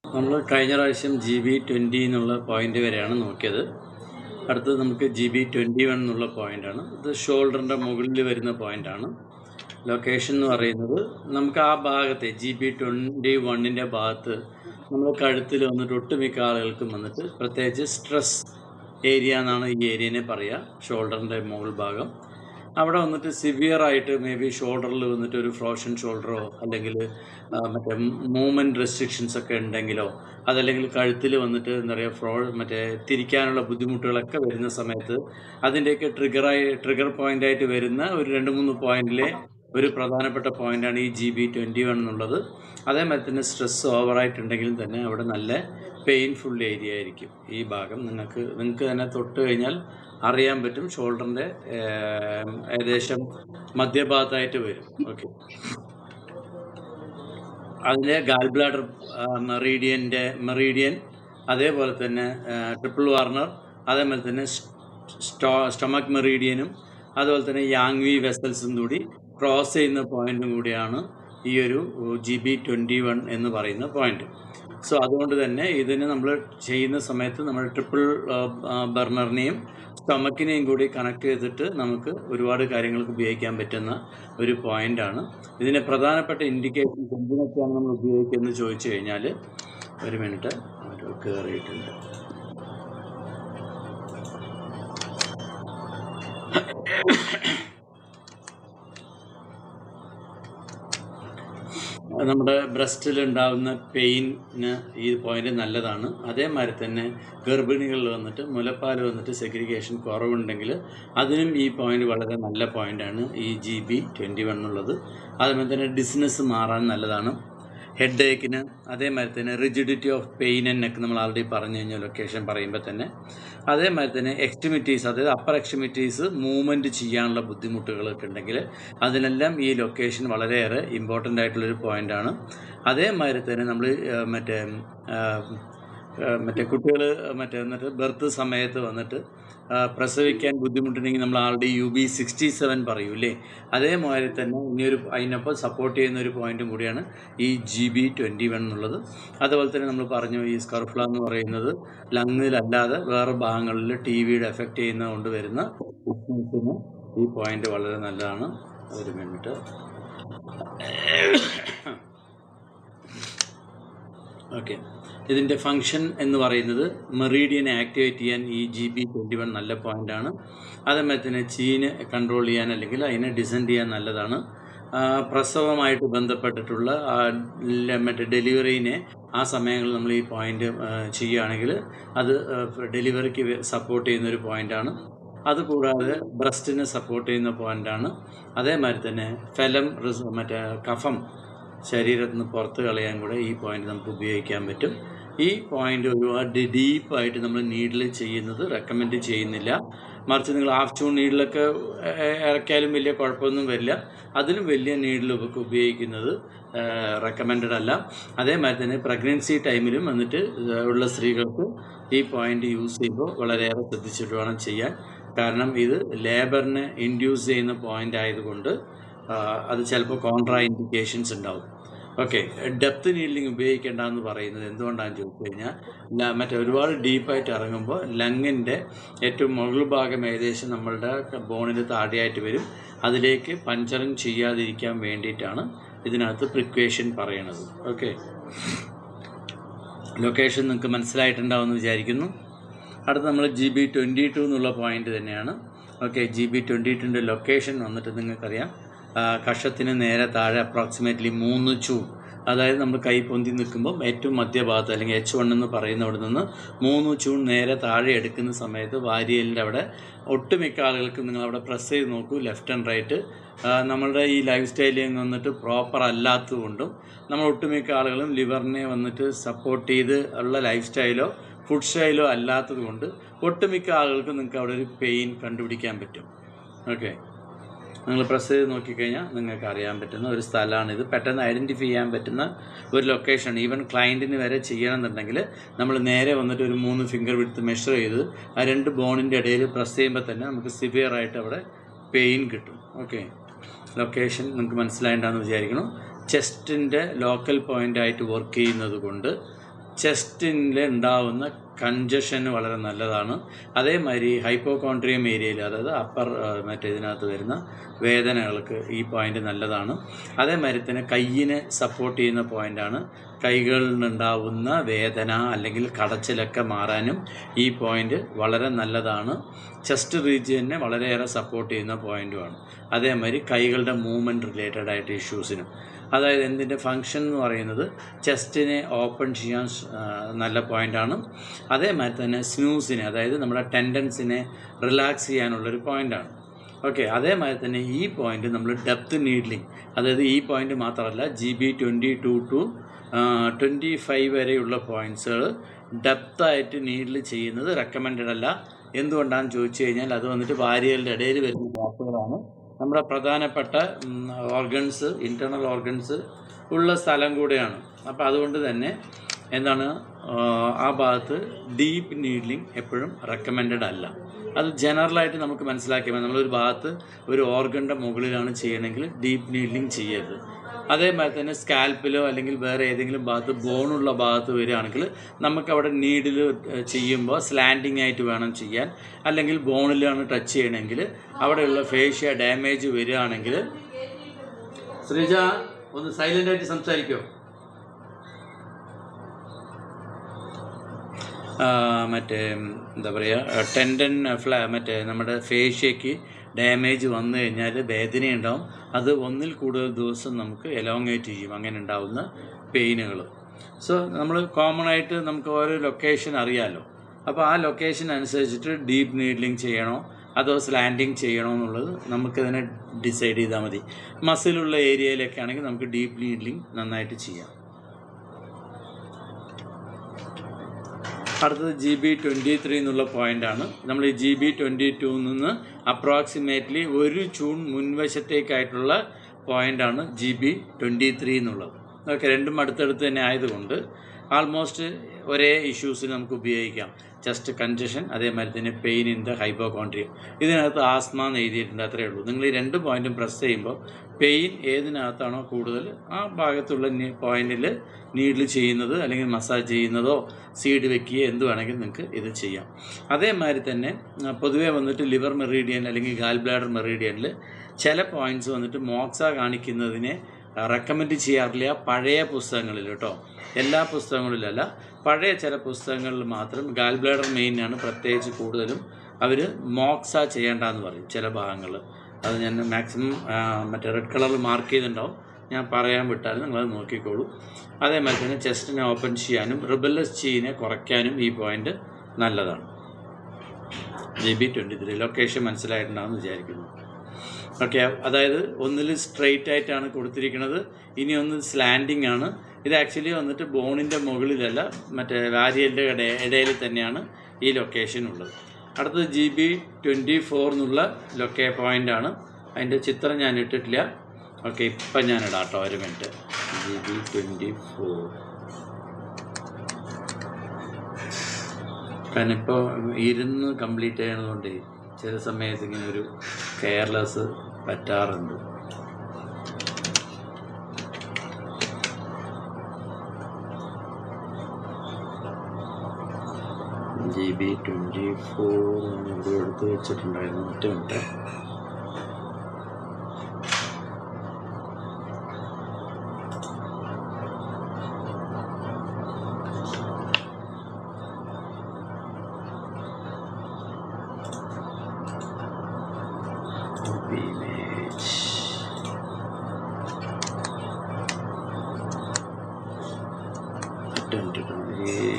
നമ്മൾ കഴിഞ്ഞ പ്രാവശ്യം GB20 എന്നുള്ള പോയിന്റ് വരെയാണ് നോക്കിയത്. അടുത്തത് നമുക്ക് GB21 എന്നുള്ള പോയിന്റാണ്. ഇത് ഷോൾഡറിൻ്റെ മുകളിൽ വരുന്ന പോയിന്റാണ്. ലൊക്കേഷൻ എന്ന് പറയുന്നത് നമുക്ക് ആ ഭാഗത്തെ GB21ൻ്റെ ഭാഗത്ത് നമ്മൾ കഴുത്തിൽ വന്നിട്ട് ഒട്ടുമിക്ക ആളുകൾക്കും വന്നിട്ട് പ്രത്യേകിച്ച് സ്ട്രെസ് ഏരിയ എന്നാണ് ഈ ഏരിയനെ പറയുക, ഷോൾഡറിൻ്റെ മുകൾ ഭാഗം. അവിടെ വന്നിട്ട് സിവിയറായിട്ട് മേ ബി ഷോൾഡറിൽ വന്നിട്ട് ഒരു ഫ്രോഷൻ ഷോൾഡറോ അല്ലെങ്കിൽ മറ്റേ മൂവ്മെൻറ്റ് റെസ്ട്രിക്ഷൻസ് ഒക്കെ ഉണ്ടെങ്കിലോ അതല്ലെങ്കിൽ കഴുത്തിൽ വന്നിട്ട് എന്താ പറയുക മറ്റേ തിരിക്കാനുള്ള ബുദ്ധിമുട്ടുകളൊക്കെ വരുന്ന സമയത്ത് അതിൻ്റെയൊക്കെ ട്രിഗർ പോയിൻ്റായിട്ട് വരുന്ന ഒരു 2-3 പോയിന്റിലെ ഒരു പ്രധാനപ്പെട്ട പോയിൻ്റാണ് ഈ GB21 എന്നുള്ളത്. അതേമാതിരി തന്നെ സ്ട്രെസ് ഓവറായിട്ടുണ്ടെങ്കിലും തന്നെ അവിടെ നല്ല പെയിൻഫുൾ ഏരിയ ആയിരിക്കും ഈ ഭാഗം. നിങ്ങൾക്ക് തന്നെ തൊട്ട് കഴിഞ്ഞാൽ അറിയാൻ പറ്റും. ഷോൾഡറിൻ്റെ ഏകദേശം മധ്യഭാഗത്തായിട്ട് വരും. ഓക്കെ, അതിലെ ഗാൽ ബ്ലാഡർ മെറീഡിയൻ, അതേപോലെ തന്നെ ട്രിപ്പിൾ വാർണർ, അതേപോലെ തന്നെ സ്റ്റൊമക് മെറീഡിയനും അതുപോലെ തന്നെ യാങ്വി വെസൽസും കൂടി ക്രോസ് ചെയ്യുന്ന പോയിന്റും കൂടിയാണ് ഈ ഒരു GB21 എന്ന് പറയുന്ന പോയിന്റ്. സോ അതുകൊണ്ട് തന്നെ ഇതിന് നമ്മൾ ചെയ്യുന്ന സമയത്ത് നമ്മൾ ട്രിപ്പിൾ ബർണറിനെയും സ്റ്റൊമക്കിനെയും കൂടി കണക്ട് ചെയ്തിട്ട് നമുക്ക് ഒരുപാട് കാര്യങ്ങൾക്ക് ഉപയോഗിക്കാൻ പറ്റുന്ന ഒരു പോയിന്റാണ്. ഇതിൻ്റെ പ്രധാനപ്പെട്ട ഇൻഡിക്കേഷൻസ് എന്തിനൊക്കെയാണ് നമ്മൾ ഉപയോഗിക്കുന്നത് ചോദിച്ചു കഴിഞ്ഞാൽ, ഒരു മിനിറ്റ് കയറിയിട്ടുണ്ട്. നമ്മുടെ ബ്രസ്റ്റിൽ ഉണ്ടാകുന്ന പെയിന് ഈ പോയിന്റ് നല്ലതാണ്. അതേമാതിരി തന്നെ ഗർഭിണികളിൽ വന്നിട്ട് മുലപ്പാൽ വന്നിട്ട് സെഗ്രിഗേഷൻ കുറവുണ്ടെങ്കിൽ അതിനും ഈ പോയിന്റ് വളരെ നല്ല പോയിന്റാണ് ഈ GB21 എന്നുള്ളത്. അതുപോലെ തന്നെ ഡിസ്നെസ് മാറാൻ നല്ലതാണ്, ഹെഡ് ഏക്കിന്, അതേമാതിരി തന്നെ റിജിഡിറ്റി ഓഫ് പെയിൻ എന്നൊക്കെ നമ്മൾ ആൾറെഡി പറഞ്ഞു കഴിഞ്ഞാൽ ലൊക്കേഷൻ പറയുമ്പോൾ തന്നെ. അതേമാതിരി തന്നെ എക്സ്ട്രിമിറ്റീസ്, അതായത് അപ്പർ എക്സ്ട്രിമിറ്റീസ് മൂവ്മെൻറ്റ് ചെയ്യാനുള്ള ബുദ്ധിമുട്ടുകളൊക്കെ ഉണ്ടെങ്കിൽ അതിനെല്ലാം ഈ ലൊക്കേഷൻ വളരെയേറെ ഇമ്പോർട്ടൻ്റ് ആയിട്ടുള്ളൊരു പോയിൻ്റാണ്. അതേമാതിരി തന്നെ നമ്മൾ മറ്റേ കുട്ടികൾ എന്നിട്ട് ബർത്ത് സമയത്ത് വന്നിട്ട് പ്രസവിക്കാൻ ബുദ്ധിമുട്ടുണ്ടെങ്കിൽ നമ്മൾ ആൾറെഡി UB67 പറയൂലേ, അതേമാതിരി തന്നെ ഇനിയൊരു അതിനൊപ്പം സപ്പോർട്ട് ചെയ്യുന്ന ഒരു പോയിന്റും കൂടിയാണ് ഈ GB21 എന്നുള്ളത്. അതുപോലെ തന്നെ നമ്മൾ പറഞ്ഞു ഈ സ്കർഫ്ല എന്ന് പറയുന്നത് ലങ്ങിലല്ലാതെ വേറെ ഭാഗങ്ങളിൽ TVയുടെ എഫക്റ്റ് ചെയ്യുന്നത് കൊണ്ട് വരുന്ന ബിസിനസ്സിന് ഈ പോയിന്റ് വളരെ നല്ലതാണ്. ഒരു മിനിറ്റ്. ഓക്കെ, ഇതിൻ്റെ ഫങ്ഷൻ എന്ന് പറയുന്നത് മെറീഡിയനെ ആക്ടിവേറ്റ് ചെയ്യാൻ ഈ GB21 നല്ല പോയിൻ്റാണ്. അതേമാതിരി തന്നെ ചീന് കൺട്രോൾ ചെയ്യാൻ അല്ലെങ്കിൽ അതിനെ ഡിസെൻഡ് ചെയ്യാൻ നല്ലതാണ്. പ്രസവമായിട്ട് ബന്ധപ്പെട്ടിട്ടുള്ള മറ്റേ ഡെലിവറീനെ ആ സമയങ്ങളിൽ നമ്മൾ ഈ പോയിൻ്റ് ചെയ്യുകയാണെങ്കിൽ അത് ഡെലിവറിക്ക് സപ്പോർട്ട് ചെയ്യുന്നൊരു പോയിൻ്റാണ്. അതുകൂടാതെ ബ്രസ്റ്റിനെ സപ്പോർട്ട് ചെയ്യുന്ന പോയിൻ്റാണ്. അതേമാതിരി തന്നെ ഫെലം മറ്റേ കഫം ശരീരത്തിൽ നിന്ന് പുറത്ത് കളയാൻ കൂടെ ഈ പോയിന്റ് നമുക്ക് ഉപയോഗിക്കാൻ പറ്റും. ഈ പോയിന്റ് ഒരുപാട് ഡീപ്പായിട്ട് നമ്മൾ നീഡിൽ ചെയ്യുന്നത് റെക്കമെൻഡ് ചെയ്യുന്നില്ല. മറിച്ച് നിങ്ങൾ ഹാഫ് ചൂൺ നീഡിലൊക്കെ ഇറക്കിയാലും വലിയ കുഴപ്പമൊന്നും വരില്ല. അതിലും വലിയ നീഡിലൊക്കെ ഉപയോഗിക്കുന്നത് റെക്കമെൻഡഡ് അല്ല. അതേമാതിരി തന്നെ പ്രഗ്നൻസി ടൈമിലും വന്നിട്ട് ഉള്ള സ്ത്രീകൾക്ക് ഈ പോയിന്റ് യൂസ് ചെയ്യുമ്പോൾ വളരെയേറെ ശ്രദ്ധിച്ചിട്ട് വേണം ചെയ്യാൻ. കാരണം ഇത് ലേബറിനെ ഇൻഡ്യൂസ് ചെയ്യുന്ന പോയിന്റ് ആയതുകൊണ്ട് അത് ചിലപ്പോൾ കോൺട്രാ ഇൻഡിക്കേഷൻസ് ഉണ്ടാവും. ഓക്കെ, ഡെപ്ത് നീഡ്ലിംഗ് ഉപയോഗിക്കേണ്ടെന്ന് പറയുന്നത് എന്തുകൊണ്ടാണെന്ന് ചോദിച്ചു കഴിഞ്ഞാൽ മറ്റേ ഒരുപാട് ഡീപ്പായിട്ട് ഇറങ്ങുമ്പോൾ ലങ്ങിൻ്റെ ഏറ്റവും മുകൾ ഭാഗം ഏകദേശം നമ്മളുടെ ബോണിന് താഴെയായിട്ട് വരും. അതിലേക്ക് പഞ്ചറിങ് ചെയ്യാതിരിക്കാൻ വേണ്ടിയിട്ടാണ് ഇതിനകത്ത് പ്രിക്വേഷൻ പറയണത്. ഓക്കെ, ലൊക്കേഷൻ നിങ്ങൾക്ക് മനസ്സിലായിട്ടുണ്ടാവുമെന്ന് വിചാരിക്കുന്നു. അടുത്ത് നമ്മൾ GB22 എന്നുള്ള പോയിന്റ് തന്നെയാണ്. ഓക്കെ, GB22ൻ്റെ ലൊക്കേഷൻ വന്നിട്ട് നിങ്ങൾക്കറിയാം, കഷത്തിന് നേരെ താഴെ അപ്രോക്സിമേറ്റ്ലി 3 ചൂൺ, അതായത് നമ്മൾ കൈ പൊന്തി നിൽക്കുമ്പോൾ ഏറ്റവും മധ്യഭാഗത്ത് അല്ലെങ്കിൽ H1 എന്ന് പറയുന്ന അവിടെ നിന്ന് 3 ചൂൺ നേരെ താഴെ എടുക്കുന്ന സമയത്ത് വാരിയലിൻ്റെ അവിടെ ഒട്ടുമിക്ക ആളുകൾക്ക് നിങ്ങളവിടെ പ്രസ് ചെയ്ത് നോക്കൂ, ലെഫ്റ്റ് ആൻഡ് റൈറ്റ്. നമ്മളുടെ ഈ ലൈഫ് സ്റ്റൈലിൽ വന്നിട്ട് പ്രോപ്പർ അല്ലാത്തതുകൊണ്ടും നമ്മൾ ഒട്ടുമിക്ക ആളുകളും ലിവറിനെ വന്നിട്ട് സപ്പോർട്ട് ചെയ്ത് ഉള്ള ലൈഫ് സ്റ്റൈലോ ഫുഡ് സ്റ്റൈലോ അല്ലാത്തത് കൊണ്ട് ഒട്ടുമിക്ക ആളുകൾക്ക് നിങ്ങൾക്ക് അവിടെ ഒരു പെയിൻ കണ്ടുപിടിക്കാൻ പറ്റും. ഓക്കെ, നിങ്ങൾ പ്രസ് ചെയ്ത് നോക്കിക്കഴിഞ്ഞാൽ നിങ്ങൾക്ക് അറിയാൻ പറ്റുന്ന ഒരു സ്ഥലമാണിത്. പെട്ടെന്ന് ഐഡൻറ്റിഫൈ ചെയ്യാൻ പറ്റുന്ന ഒരു ലൊക്കേഷൻ. ഈവൻ ക്ലയൻറ്റിന് വരെ ചെയ്യണമെന്നുണ്ടെങ്കിൽ നമ്മൾ നേരെ വന്നിട്ട് ഒരു 3 ഫിംഗർ വിഡ്ത്ത് മെഷർ ചെയ്ത് ആ 2 ബോണിൻ്റെ ഇടയിൽ പ്രസ് ചെയ്യുമ്പോൾ തന്നെ നമുക്ക് സിവിയറായിട്ട് അവിടെ പെയിൻ കിട്ടും. ഓക്കെ, ലൊക്കേഷൻ നിങ്ങൾക്ക് മനസ്സിലായിട്ടുണ്ടെന്ന് വിചാരിക്കണം. ചെസ്റ്റിൻ്റെ ലോക്കൽ പോയിൻ്റായിട്ട് വർക്ക് ചെയ്യുന്നത് കൊണ്ട് ചെസ്റ്റിൽ ഉണ്ടാവുന്ന കൺജഷന് വളരെ നല്ലതാണ്. അതേമാതിരി ഹൈപ്പോകോൺട്രിയം ഏരിയയിൽ, അതായത് അപ്പർ ഇതിനകത്ത് വരുന്ന വേദനകൾക്ക് ഈ പോയിൻ്റ് നല്ലതാണ്. അതേമാതിരി തന്നെ കയ്യിനെ സപ്പോർട്ട് ചെയ്യുന്ന പോയിൻ്റാണ്. കൈകളിൽ നിന്നുണ്ടാവുന്ന വേദന അല്ലെങ്കിൽ കടച്ചിലൊക്കെ മാറാനും ഈ പോയിൻ്റ് വളരെ നല്ലതാണ്. ചെസ്റ്റ് റീജിയനെ വളരെയേറെ സപ്പോർട്ട് ചെയ്യുന്ന പോയിൻ്റുമാണ്. അതേമാതിരി കൈകളുടെ മൂവ്മെൻറ്റ് റിലേറ്റഡ് ആയിട്ട് ഇഷ്യൂസിനും, അതായത് എന്തിൻ്റെ ഫങ്ഷൻ എന്ന് പറയുന്നത് ചെസ്റ്റിനെ ഓപ്പൺ ചെയ്യാൻ നല്ല പോയിൻ്റാണ്. അതേമാതിരി തന്നെ സ്നൂസിനെ, അതായത് നമ്മുടെ ടെൻഡൻസിനെ റിലാക്സ് ചെയ്യാനുള്ളൊരു പോയിൻ്റാണ്. ഓക്കെ, അതേമാതിരി തന്നെ ഈ പോയിൻ്റ് നമ്മൾ ഡെപ്ത് നീഡ്ലിംഗ്, അതായത് ഈ പോയിൻ്റ് മാത്രമല്ല GB 22 to 25 വരെയുള്ള പോയിൻറ്റ്സുകൾ ഡെപ്തായിട്ട് നീഡിൽ ചെയ്യുന്നത് റെക്കമെൻഡഡ് അല്ല. എന്തുകൊണ്ടാണെന്ന് ചോദിച്ചു കഴിഞ്ഞാൽ അത് വന്നിട്ട് വാരിയലിൻ്റെ ഇടയിൽ വരുന്ന ഗ്യാപ്പുകളാണ്. നമ്മുടെ പ്രധാനപ്പെട്ട ഓർഗൻസ്, ഇൻറ്റേർണൽ ഓർഗൻസ് ഉള്ള സ്ഥലം കൂടെയാണ്. അപ്പോൾ അതുകൊണ്ട് തന്നെ എന്താണ് ആ ഭാഗത്ത് ഡീപ്പ് നീഡ്ലിംഗ് എപ്പോഴും റെക്കമെൻഡഡ് അല്ല. അത് ജനറലായിട്ട് നമുക്ക് മനസ്സിലാക്കിയാൽ നമ്മളൊരു ഭാഗത്ത് ഒരു ഓർഗൻ്റെ മുകളിലാണ് ചെയ്യണമെങ്കിൽ ഡീപ്പ് നീഡ്ലിംഗ് ചെയ്യരുത്. അതേമാതിരി തന്നെ സ്കാൽപ്പിലോ അല്ലെങ്കിൽ വേറെ ഏതെങ്കിലും ഭാഗത്ത് ബോണുള്ള ഭാഗത്ത് വരികയാണെങ്കിൽ നമുക്കവിടെ നീഡിൽ ചെയ്യുമ്പോൾ സ്ലാൻഡിങ് ആയിട്ട് വേണം ചെയ്യാൻ. അല്ലെങ്കിൽ ബോണിലാണ് ടച്ച് ചെയ്യണമെങ്കിൽ അവിടെയുള്ള ഫേഷ്യ ഡാമേജ് വരികയാണെങ്കിൽ, ശ്രീജ ഒന്ന് സൈലൻ്റായിട്ട് സംസാരിക്കുമോ? എന്താ പറയുക, ടെൻഡൻ നമ്മുടെ ഫേഷ്യയ്ക്ക് ഡാമേജ് വന്നു കഴിഞ്ഞാൽ വേദനയുണ്ടാവും. അത് ഒന്നിൽ കൂടുതൽ ദിവസം നമുക്ക് എലോങ്ങേറ്റ് ചെയ്യും അങ്ങനെ ഉണ്ടാവുന്ന പെയിനുകൾ. സോ നമ്മൾ കോമൺ ആയിട്ട് നമുക്ക് ഓരോ ലൊക്കേഷൻ അറിയാമല്ലോ. അപ്പോൾ ആ ലൊക്കേഷൻ അനുസരിച്ചിട്ട് ഡീപ്പ് നീഡ്ലിംഗ് ചെയ്യണോ അതോ സ്ലാൻഡിങ് ചെയ്യണോ എന്നുള്ളത് നമുക്കതിനെ ഡിസൈഡ് ചെയ്താൽ മതി. മസിലുള്ള ഏരിയയിലൊക്കെ ആണെങ്കിൽ നമുക്ക് ഡീപ്പ് നീഡ്ലിംഗ് നന്നായിട്ട് ചെയ്യാം. അടുത്തത് GB 23 എന്നുള്ള പോയിൻ്റാണ്. നമ്മൾ ഈ GB 22 നിന്ന് അപ്രോക്സിമേറ്റ്ലി 1 ചൂൺ മുൻവശത്തേക്കായിട്ടുള്ള പോയിൻ്റാണ് GB 23 എന്നുള്ളത്. ഓക്കെ, രണ്ടും അടുത്തടുത്ത് തന്നെ ആയതുകൊണ്ട് ആൾമോസ്റ്റ് ഒരേ ഇഷ്യൂസിൽ നമുക്ക് ഉപയോഗിക്കാം. ചെസ്റ്റ് കൺജഷൻ, അതേമാതിരി തന്നെ പെയിൻ ഇൻ ദ ഹൈപ്പോകോൺട്രിയം. ഇതിനകത്ത് ആസ്മ എന്ന് എഴുതിയിട്ടുണ്ട്, അത്രയേ ഉള്ളൂ. നിങ്ങൾ ഈ 2 പോയിൻറ്റും പ്രസ് ചെയ്യുമ്പോൾ പെയിൻ ഏതിനകത്താണോ കൂടുതൽ ആ ഭാഗത്തുള്ള പോയിൻറ്റിൽ നീഡിൽ ചെയ്യുന്നത് അല്ലെങ്കിൽ മസാജ് ചെയ്യുന്നതോ സീഡ് വെക്കുകയോ എന്ത് വേണമെങ്കിലും നിങ്ങൾക്ക് ഇത് ചെയ്യാം. അതേമാതിരി തന്നെ പൊതുവേ വന്നിട്ട് ലിവർ മെറീഡിയൻ അല്ലെങ്കിൽ ഗാൽ ബ്ലാഡർ മെറീഡിയനിൽ ചില പോയിൻറ്റ്സ് വന്നിട്ട് മോക്സ കാണിക്കുന്നതിനെ റെക്കമെൻഡ് ചെയ്യാറില്ല പഴയ പുസ്തകങ്ങളിൽ കേട്ടോ. എല്ലാ പുസ്തകങ്ങളിലല്ല, പഴയ ചില പുസ്തകങ്ങളിൽ മാത്രം ഗാൽ ബ്ലാഡർ മെയിനാണ് പ്രത്യേകിച്ച് കൂടുതലും അവർ മോക്സ ചെയ്യേണ്ടെന്ന് പറയും ചില ഭാഗങ്ങൾ. അത് ഞാൻ മാക്സിമം റെഡ് കളറിൽ മാർക്ക് ചെയ്തിട്ടുണ്ടാവും, ഞാൻ പറയാൻ വിട്ടാലും നിങ്ങളത് നോക്കിക്കോളൂ. അതേമാതിരി തന്നെ ചെസ്റ്റിനെ ഓപ്പൺ ചെയ്യാനും റിബല്ലസ് ചീനെ കുറയ്ക്കാനും ഈ പോയിൻ്റ് നല്ലതാണ്. GB 23 ലൊക്കേഷൻ മനസ്സിലായിട്ടുണ്ടാകുമെന്ന് വിചാരിക്കുന്നു. ഓക്കെ, അതായത് ഒന്നിൽ സ്ട്രെയിറ്റ് ആയിട്ടാണ് കൊടുത്തിരിക്കുന്നത്, ഇനി ഒന്ന് സ്ലാൻഡിങ് ആണ്. ഇത് ആക്ച്വലി വന്നിട്ട് ബോണിൻ്റെ മുകളിലല്ല, വാരിയലിൻ്റെ ഇടയിൽ തന്നെയാണ് ഈ ലൊക്കേഷൻ ഉള്ളത്. അടുത്തത് GB 24 എന്നുള്ള പോയിൻ്റാണ്. അതിൻ്റെ ചിത്രം ഞാൻ ഇട്ടിട്ടില്ല. ഓക്കെ, ഇപ്പം ഞാൻ ഇടാം കേട്ടോ, ഒരു മിനിറ്റ്. GB 24 കാരണം ഇപ്പോൾ ഇരുന്ന് കംപ്ലീറ്റ് ചെയ്യണതുകൊണ്ട് ചില സമയത്ത് ഇങ്ങനെ ഒരു കെയർലെസ് പറ്റാറുണ്ട്. GB 24 ഇവിടെ എടുത്ത് വെച്ചിട്ടുണ്ടായിരുന്നു. ഒറ്റ മിനിറ്റ്.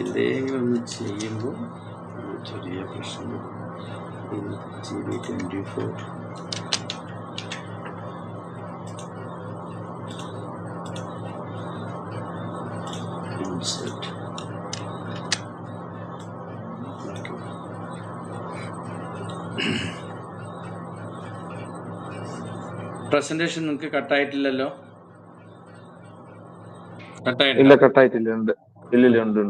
എന്തെങ്കിലും ഒന്ന് ചെയ്യുമ്പോൾ ചെറിയ പ്രശ്നം. GB 24 insert. പ്രസന്റേഷൻ നിങ്ങൾക്ക് കട്ടായിട്ടില്ലല്ലോ? ഇല്ല, കട്ടായിട്ടില്ല. ഉണ്ട്, ഇല്ല, ഉണ്ട്.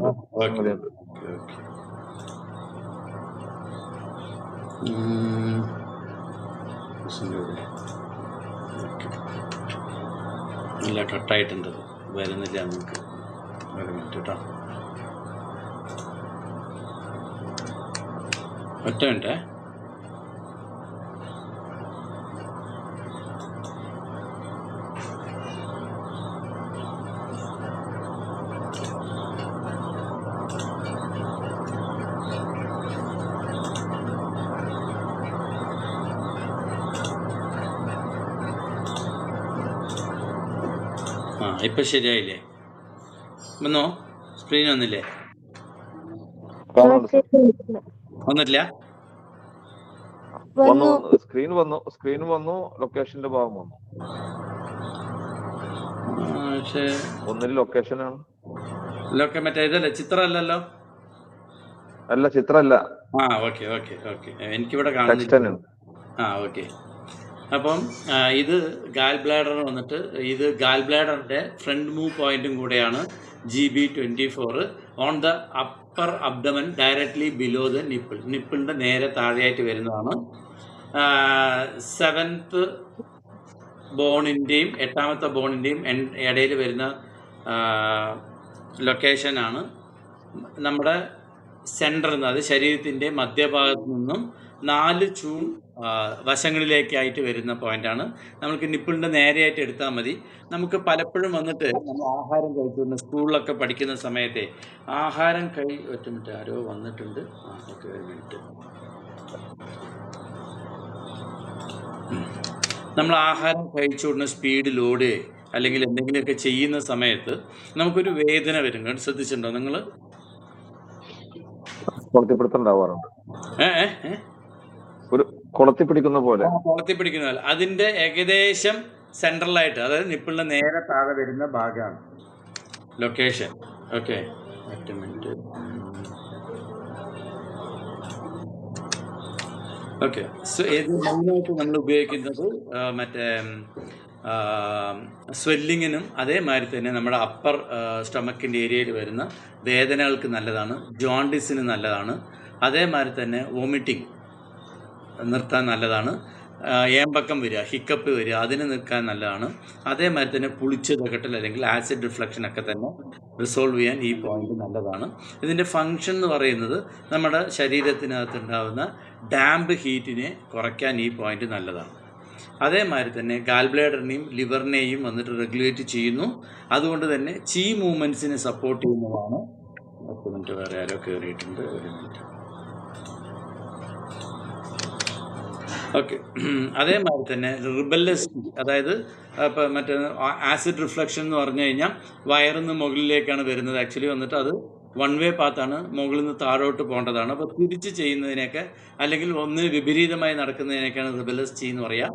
ഇല്ല, കട്ടായിട്ടുണ്ട്, വരുന്നില്ല നമുക്ക്. ഒരു മിനിറ്റ് കേട്ടോ. ഒറ്റ മിനിറ്റ്. ഇപ്പം ശരിയായില്ലേ? വന്നോ? സ്ക്രീൻ വന്നില്ലേ? വന്നിട്ടില്ല. സ്ക്രീൻ വന്നു, ലൊക്കേഷന്റെ ഭാഗം വന്നു. പക്ഷേ ഒന്നിൽ ലൊക്കേഷനാണ്. മറ്റേ ഇതല്ലേ, ചിത്രമല്ലല്ലോ? അല്ല, ചിത്രമല്ല. ഓക്കെ ഓക്കെ ഓക്കെ, എനിക്കിവിടെ കാണുന്നില്ല. ഓക്കെ. അപ്പം ഇത് ഗാൽ ബ്ലാഡർ വന്നിട്ട്, ഇത് ഗാൽ ബ്ലാഡറിൻ്റെ ഫ്രണ്ട് മൂവ് പോയിന്റും കൂടെയാണ് GB24 on the upper abdomen directly below the നിപ്പിളിൻ്റെ നേരെ താഴെയായിട്ട് വരുന്നതാണ്. 7th ബോണിൻ്റെയും 8ാമത്തെ ബോണിൻ്റെയും ഇടയിൽ വരുന്ന ലൊക്കേഷനാണ്. നമ്മുടെ സെൻറ്ററിൽ നിന്ന്, അത് ശരീരത്തിൻ്റെ മധ്യഭാഗത്തു നിന്നും 4 ചൂൺ വശങ്ങളിലേക്കായിട്ട് വരുന്ന പോയിന്റാണ്. നമുക്ക് നിപ്പിളിൻ്റെ നേരെയായിട്ട് എടുത്താൽ മതി. നമുക്ക് പലപ്പോഴും വന്നിട്ട് നമ്മൾ ആഹാരം കഴിക്കുന്ന, സ്കൂളിലൊക്കെ പഠിക്കുന്ന സമയത്തെ ആഹാരം ഒറ്റ മിനിറ്റ്, ആരോ വന്നിട്ടുണ്ട്. ഓക്കെ, ഒരു മിനിറ്റ്. നമ്മൾ ആഹാരം കഴിച്ചുകൊടുന്ന സ്പീഡ് ലോഡ് അല്ലെങ്കിൽ എന്തെങ്കിലുമൊക്കെ ചെയ്യുന്ന സമയത്ത് നമുക്കൊരു വേദന വരും. ശ്രദ്ധിച്ചിട്ടുണ്ടോ നിങ്ങൾ? ഒരു കൊളത്തി പിടിക്കുന്ന പോലെ. അതിന്റെ ഏകദേശം സെൻട്രലായിട്ട്, അതായത് നിപ്പിളിന്റെ നേരെ താഴെ വരുന്ന ഭാഗമാണ് ലൊക്കേഷൻ. ഓക്കെ, ഒറ്റ മിനിറ്റ്. ഓക്കെ, സോ ഇത് മെയിനായിട്ട് നമ്മൾ ഉപയോഗിക്കുന്നത് മറ്റേ സ്വെല്ലിങ്ങിനും അതേമാതിരി തന്നെ നമ്മുടെ അപ്പർ സ്റ്റൊമക്കിൻ്റെ ഏരിയയിൽ വരുന്ന വേദനകൾക്ക് നല്ലതാണ്. ജോണ്ടിസിന് നല്ലതാണ്. അതേമാതിരി തന്നെ വോമിറ്റിംഗ് നിർത്താൻ നല്ലതാണ്. ഏമ്പക്കം വരിക, ഹിക്കപ്പ് വരിക, അതിന് നിൽക്കാൻ നല്ലതാണ്. അതേമാതിരി തന്നെ പുളിച്ച തകട്ടൽ അല്ലെങ്കിൽ ആസിഡ് റിഫ്ലക്ഷൻ ഒക്കെ തന്നെ റിസോൾവ് ചെയ്യാൻ ഈ പോയിന്റ് നല്ലതാണ്. ഇതിൻ്റെ ഫങ്ഷൻ എന്ന് പറയുന്നത് നമ്മുടെ ശരീരത്തിനകത്തുണ്ടാകുന്ന ഡാമ്പ് ഹീറ്റിനെ കുറയ്ക്കാൻ ഈ പോയിന്റ് നല്ലതാണ്. അതേമാതിരി തന്നെ ഗാൽ ബ്ലാഡറിനെയും ലിവറിനെയും വന്നിട്ട് റെഗുലേറ്റ് ചെയ്യുന്നു. അതുകൊണ്ട് തന്നെ ചീ മൂവ്മെൻറ്റ്സിനെ സപ്പോർട്ട് ചെയ്യുന്നതാണ്. 10 മിനിറ്റ്, വേറെ ആരോ കയറിയിട്ടുണ്ട്, 1 മിനിറ്റ്. ഓക്കെ, അതേമാതിരി തന്നെ റിബല്ലസ്, അതായത് ഇപ്പം മറ്റേ ആസിഡ് റിഫ്ലക്ഷൻ എന്ന് പറഞ്ഞു കഴിഞ്ഞാൽ വയറിൽ നിന്ന് മുകളിലേക്കാണ് വരുന്നത്. ആക്ച്വലി വന്നിട്ട് അത് 1 വേ പാത്താണ്, മുകളിൽ നിന്ന് താഴോട്ട് പോകേണ്ടതാണ്. അപ്പോൾ തിരിച്ച് ചെയ്യുന്നതിനൊക്കെ അല്ലെങ്കിൽ ഒന്നിന് വിപരീതമായി നടക്കുന്നതിനൊക്കെയാണ് റിബല്ലസ് ചീ എന്ന് പറയുക.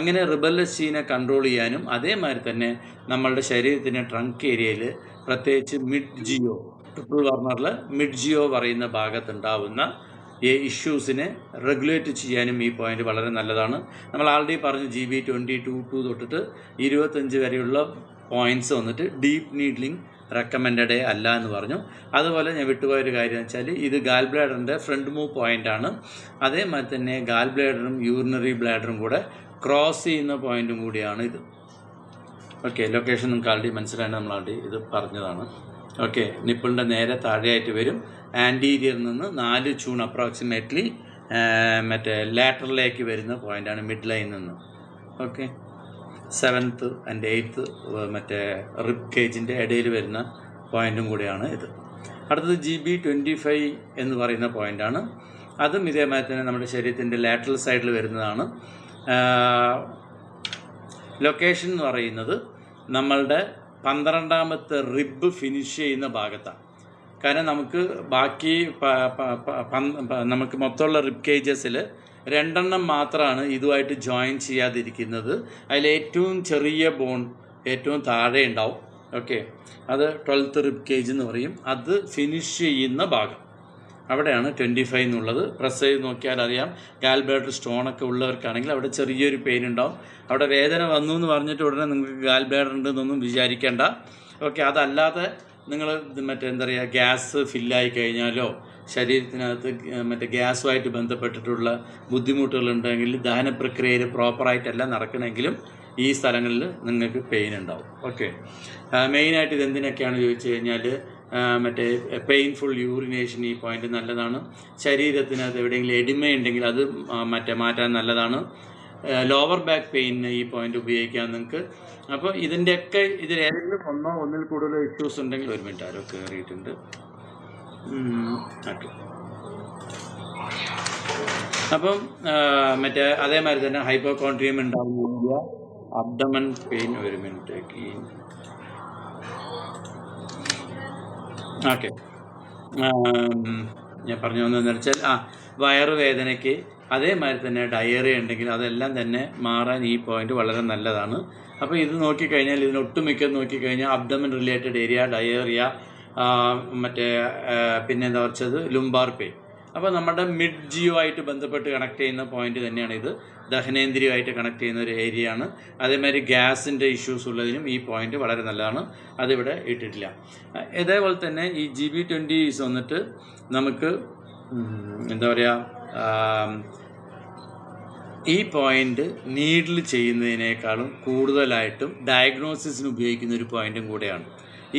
അങ്ങനെ റിബല്ലസ് ചീനെ കൺട്രോൾ ചെയ്യാനും അതേമാതിരി തന്നെ നമ്മളുടെ ശരീരത്തിൻ്റെ ട്രങ്ക് ഏരിയയിൽ, പ്രത്യേകിച്ച് മിഡ് ജിയോ, ട്രിപ്പിൾ വാർണറിൽ മിഡ് ജിയോ പറയുന്ന ഭാഗത്തുണ്ടാവുന്ന ഈ ഇഷ്യൂസിനെ റെഗുലേറ്റ് ചെയ്യാനും ഈ പോയിന്റ് വളരെ നല്ലതാണ്. നമ്മൾ ആൾറെഡി പറഞ്ഞു GB22 തൊട്ടിട്ട് 25 വരെയുള്ള പോയിന്റ്സ് വന്നിട്ട് ഡീപ്പ് നീഡ്ലിംഗ് റെക്കമെൻഡഡ് അല്ല എന്ന് പറഞ്ഞു. അതുപോലെ ഞാൻ വിട്ടുപോയൊരു കാര്യം എന്ന് വെച്ചാൽ ഇത് ഗാൽ ബ്ലാഡറിൻ്റെ ഫ്രണ്ട് മൂവ് പോയിൻ്റാണ്. അതേമാതിരി തന്നെ ഗാൽ ബ്ലാഡറും യൂറിനറി ബ്ലാഡറും കൂടെ ക്രോസ് ചെയ്യുന്ന പോയിന്റും കൂടിയാണ് ഇത്. ഓക്കെ, ലൊക്കേഷൻ നിങ്ങൾക്ക് ആൾറെഡി മനസ്സിലായി, നമ്മൾ ആൾറെഡി ഇത് പറഞ്ഞതാണ്. ഓക്കെ, നിപ്പിളിൻ്റെ നേരെ താഴെയായിട്ട് വരും. ആൻറ്റീരിയറിൽ നിന്ന് 4 ചൂൺ അപ്രോക്സിമേറ്റ്ലി മറ്റേ ലാറ്ററിലേക്ക് വരുന്ന പോയിൻ്റാണ് മിഡ് ലൈനിൽ നിന്ന്. ഓക്കെ, 7th and 8th മറ്റേ റിബ് കേജിൻ്റെ ഇടയിൽ വരുന്ന പോയിൻറ്റും കൂടിയാണ് ഇത്. അടുത്തത് GB25 എന്ന് പറയുന്ന പോയിൻ്റാണ്. അതും ഇതേമാതിരി തന്നെ നമ്മുടെ ശരീരത്തിൻ്റെ ലാറ്ററൽ സൈഡിൽ വരുന്നതാണ്. ലൊക്കേഷൻ എന്ന് പറയുന്നത് നമ്മളുടെ 12ാമത്തെ റിബ് ഫിനിഷ് ചെയ്യുന്ന ഭാഗത്താണ്. കാരണം നമുക്ക് ബാക്കി നമുക്ക് മൊത്തമുള്ള റിബ് കേജസിൽ 2 മാത്രമാണ് ഇതുമായിട്ട് ജോയിൻ ചെയ്യാതിരിക്കുന്നത്. അതിൽ ഏറ്റവും ചെറിയ ബോൺ ഏറ്റവും താഴെ ഉണ്ടാവും. ഓക്കെ, അത് 12th റിബ് കേജ് എന്ന് പറയും. അത് ഫിനിഷ് ചെയ്യുന്ന ഭാഗം അവിടെയാണ് 25 എന്നുള്ളത്. പ്രസ് ചെയ്ത് നോക്കിയാൽ അറിയാം. ഗാൽ ബ്ലാഡർ സ്റ്റോണൊക്കെ ഉള്ളവർക്കാണെങ്കിൽ അവിടെ ചെറിയൊരു പെയിൻ ഉണ്ടാവും. അവിടെ വേദന വന്നു എന്ന് പറഞ്ഞിട്ട് ഉടനെ നിങ്ങൾക്ക് ഗാൽ ബ്ലാഡർ ഉണ്ടെന്നൊന്നും വിചാരിക്കേണ്ട. ഓക്കെ, അതല്ലാതെ നിങ്ങൾ എന്താ പറയുക, ഗ്യാസ് ഫില്ലായി കഴിഞ്ഞാലോ ശരീരത്തിനകത്ത് ഗ്യാസുമായിട്ട് ബന്ധപ്പെട്ടിട്ടുള്ള ബുദ്ധിമുട്ടുകളുണ്ടെങ്കിൽ ദഹന പ്രക്രിയയിൽ പ്രോപ്പറായിട്ടല്ല നടക്കണമെങ്കിലും ഈ സ്ഥലങ്ങളിൽ നിങ്ങൾക്ക് പെയിൻ ഉണ്ടാവും. ഓക്കെ, മെയിനായിട്ട് ഇതെന്തിനൊക്കെയാണ് ചോദിച്ചു കഴിഞ്ഞാൽ മറ്റേ പെയിൻഫുൾ യൂറിനേഷൻ ഈ പോയിൻ്റ് നല്ലതാണ്. ശരീരത്തിനകത്ത് എവിടെയെങ്കിലും എഡിമയുണ്ടെങ്കിൽ അത് മാറ്റാൻ നല്ലതാണ്. ലോവർ ബാക്ക് പെയിനിന് ഈ പോയിൻ്റ് ഉപയോഗിക്കാം നിങ്ങൾക്ക്. അപ്പോൾ ഇതിൻ്റെയൊക്കെ ഇതിലേതെങ്കിലും ഒന്നിൽ കൂടുതൽ ഇഷ്യൂസ് ഉണ്ടെങ്കിൽ ഒരു മിനിറ്റ് ആരോ കയറിയിട്ടുണ്ട്. ഓക്കെ. അപ്പം മറ്റേ അതേമാതിരി തന്നെ ഹൈപ്പോകോൺട്രിയം ഉണ്ടാകുന്നില്ല. അബ്ഡമൻ പെയിൻ ഒരു മിനിറ്റ്. ഓക്കെ, ഞാൻ പറഞ്ഞു വന്നതെന്ന് വെച്ചാൽ വയറുവേദനയ്ക്ക് അതേമാതിരി തന്നെ ഡയറിയ ഉണ്ടെങ്കിൽ അതെല്ലാം തന്നെ മാറാൻ ഈ പോയിന്റ് വളരെ നല്ലതാണ്. അപ്പോൾ ഇത് നോക്കിക്കഴിഞ്ഞാൽ ഇതിനൊട്ടുമിക്ക നോക്കിക്കഴിഞ്ഞാൽ അബ്ഡമൻ റിലേറ്റഡ് ഏരിയ, ഡയറിയ, പിന്നെന്താ വെച്ചത് ലുംബാർ പെയിൻ. അപ്പോൾ നമ്മുടെ മിഡ് ജിയോ ആയിട്ട് ബന്ധപ്പെട്ട് കണക്ട് ചെയ്യുന്ന പോയിന്റ് തന്നെയാണ് ഇത്. ദഹനേന്ദ്രിയമായിട്ട് കണക്ട് ചെയ്യുന്ന ഒരു ഏരിയ ആണ്. അതേമാതിരി ഗ്യാസിൻ്റെ ഇഷ്യൂസ് ഉള്ളതിനും ഈ പോയിന്റ് വളരെ നല്ലതാണ്. അതിവിടെ ഇട്ടിട്ടില്ല. ഇതേപോലെ തന്നെ ഈ GB20 വന്നിട്ട് നമുക്ക് എന്താ പറയുക, ഈ പോയിന്റ് നീഡിൽ ചെയ്യുന്നതിനേക്കാളും കൂടുതലായിട്ടും ഡയഗ്നോസിസിന് ഉപയോഗിക്കുന്ന ഒരു പോയിന്റും കൂടെയാണ്.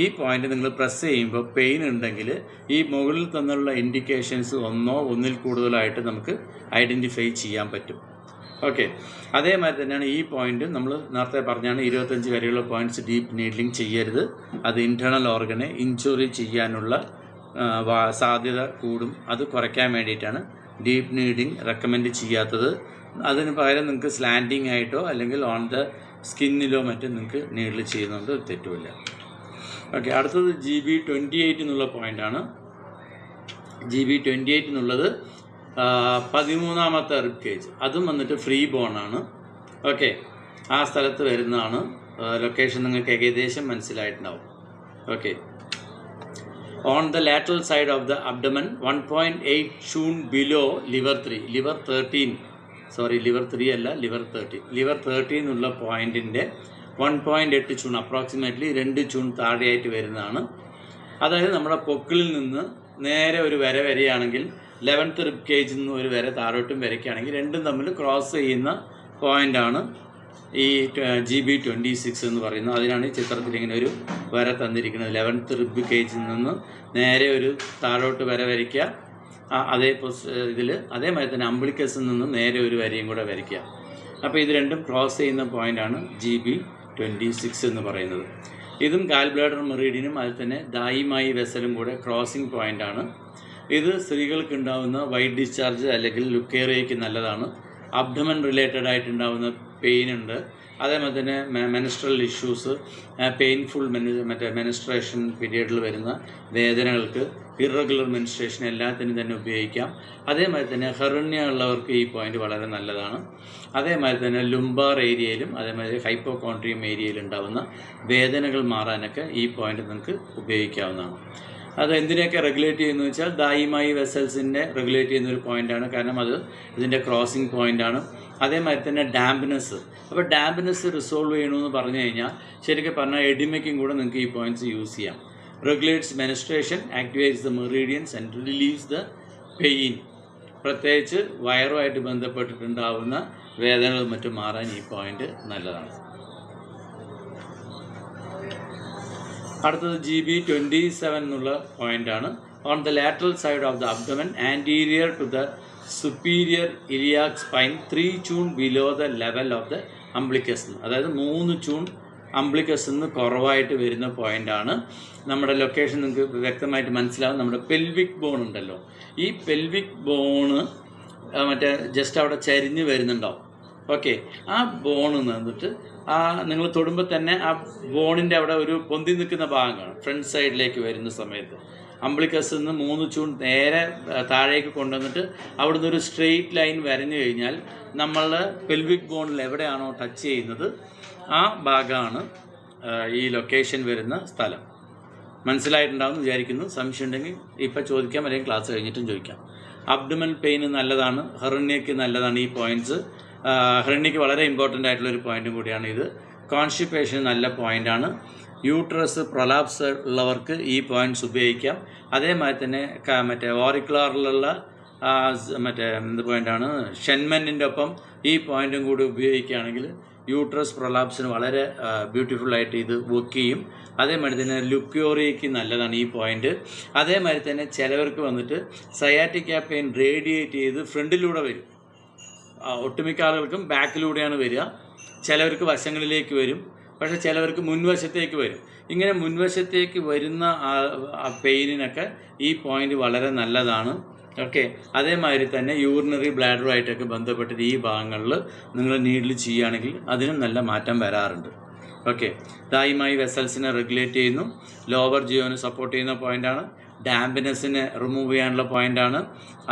ഈ പോയിന്റ് നിങ്ങൾ പ്രസ് ചെയ്യുമ്പോൾ പെയിൻ ഉണ്ടെങ്കിൽ ഈ മുകളിൽ തന്നുള്ള ഇൻഡിക്കേഷൻസ് ഒന്നിൽ കൂടുതലായിട്ട് നമുക്ക് ഐഡൻറ്റിഫൈ ചെയ്യാൻ പറ്റും. ഓക്കെ, അതേമാതിരി തന്നെയാണ് ഈ പോയിന്റ് നമ്മൾ നേരത്തെ പറഞ്ഞാണ് 25 വരെയുള്ള പോയിന്റ്സ് ഡീപ്പ് നീഡ്ലിംഗ് ചെയ്യരുത്. അത് ഇൻറ്റേർണൽ ഓർഗനെ ഇഞ്ചുറി ചെയ്യാനുള്ള സാധ്യത കൂടും. അത് കുറയ്ക്കാൻ വേണ്ടിയിട്ടാണ് ഡീപ്പ് നീഡിങ് റെക്കമെൻഡ് ചെയ്യാത്തത്. അതിന് പകരം നിങ്ങൾക്ക് സ്ലാൻഡിങ് ആയിട്ടോ അല്ലെങ്കിൽ ഓൺ ദ സ്കിന്നിലോ മറ്റും നിങ്ങൾക്ക് നീഡിൽ ചെയ്യുന്നുണ്ട്, തെറ്റുമില്ല. ഓക്കെ, അടുത്തത് GB28 എന്നുള്ള പോയിൻ്റാണ്. GB28 എന്നുള്ളത് 13ാമത്തെ റിബ് കേജ്. അതും വന്നിട്ട് ഫ്രീ ബോണാണ്. ഓക്കെ, ആ സ്ഥലത്ത് വരുന്നതാണ്. ലൊക്കേഷൻ നിങ്ങൾക്ക് ഏകദേശം മനസ്സിലായിട്ടുണ്ടാവും. Okay, on the lateral side of the abdomen 1.8 cun below liver 3. Liver 3 അല്ല, ലിവർ 13 എന്നുള്ള പോയിന്റിൻ്റെ 1.8 ചൂൺ, അപ്രോക്സിമേറ്റ്ലി 2 ചൂൺ താഴെയായിട്ട് വരുന്നതാണ്. അതായത് നമ്മുടെ പൊക്കിളിൽ നിന്ന് നേരെ ഒരു വരികയാണെങ്കിൽ 11th റിബ് കേജിൽ നിന്ന് ഒരു വര താഴോട്ടും വരയ്ക്കുകയാണെങ്കിൽ രണ്ടും തമ്മിൽ ക്രോസ് ചെയ്യുന്ന പോയിൻ്റാണ് ഈ GB26 എന്ന് പറയുന്നത്. അതിനാണ് ഈ ചിത്രത്തിൽ ഇങ്ങനെ ഒരു വര തന്നിരിക്കുന്നത്. 11th റിബ് കേജിൽ നിന്ന് നേരെ ഒരു താഴോട്ട് വരയ്ക്കുക. അതേ അതേമാതിരി തന്നെ അംബ്ലിക്കസിൽ നിന്ന് നേരെ ഒരു വരയും കൂടെ വരയ്ക്കുക. അപ്പോൾ ഇത് രണ്ടും ക്രോസ് ചെയ്യുന്ന പോയിൻ്റാണ് GB26 എന്ന് പറയുന്നത്. ഇതും ഗാൽ ബ്ലാഡർ മെറീഡിയനും അതിൽ തന്നെ ദായിമായി വെസലും കൂടെ ക്രോസിംഗ് പോയിൻ്റാണ്. ഇത് സ്ത്രീകൾക്ക് ഉണ്ടാകുന്ന വൈറ്റ് ഡിസ്ചാർജ് അല്ലെങ്കിൽ ലുക്കേറിയയ്ക്ക് നല്ലതാണ്. അബ്ഡമൻ റിലേറ്റഡ് ആയിട്ടുണ്ടാകുന്ന പെയിൻ ഉണ്ട്. അതേപോലെ തന്നെ മെനസ്ട്രൽ ഇഷ്യൂസ്, പെയിൻഫുൾ മെനസ്ട്രേഷൻ പീരിയഡിൽ വരുന്ന വേദനകൾക്ക്, ഇറഗുലർ മെൻസ്ട്രേഷൻ എല്ലാത്തിനും തന്നെ ഉപയോഗിക്കാം. അതേമാതിരി തന്നെ ഹെർണിയ ഉള്ളവർക്ക് ഈ പോയിന്റ് വളരെ നല്ലതാണ്. അതേമാതിരി തന്നെ ലുംബാർ ഏരിയയിലും അതേമാതിരി ഹൈപ്പോകോൺട്രിയം ഏരിയയിൽ ഉണ്ടാകുന്ന വേദനകൾ മാറാനൊക്കെ ഈ പോയിന്റ് നിങ്ങൾക്ക് ഉപയോഗിക്കാവുന്നതാണ്. അത് എന്തിനെയൊക്കെ റെഗുലേറ്റ് ചെയ്യുന്നു വെച്ചാൽ ദായിമായി വെസൽസിൻ്റെ റെഗുലേറ്റ് ചെയ്യുന്നൊരു പോയിൻ്റാണ്. കാരണം അത് ഇതിൻ്റെ ക്രോസിംഗ് പോയിൻ്റാണ്. അതേമാതിരി തന്നെ ഡാംപ്നെസ്. അപ്പോൾ ഡാംപ്നെസ് റിസോൾവ് ചെയ്യണമെന്ന് പറഞ്ഞു കഴിഞ്ഞാൽ ശരിക്കും പറഞ്ഞാൽ എഡിമയ്ക്കും കൂടെ നിങ്ങൾക്ക് ഈ പോയിൻറ്റ്സ് യൂസ് ചെയ്യാം. Regulates menstruation, activates the meridians and relieves the pain. പ്രത്യേകിച്ച് വയറുമായിട്ട് ബന്ധപ്പെട്ടിട്ടുണ്ടാവുന്ന വേദനകൾ മറ്റും മാറാൻ ഈ പോയിൻ്റ് നല്ലതാണ്. അടുത്തത് GB27 എന്നുള്ള പോയിൻ്റാണ്. On the lateral side of the abdomen anterior to the superior iliac spine 3 cun below the level of the umbilicus. അതായത് 3 ചൂൺ അംബ്ലിക്കസ് നിന്ന് കുറവായിട്ട് വരുന്ന പോയിൻ്റാണ്. നമ്മുടെ ലൊക്കേഷൻ നിങ്ങൾക്ക് വ്യക്തമായിട്ട് മനസ്സിലാവും. നമ്മുടെ പെൽവിക് ബോൺ ഉണ്ടല്ലോ, ഈ പെൽവിക് ബോണ് ജസ്റ്റ് അവിടെ ചരിഞ്ഞ് വരുന്നുണ്ടാവും. ഓക്കെ, ആ ബോണ് നിന്നിട്ട് നിങ്ങൾ തൊടുമ്പോൾ തന്നെ ആ ബോണിൻ്റെ അവിടെ ഒരു പൊന്തി നിൽക്കുന്ന ഭാഗം കാണും. ഫ്രണ്ട് സൈഡിലേക്ക് വരുന്ന സമയത്ത് അംബ്ലിക്കസ് നിന്ന് 3 ചൂൺ നേരെ താഴേക്ക് കൊണ്ടുവന്നിട്ട് അവിടുന്ന് ഒരു സ്ട്രെയിറ്റ് ലൈൻ വരഞ്ഞു കഴിഞ്ഞാൽ നമ്മളുടെ പെൽവിക് ബോണിൽ എവിടെയാണോ ടച്ച് ചെയ്യുന്നത് ആ ഭാഗമാണ് ഈ ലൊക്കേഷൻ വരുന്ന സ്ഥലം. മനസ്സിലായിട്ടുണ്ടാവുമെന്ന് വിചാരിക്കുന്നു. സംശയം ഉണ്ടെങ്കിൽ ഇപ്പം ചോദിക്കാം, അല്ലെങ്കിൽ ക്ലാസ് കഴിഞ്ഞിട്ടും ചോദിക്കാം. അബ്ഡമൻ പെയിന് നല്ലതാണ്, ഹെർണിയയ്ക്ക് നല്ലതാണ് ഈ പോയിൻറ്റ്സ്. ഹെർണിയയ്ക്ക് വളരെ ഇമ്പോർട്ടൻ്റ് ആയിട്ടുള്ളൊരു പോയിൻറ്റും കൂടിയാണ് ഇത്. കോൺസ്റ്റിപ്പേഷൻ നല്ല പോയിൻ്റാണ്. യൂട്രസ് പ്രൊലാപ്സ് ഉള്ളവർക്ക് ഈ പോയിൻറ്റ്സ് ഉപയോഗിക്കാം. അതേമാതിരി തന്നെ ഓറിക്കുലാറിലുള്ള എന്ത് പോയിൻ്റാണ് ഷെൻമെൻറ്റിൻ്റെ ഒപ്പം ഈ പോയിൻറ്റും കൂടി ഉപയോഗിക്കുകയാണെങ്കിൽ യൂട്രസ് പ്രൊലാപ്സിന് വളരെ ബ്യൂട്ടിഫുള്ളായിട്ട് ഇത് വർക്ക് ചെയ്യും. അതേമാതിരി തന്നെ ലുക്യോറിയയ്ക്ക് നല്ലതാണ് ഈ പോയിന്റ്. അതേമാതിരി തന്നെ ചിലവർക്ക് വന്നിട്ട് സയാറ്റിക്ക പെയിൻ റേഡിയേറ്റ് ചെയ്ത് ഫ്രണ്ടിലൂടെ വരും. ഒട്ടുമിക്ക ആളുകൾക്കും ബാക്കിലൂടെയാണ് വരിക. ചിലവർക്ക് വശങ്ങളിലേക്ക് വരും, പക്ഷേ ചിലവർക്ക് മുൻവശത്തേക്ക് വരും. ഇങ്ങനെ മുൻവശത്തേക്ക് വരുന്ന പെയിനിനൊക്കെ ഈ പോയിന്റ് വളരെ നല്ലതാണ്. ഓക്കെ. അതേമാതിരി തന്നെ യൂറിനറി ബ്ലാഡറുമായിട്ടൊക്കെ ബന്ധപ്പെട്ടിട്ട് ഈ ഭാഗങ്ങളിൽ നിങ്ങൾ നീഡിൽ ചെയ്യുകയാണെങ്കിൽ അതിനും നല്ല മാറ്റം വരാറുണ്ട്. ഓക്കെ. ദായിമായി വെസൽസിനെ റെഗുലേറ്റ് ചെയ്യുന്നു. ലോവർ ജിയോനെ സപ്പോർട്ട് ചെയ്യുന്ന പോയിൻ്റാണ്. ഡാമ്പിനെസ്സിനെ റിമൂവ് ചെയ്യാനുള്ള പോയിൻ്റാണ്.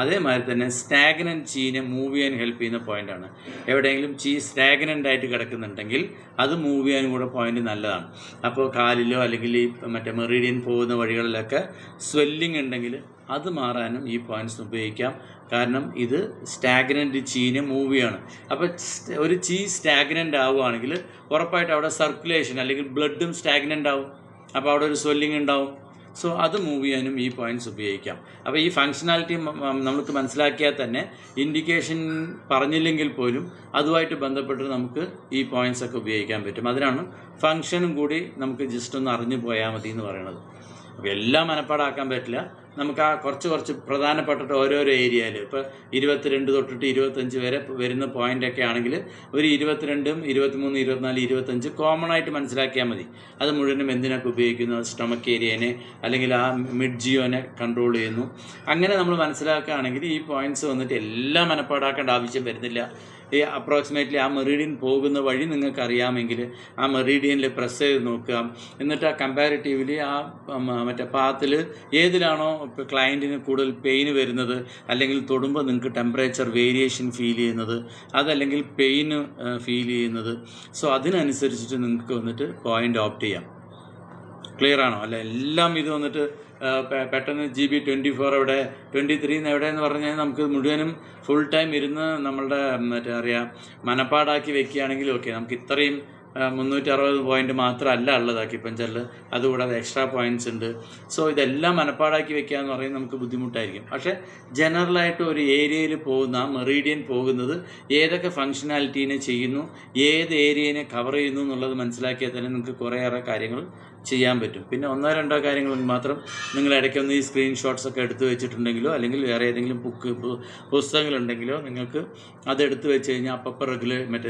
അതേമാതിരി തന്നെ സ്റ്റാഗ്നൻറ്റ് ചീനെ മൂവ് ചെയ്യാൻ ഹെൽപ്പ് ചെയ്യുന്ന പോയിൻ്റാണ്. എവിടെയെങ്കിലും ചീ സ്റ്റാഗ്നൻ്റ് ആയിട്ട് കിടക്കുന്നുണ്ടെങ്കിൽ അത് മൂവ് ചെയ്യാനും കൂടെ പോയിൻ്റ് നല്ലതാണ്. അപ്പോൾ കാലിലോ അല്ലെങ്കിൽ ഈ മറ്റേ മെറീഡിയൻ പോകുന്ന വഴികളിലൊക്കെ സ്വെല്ലിംഗ് ഉണ്ടെങ്കിൽ അത് മാറാനും ഈ പോയിൻറ്റ്സ് ഉപയോഗിക്കാം. കാരണം ഇത് സ്റ്റാഗ്നൻ്റ് ചീനെ മൂവ് ചെയ്യാണ്. അപ്പോൾ ഒരു ചീ സ്റ്റാഗ്നൻ്റ് ആവുകയാണെങ്കിൽ ഉറപ്പായിട്ട് അവിടെ സർക്കുലേഷൻ അല്ലെങ്കിൽ ബ്ലഡും സ്റ്റാഗ്നൻ്റ് ആവും. അപ്പോൾ അവിടെ ഒരു സ്വെല്ലിംഗ് ഉണ്ടാവും. സോ അത് മൂവ് ചെയ്യാനും ഈ പോയിൻറ്റ്സ് ഉപയോഗിക്കാം. അപ്പോൾ ഈ ഫങ്ഷനാലിറ്റി നമുക്ക് മനസ്സിലാക്കിയാൽ തന്നെ ഇൻഡിക്കേഷൻ പറഞ്ഞില്ലെങ്കിൽ പോലും അതുമായിട്ട് ബന്ധപ്പെട്ട് നമുക്ക് ഈ പോയിൻറ്റ്സ് ഒക്കെ ഉപയോഗിക്കാൻ പറ്റും. അതിനാണ് ഫങ്ഷനും കൂടി നമുക്ക് ജസ്റ്റ് ഒന്ന് അറിഞ്ഞു പോയാൽ മതി എന്ന് പറയുന്നത്. അപ്പോൾ എല്ലാം മനപ്പാടാക്കാൻ പറ്റില്ല. നമുക്ക് ആ കുറച്ച് പ്രധാനപ്പെട്ടിട്ട് ഓരോരോ ഏരിയയിൽ ഇപ്പോൾ 22 തൊട്ടിട്ട് 25 വരെ വരുന്ന പോയിൻ്റൊക്കെ ആണെങ്കിൽ ഒരു 22, 23, 24, 25 കോമൺ ആയിട്ട് മനസ്സിലാക്കിയാൽ മതി. അത് മുഴുവനും എന്തിനൊക്കെ ഉപയോഗിക്കുന്നു? സ്റ്റൊമക്ക് ഏരിയനെ അല്ലെങ്കിൽ ആ മിഡ് ജിയോനെ കൺട്രോൾ ചെയ്യുന്നു. അങ്ങനെ നമ്മൾ മനസ്സിലാക്കുകയാണെങ്കിൽ ഈ പോയിൻറ്റ്സ് വന്നിട്ട് എല്ലാം മനപ്പാടാക്കേണ്ട ആവശ്യം വരുന്നില്ല. ഈ അപ്രോക്സിമേറ്റ്ലി ആ മെറീഡിയൻ പോകുന്ന വഴി നിങ്ങൾക്ക് അറിയാമെങ്കിൽ ആ മെറീഡിയനിൽ പ്രസ് ചെയ്ത് നോക്കുക. എന്നിട്ട് ആ കമ്പാരിറ്റീവ്ലി ആ മറ്റേ പാത്തിൽ ഏതിലാണോ ഇപ്പോൾ ക്ലയൻറ്റിന് കൂടുതൽ പെയിന് വരുന്നത്, അല്ലെങ്കിൽ തൊടുമ്പോൾ നിങ്ങൾക്ക് ടെമ്പറേച്ചർ വേരിയേഷൻ ഫീൽ ചെയ്യുന്നത്, അതല്ലെങ്കിൽ പെയിന് ഫീൽ ചെയ്യുന്നത്, സോ അതിനനുസരിച്ചിട്ട് നിങ്ങൾക്ക് വന്നിട്ട് പോയിൻ്റ് ഓപ്റ്റ് ചെയ്യാം. ക്ലിയർ ആണോ? അല്ല എല്ലാം ഇത് വന്നിട്ട് പെട്ടെന്ന് GB 24 എവിടെ, 23 എവിടെയെന്ന് പറഞ്ഞാൽ നമുക്ക് മുഴുവനും ഫുൾ ടൈം ഇരുന്ന് നമ്മളുടെ മറ്റേ മനപ്പാടാക്കി വെക്കുകയാണെങ്കിൽ ഓക്കെ, നമുക്ക് ഇത്രയും 360 പോയിൻ്റ് മാത്രമല്ല ഉള്ളത് അക്യുപഞ്ചറിൽ, അതുകൂടാതെ എക്സ്ട്രാ പോയിൻറ്റ്സ് ഉണ്ട്. സോ ഇതെല്ലാം മനപ്പാടാക്കി വെക്കുക എന്ന് പറയുന്നത് നമുക്ക് ബുദ്ധിമുട്ടായിരിക്കും. പക്ഷേ ജനറലായിട്ട് ഒരു ഏരിയയിൽ പോകുന്ന മെറീഡിയൻ പോകുന്നത് ഏതൊക്കെ ഫങ്ഷനാലിറ്റീനെ ചെയ്യുന്നു, ഏത് ഏരിയനെ കവർ ചെയ്യുന്നു എന്നുള്ളത് മനസ്സിലാക്കിയാൽ തന്നെ നിങ്ങൾക്ക് കുറേയേറെ കാര്യങ്ങൾ ചെയ്യാൻ പറ്റും. പിന്നെ 1-2 കാര്യങ്ങൾ മാത്രം നിങ്ങൾ ഇടയ്ക്കൊന്ന് ഈ സ്ക്രീൻഷോട്ട്സ് ഒക്കെ എടുത്തു വെച്ചിട്ടുണ്ടെങ്കിലോ അല്ലെങ്കിൽ വേറെ ഏതെങ്കിലും പുസ്തകങ്ങളുണ്ടെങ്കിലോ നിങ്ങൾക്ക് അതെടുത്ത് വെച്ച് കഴിഞ്ഞാൽ അപ്പം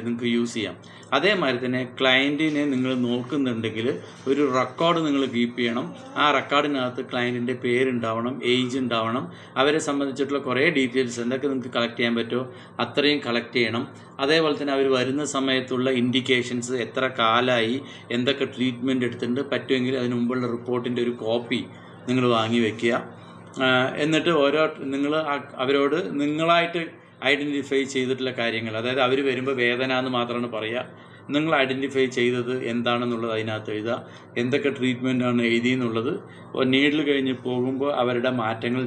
നിങ്ങൾക്ക് യൂസ് ചെയ്യാം. അതേമാതിരി തന്നെ ക്ലയൻറ്റിനെ നിങ്ങൾ നോക്കുന്നുണ്ടെങ്കിൽ ഒരു റെക്കോർഡ് നിങ്ങൾ കീപ്പ് ചെയ്യണം. ആ റെക്കോർഡിനകത്ത് ക്ലയൻറ്റിൻ്റെ പേരുണ്ടാവണം, ഏജ് ഉണ്ടാവണം, അവരെ സംബന്ധിച്ചിട്ടുള്ള കുറേ ഡീറ്റെയിൽസ് എന്തൊക്കെ നിങ്ങൾക്ക് കളക്ട് ചെയ്യാൻ പറ്റുമോ അത്രയും കളക്ട് ചെയ്യണം. അതേപോലെ തന്നെ അവർ വരുന്ന സമയത്തുള്ള ഇൻഡിക്കേഷൻസ്, എത്ര കാലമായി, എന്തൊക്കെ ട്രീറ്റ്മെൻറ്റ് എടുത്തിട്ടുണ്ട്, പറ്റുമെങ്കിൽ അതിന് മുമ്പുള്ള റിപ്പോർട്ടിൻ്റെ ഒരു കോപ്പി നിങ്ങൾ വാങ്ങി വെക്കുക. എന്നിട്ട് നിങ്ങൾ അവരോട് നിങ്ങളായിട്ട് ഐഡൻറ്റിഫൈ ചെയ്തിട്ടുള്ള കാര്യങ്ങൾ, അതായത് അവർ വരുമ്പോൾ വേദന എന്ന് മാത്രമാണ് പറയുക, നിങ്ങൾ ഐഡൻറ്റിഫൈ ചെയ്തത് എന്താണെന്നുള്ളത് അതിനകത്ത് എഴുതുക. എന്തൊക്കെ ട്രീറ്റ്മെൻറ്റാണ് എഴുതിയെന്നുള്ളത് നീഡിൽ കഴിഞ്ഞ് പോകുമ്പോൾ അവരുടെ മാറ്റങ്ങൾ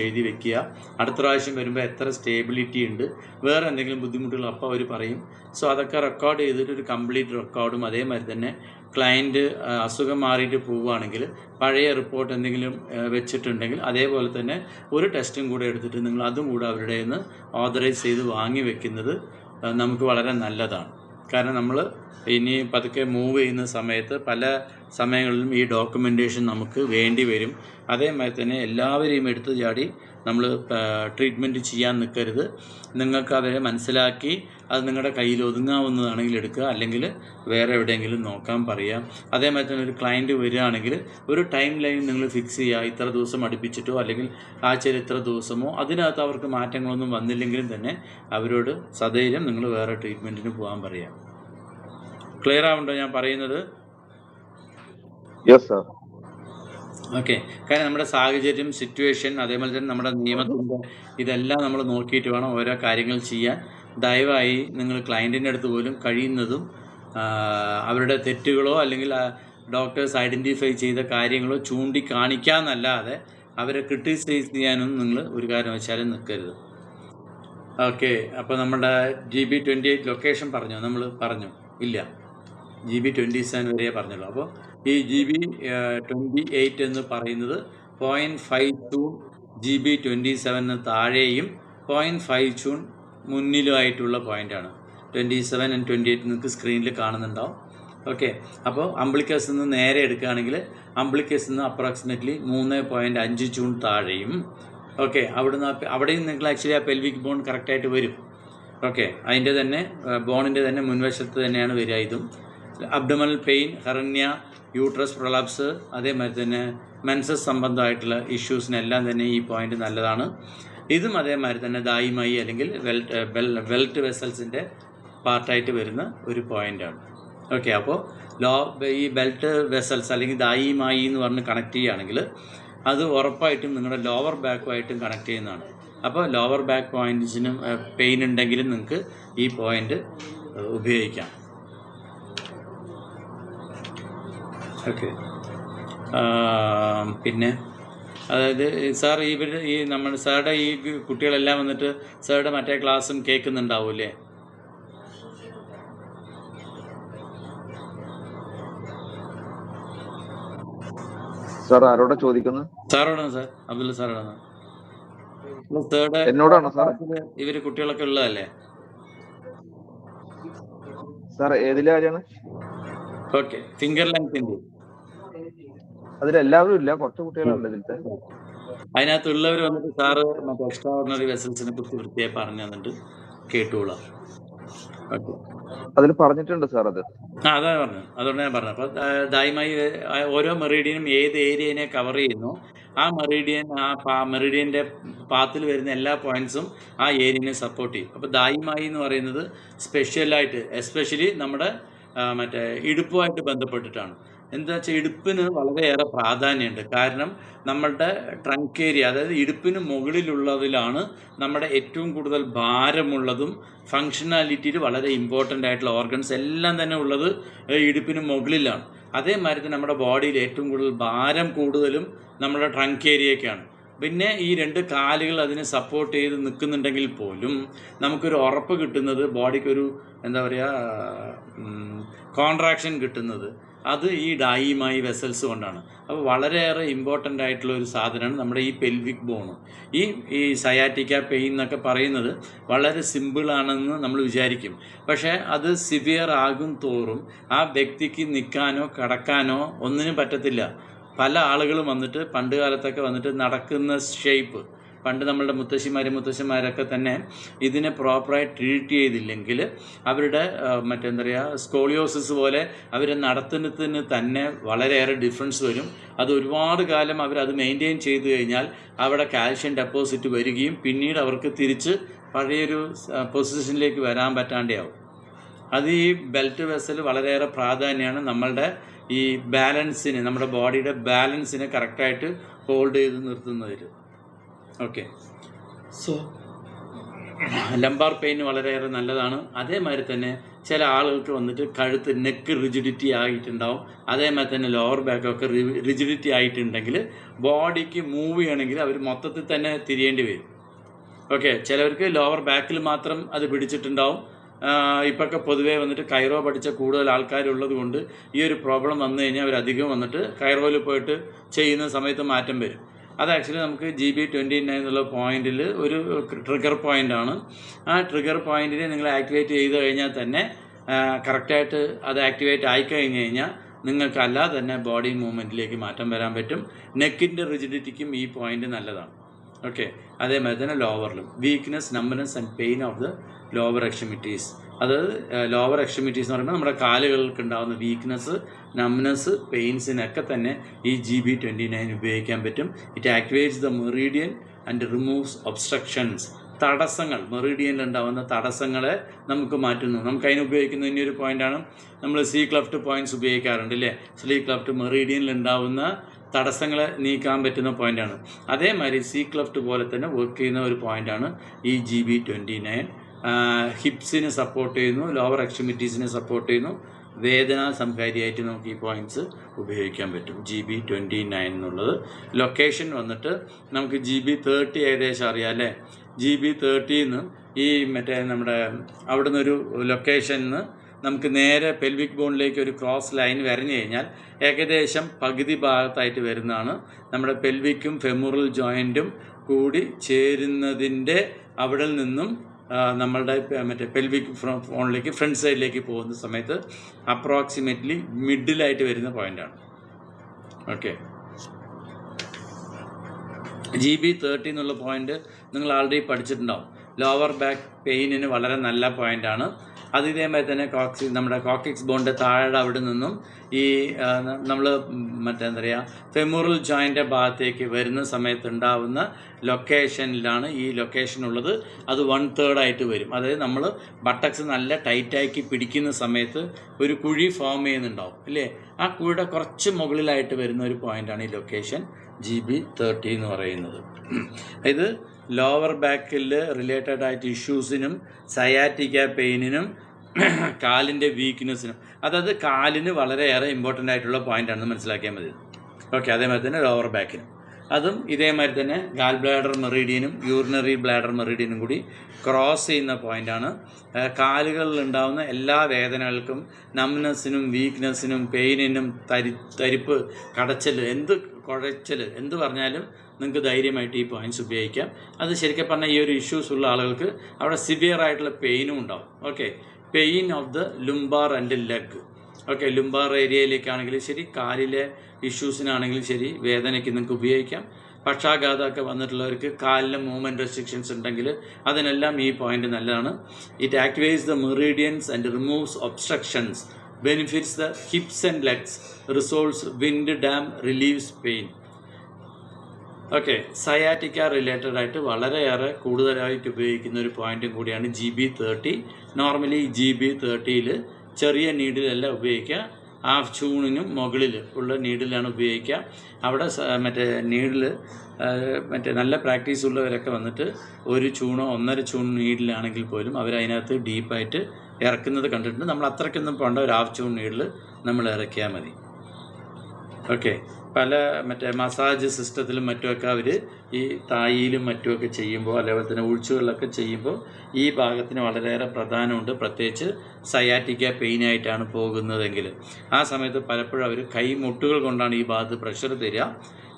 എഴുതി വെക്കുക. അടുത്ത പ്രാവശ്യം വരുമ്പോൾ എത്ര സ്റ്റേബിലിറ്റി ഉണ്ട്, വേറെ എന്തെങ്കിലും ബുദ്ധിമുട്ടുകൾ അപ്പോൾ അവർ പറയും. സോ അതൊക്കെ റെക്കോർഡ് ചെയ്തിട്ട് ഒരു കംപ്ലീറ്റ് റെക്കോർഡും, അതേമാതിരി തന്നെ ക്ലയൻറ്റ് അസുഖം മാറിയിട്ട് പോവുകയാണെങ്കിൽ പഴയ റിപ്പോർട്ട് എന്തെങ്കിലും വെച്ചിട്ടുണ്ടെങ്കിൽ അതേപോലെ തന്നെ ഒരു ടെസ്റ്റും കൂടെ എടുത്തിട്ട് നിങ്ങൾ അതും കൂടെ അവരുടെ നിന്ന് ഓതറൈസ് ചെയ്ത് വാങ്ങി വെക്കുന്നത് നമുക്ക് വളരെ നല്ലതാണ്. കാരണം നമ്മൾ ഇനി പതുക്കെ മൂവ് ചെയ്യുന്ന സമയത്ത് പല സമയങ്ങളിലും ഈ ഡോക്യുമെൻറ്റേഷൻ നമുക്ക് വേണ്ടി വരും. അതേമാതിരി തന്നെ എല്ലാവരെയും എടുത്തു ചാടി നമ്മൾ ട്രീറ്റ്മെൻറ്റ് ചെയ്യാൻ നിൽക്കരുത്. നിങ്ങൾക്ക് അവരെ മനസ്സിലാക്കി അത് നിങ്ങളുടെ കയ്യിൽ ഒതുങ്ങാവുന്നതാണെങ്കിൽ എടുക്കുക, അല്ലെങ്കിൽ വേറെ എവിടെയെങ്കിലും നോക്കാൻ പറയുക. അതേമാതിരി തന്നെ ഒരു ക്ലയൻറ്റ് വരികയാണെങ്കിൽ ഒരു ടൈം ലൈൻ നിങ്ങൾ ഫിക്സ് ചെയ്യുക. ഇത്ര ദിവസം അടുപ്പിച്ചിട്ടോ അല്ലെങ്കിൽ ആഴ്ചയിൽ ഇത്ര ദിവസമോ, അതിനകത്ത് അവർക്ക് മാറ്റങ്ങളൊന്നും വന്നില്ലെങ്കിലും തന്നെ അവരോട് സധൈര്യം നിങ്ങൾ വേറെ ട്രീറ്റ്മെൻറ്റിന് പോകാൻ പറയുക. ക്ലിയർ ആവുണ്ടോ ഞാൻ പറയുന്നത്? Yes sir. ഓക്കെ. കാരണം നമ്മുടെ സാഹചര്യം, സിറ്റുവേഷൻ, അതേപോലെ തന്നെ നമ്മുടെ നിയമത്തിൻ്റെ ഇതെല്ലാം നമ്മൾ നോക്കിയിട്ട് വേണം ഓരോ കാര്യങ്ങൾ ചെയ്യാൻ. ദയവായി നിങ്ങൾ ക്ലയൻറ്റിൻ്റെ അടുത്ത് പോലും കഴിയുന്നതും അവരുടെ തെറ്റുകളോ അല്ലെങ്കിൽ ഡോക്ടേഴ്സ് ഐഡൻറ്റിഫൈ ചെയ്ത കാര്യങ്ങളോ ചൂണ്ടിക്കാണിക്കാമെന്നല്ലാതെ അവരെ ക്രിട്ടിസൈസ് ചെയ്യാനൊന്നും നിങ്ങൾ ഒരു കാരണവശാലും നിൽക്കരുത്. ഓക്കെ. അപ്പോൾ നമ്മുടെ GB 28 ലൊക്കേഷൻ നമ്മൾ പറഞ്ഞു ഇല്ല, GB 27 വരെ പറഞ്ഞുള്ളൂ. അപ്പോൾ ഈ GB 28 എന്ന് പറയുന്നത് 0.5 GB 27 താഴെയും 0.5 മുന്നിലുമായിട്ടുള്ള പോയിൻ്റാണ്. 27 and 28 നിങ്ങൾക്ക് സ്ക്രീനിൽ കാണുന്നുണ്ടാവും. ഓക്കെ, അപ്പോൾ അംബ്ലിക്കസ് നിന്ന് നേരെ എടുക്കുകയാണെങ്കിൽ അംബ്ലിക്കസ് നിന്ന് അപ്രോക്സിമേറ്റ്ലി 3.5 ജൂൺ താഴെയും, ഓക്കെ, അവിടെയും നിങ്ങൾ ആക്ച്വലി ആ പെൽവിക് ബോൺ കറക്റ്റായിട്ട് വരും. ഓക്കെ, അതിൻ്റെ തന്നെ ബോണിൻ്റെ തന്നെ മുൻവശത്ത് തന്നെയാണ് വരിക. ഇതും അബ്ഡമണൽ പെയിൻ, ഹെർണിയ, യൂട്രസ് പ്രൊലാപ്സ്, അതേമാതിരി തന്നെ മെൻസസ് സംബന്ധമായിട്ടുള്ള ഇഷ്യൂസിനെല്ലാം തന്നെ ഈ പോയിന്റ് നല്ലതാണ്. ഇതും അതേമാതിരി തന്നെ ദായിമായി അല്ലെങ്കിൽ വെൽറ്റ് വെസൽസിൻ്റെ പാർട്ടായിട്ട് വരുന്ന ഒരു പോയിൻ്റാണ്. ഓക്കെ, അപ്പോൾ ഈ ബെൽറ്റ് വെസൽസ് അല്ലെങ്കിൽ ദായിമായി എന്ന് പറഞ്ഞ് കണക്ട് ചെയ്യുകയാണെങ്കിൽ അത് ഉറപ്പായിട്ടും നിങ്ങളുടെ ലോവർ ബാക്കുമായിട്ടും കണക്ട് ചെയ്യുന്നതാണ്. അപ്പോൾ ലോവർ ബാക്ക് പോയിൻറ്റ്സിനും പെയിൻ ഉണ്ടെങ്കിലും നിങ്ങൾക്ക് ഈ പോയിൻ്റ് ഉപയോഗിക്കാം. ഓക്കെ, പിന്നെ അതായത് സാർ ഈ നമ്മുടെ സാറുടെ ഈ കുട്ടികളെല്ലാം വന്നിട്ട് സാറുടെ മറ്റേ ക്ലാസ്സും കേൾക്കുന്നുണ്ടാവൂലേ? സാർ ആരോടാ ചോദിക്കുന്നത്? സാറോടാണ് സാർ, അബ്ദുള്ള സാറോടാണ്. സാറുടെ എന്നോടാണോ സാർ? ഇവര് കുട്ടികളൊക്കെ ഉള്ളതല്ലേ സാർ? ഏതിലെ കാര്യമാണ്? ഓക്കെ, ഫിംഗർ ലെങ്തിൻ്റെ അതിലെല്ലാവരും ഇല്ല, കുറച്ച് കുട്ടികളുണ്ട് ഇതിലത്തെ. അതിനകത്തുള്ളവർ വന്നിട്ട് സാറ് മറ്റേ എക്സ്ട്രാ ഓർഡിനറി വെസൽസിനെ കുറിച്ച് വൃത്തിയായി പറഞ്ഞു തന്നിട്ട് കേട്ടുകൊള്ളാം. ഓക്കെ, അതിൽ പറഞ്ഞിട്ടുണ്ട് സാർ അത്. അതാ പറഞ്ഞു, അതുകൊണ്ട് ഞാൻ പറഞ്ഞു. അപ്പോൾ ദായമായി ഓരോ മെറീഡിയനും ഏത് ഏരിയനെ കവർ ചെയ്യുന്നു, ആ മെറീഡിയൻ്റെ പാത്തിൽ വരുന്ന എല്ലാ പോയിന്റ്സും ആ ഏരിയനെ സപ്പോർട്ട് ചെയ്യും. അപ്പോൾ ദായിമായി എന്ന് പറയുന്നത് സ്പെഷ്യലായിട്ട് എസ്പെഷ്യലി നമ്മുടെ മറ്റേ ഇടുപ്പുമായിട്ട് ബന്ധപ്പെട്ടിട്ടാണ്. എന്താ വെച്ചാൽ ഇടുപ്പിന് വളരെയേറെ പ്രാധാന്യമുണ്ട്. കാരണം നമ്മളുടെ ട്രങ്ക് ഏരിയ, അതായത് ഇടുപ്പിന് മുകളിലുള്ളതിലാണ് നമ്മുടെ ഏറ്റവും കൂടുതൽ ഭാരമുള്ളതും ഫങ്ഷണാലിറ്റിയിൽ വളരെ ഇമ്പോർട്ടൻ്റ് ആയിട്ടുള്ള ഓർഗൻസ് എല്ലാം തന്നെ ഉള്ളത് ഇടുപ്പിന് മുകളിലാണ്. അതേമാതിരി നമ്മുടെ ബോഡിയിൽ ഏറ്റവും കൂടുതൽ ഭാരം കൂടുതലും നമ്മുടെ ട്രങ്ക് ഏരിയയ്ക്കാണ്. പിന്നെ ഈ രണ്ട് കാലുകൾ അതിനെ സപ്പോർട്ട് ചെയ്ത് നിൽക്കുന്നുണ്ടെങ്കിൽ പോലും നമുക്കൊരു ഉറപ്പ് കിട്ടുന്നത്, ബോഡിക്കൊരു എന്താ പറയുക കോൺട്രാക്ഷൻ കിട്ടുന്നത് അത് ഈ ഡായിമായി വെസൽസ് കൊണ്ടാണ്. അപ്പോൾ വളരെയേറെ ഇമ്പോർട്ടൻ്റ് ആയിട്ടുള്ള ഒരു സാധനമാണ് നമ്മുടെ ഈ പെൽവിക് ബോണ്. ഈ സയാറ്റിക്ക പെയിൻ എന്നൊക്കെ പറയുന്നത് വളരെ സിമ്പിളാണെന്ന് നമ്മൾ വിചാരിക്കും. പക്ഷേ അത് സിവിയർ ആകും തോറും ആ വ്യക്തിക്ക് നിൽക്കാനോ കിടക്കാനോ ഒന്നിനും പറ്റത്തില്ല. പല ആളുകളും വന്നിട്ട് പണ്ട് കാലത്തൊക്കെ വന്നിട്ട് നടക്കുന്ന ഷേപ്പ്, പണ്ട് നമ്മളുടെ മുത്തശ്ശിമാരൊക്കെ തന്നെ ഇതിനെ പ്രോപ്പറായി ട്രീറ്റ് ചെയ്തില്ലെങ്കിൽ അവരുടെ മറ്റെന്താ പറയുക സ്കോളിയോസിസ് പോലെ അവരെ നടത്തുന്നതിന് തന്നെ വളരെയേറെ ഡിഫറൻസ് വരും. അത് ഒരുപാട് കാലം അവരത് മെയിൻറ്റെയിൻ ചെയ്ത് കഴിഞ്ഞാൽ അവിടെ കാൽഷ്യം ഡെപ്പോസിറ്റ് വരികയും പിന്നീട് അവർക്ക് തിരിച്ച് പഴയൊരു പൊസിഷനിലേക്ക് വരാൻ പറ്റാണ്ടാവും. അത് ഈ ബെൽറ്റ് വെസൽ വളരെയേറെ പ്രാധാന്യമാണ് നമ്മളുടെ ഈ ബാലൻസിന്, നമ്മുടെ ബോഡിയുടെ ബാലൻസിനെ കറക്റ്റായിട്ട് ഹോൾഡ് ചെയ്ത് നിർത്തുന്നതിൽ. ഓക്കെ, സോ ലംബാർ പെയിൻ വളരെയേറെ നല്ലതാണ്. അതേമാതിരി തന്നെ ചില ആളുകൾക്ക് വന്നിട്ട് കഴുത്ത് നെക്ക് റിജിഡിറ്റി ആയിട്ടുണ്ടാവും. അതേമാതിരി തന്നെ ലോവർ ബാക്കൊക്കെ റിജിഡിറ്റി ആയിട്ടുണ്ടെങ്കിൽ ബോഡിക്ക് മൂവ് ചെയ്യണമെങ്കിൽ അവർ മൊത്തത്തിൽ തന്നെ തിരിയേണ്ടി വരും. ഓക്കെ, ചിലവർക്ക് ലോവർ ബാക്കിൽ മാത്രം അത് പിടിച്ചിട്ടുണ്ടാവും. ഇപ്പൊക്കെ പൊതുവേ വന്നിട്ട് കൈറോ പഠിച്ച കൂടുതൽ ആൾക്കാരുള്ളത് കൊണ്ട് ഈ ഒരു പ്രോബ്ലം വന്നു കഴിഞ്ഞാൽ അവരധികം വന്നിട്ട് കൈറോയിൽ പോയിട്ട് ചെയ്യുന്ന സമയത്ത് മാറ്റം വരും. അത് ആക്ച്വലി നമുക്ക് GB29 എന്നുള്ള പോയിന്റിൽ ഒരു ട്രിഗർ പോയിൻ്റാണ്. ആ ട്രിഗർ പോയിന്റിനെ നിങ്ങൾ ആക്ടിവേറ്റ് ചെയ്ത് കഴിഞ്ഞാൽ തന്നെ കറക്റ്റായിട്ട് അത് ആക്ടിവേറ്റ് ആയിക്കഴിഞ്ഞ് കഴിഞ്ഞാൽ നിങ്ങൾക്ക് അല്ലാതെ തന്നെ ബോഡി മൂവ്മെൻറ്റിലേക്ക് മാറ്റം വരാൻ പറ്റും. നെക്കിൻ്റെ റിജിഡിറ്റിക്കും ഈ പോയിന്റ് നല്ലതാണ്. ഓക്കെ, അതേമാതിരി തന്നെ ലോവറിലും weakness, numbness and pain of the lower extremities. അതായത് ലോവർ എക്സ്ട്രിമിറ്റീസ് എന്ന് പറയുമ്പോൾ നമ്മുടെ കാലുകൾക്ക് ഉണ്ടാകുന്ന വീക്ക്നെസ്, നംനെസ്, പെയിൻസിനൊക്കെ തന്നെ ഈ GB29 ഉപയോഗിക്കാൻ പറ്റും. It activates the Meridian and removes obstructions. തടസ്സങ്ങൾ, മെറീഡിയനിൽ ഉണ്ടാകുന്ന തടസ്സങ്ങളെ നമുക്ക് മാറ്റുന്നു. നമുക്ക് അതിന് ഉപയോഗിക്കുന്ന ഇനിയൊരു പോയിൻ്റാണ് നമ്മൾ സി ക്ലെഫ്റ്റ് പോയിൻറ്റ്സ് ഉപയോഗിക്കാറുണ്ട് അല്ലേ. സി ക്ലെഫ്റ്റ് മെറീഡിയനിൽ ഉണ്ടാകുന്ന തടസ്സങ്ങളെ നീക്കാൻ പറ്റുന്ന പോയിൻ്റാണ്. അതേമാതിരി സി ക്ലെഫ്റ്റ് പോലെ തന്നെ വർക്ക് ചെയ്യുന്ന ഒരു പോയിൻ്റാണ് ഈ GB29. ഹിപ്സിനെ സപ്പോർട്ട് ചെയ്യുന്നു, ലോവർ എക്സ്ട്രിമിറ്റീസിനെ സപ്പോർട്ട് ചെയ്യുന്നു. വേദന സംഹാരിയായിട്ട് നമുക്ക് ഈ പോയിൻറ്റ്സ് ഉപയോഗിക്കാൻ പറ്റും. GB29 എന്നുള്ളത് ലൊക്കേഷൻ വന്നിട്ട് നമുക്ക് GB30 ഏകദേശം അറിയാം അല്ലേ. GB30 ഈ മറ്റേ നമ്മുടെ അവിടെ നിന്നൊരു ലൊക്കേഷനിൽ നമുക്ക് നേരെ പെൽവിക് ബോണിലേക്ക് ഒരു ക്രോസ് ലൈൻ വരഞ്ഞു കഴിഞ്ഞാൽ ഏകദേശം പകുതി ഭാഗത്തായിട്ട് വരുന്നതാണ് നമ്മുടെ പെൽവിക്കും ഫെമുറൽ ജോയിൻറ്റും കൂടി ചേരുന്നതിൻ്റെ അവിടെ നിന്നും നമ്മളുടെ മറ്റേ പെൽവിക് ഫോണിലേക്ക് ഫ്രണ്ട് സൈഡിലേക്ക് പോകുന്ന സമയത്ത് അപ്രോക്സിമേറ്റ്ലി മിഡിലായിട്ട് വരുന്ന പോയിൻ്റാണ്. ഓക്കെ, GB30 എന്നുള്ള പോയിൻ്റ് നിങ്ങൾ ആൾറെഡി പഠിച്ചിട്ടുണ്ടാവും. ലോവർ ബാക്ക് പെയിനിന് വളരെ നല്ല പോയിൻ്റാണ്. അത് ഇതേമാതിരി തന്നെ നമ്മുടെ കോക്സിക്സ് ബോണിൻ്റെ താഴെ അവിടെ നിന്നും ഈ നമ്മൾ എന്താ പറയുക ഫെമോറൽ ജോയിൻ്റെ ഭാഗത്തേക്ക് വരുന്ന സമയത്ത് ഉണ്ടാവുന്ന ലൊക്കേഷനിലാണ് ഈ ലൊക്കേഷൻ ഉള്ളത്. അത് 1/3 ആയിട്ട് വരും. അതായത് നമ്മൾ ബട്ടക്സ് നല്ല ടൈറ്റാക്കി പിടിക്കുന്ന സമയത്ത് ഒരു കുഴി ഫോം ചെയ്യുന്നുണ്ടാവും അല്ലേ? ആ കുഴിയുടെ കുറച്ച് മുകളിലായിട്ട് വരുന്ന ഒരു പോയിൻ്റാണ് ഈ ലൊക്കേഷൻ GB30 എന്ന് പറയുന്നത്. ഇത് ലോവർ ബാക്കിൽ റിലേറ്റഡ് ആയിട്ട് ഇഷ്യൂസിനും സയാറ്റിക്ക പെയിനിനും കാലിൻ്റെ വീക്ക്നെസ്സിനും, അതായത് കാലിന് വളരെയേറെ ഇമ്പോർട്ടൻ്റ് ആയിട്ടുള്ള പോയിൻ്റാണെന്ന് മനസ്സിലാക്കിയാൽ മതി. ഓക്കെ, അതേമാതിരി തന്നെ ലോവർ ബാക്കിനും അതും ഇതേമാതിരി തന്നെ ഗാൽ ബ്ലാഡർ മെറിഡിയനും യൂറിനറി ബ്ലാഡർ മെറിഡിയനും കൂടി ക്രോസ് ചെയ്യുന്ന പോയിൻ്റാണ്. കാലുകളിൽ ഉണ്ടാകുന്ന എല്ലാ വേദനകൾക്കും, നംനെസ്സിനും വീക്ക്നെസ്സിനും പെയിനിനും തരിപ്പ് കടച്ചൽ കുഴച്ചൽ എന്ത് പറഞ്ഞാലും നിങ്ങൾക്ക് ധൈര്യമായിട്ട് ഈ പോയിൻറ്റ്സ് ഉപയോഗിക്കാം. അത് ശരിക്കും പറഞ്ഞാൽ ഈ ഒരു ഇഷ്യൂസ് ഉള്ള ആളുകൾക്ക് അവിടെ സിവിയർ ആയിട്ടുള്ള പെയിനും ഉണ്ടാവും. Okay, pain of the lumbar and leg. Okay, lumbar ഏരിയയിലേക്കാണെങ്കിലും ശരി, കാലിലെ ഇഷ്യൂസിനാണെങ്കിലും ശരി, വേദനയ്ക്ക് നിങ്ങൾക്ക് ഉപയോഗിക്കാം. പക്ഷാഘാതമൊക്കെ വന്നിട്ടുള്ളവർക്ക് കാലിലെ മൂവ്മെൻറ്റ് റെസ്ട്രിക്ഷൻസ് ഉണ്ടെങ്കിൽ അതിനെല്ലാം ഈ പോയിൻ്റ് നല്ലതാണ്. It activates the meridians and removes obstructions, benefits the hips and legs, resolves wind damp, relieves pain. Okay, sciatica related ആയിട്ട് വളരെയേറെ കൂടുതലായിട്ട് ഉപയോഗിക്കുന്ന ഒരു പോയിൻറ്റും കൂടിയാണ് GB30. നോർമലി GB30യിൽ ചെറിയ നീഡിലല്ല ഉപയോഗിക്കുക, ഹാഫ് ചൂണിനും മുകളിൽ ഉള്ള നീഡിലാണ് ഉപയോഗിക്കുക. അവിടെ മറ്റേ നീഡിൽ നല്ല പ്രാക്ടീസ് ഉള്ളവരൊക്കെ വന്നിട്ട് 1 ചൂണോ 1.5 ചൂൺ നീഡിലാണെങ്കിൽ പോലും അവരതിനകത്ത് ഡീപ്പായിട്ട് ഇറക്കുന്നത് കണ്ടിട്ടുണ്ട്. നമ്മൾ അത്രയ്ക്കൊന്നും പോകേണ്ട, ഒരു ഹാഫ് ചൂൺ നീഡിൽ നമ്മൾ ഇറക്കിയാൽ മതി. ഓക്കെ, പല മസാജ് സിസ്റ്റത്തിലും മറ്റുമൊക്കെ അവർ ഈ തായിലും മറ്റുമൊക്കെ ചെയ്യുമ്പോൾ, അതേപോലെ തന്നെ ഉഴിച്ചുകളിലൊക്കെ ചെയ്യുമ്പോൾ ഈ ഭാഗത്തിന് വളരെയേറെ പ്രാധാന്യമുണ്ട്. പ്രത്യേകിച്ച് സയാറ്റിക്ക പെയിനായിട്ടാണ് പോകുന്നതെങ്കിൽ ആ സമയത്ത് പലപ്പോഴും അവർ കൈമുട്ടുകൾ കൊണ്ടാണ് ഈ ഭാഗത്ത് പ്രഷർ തരിക.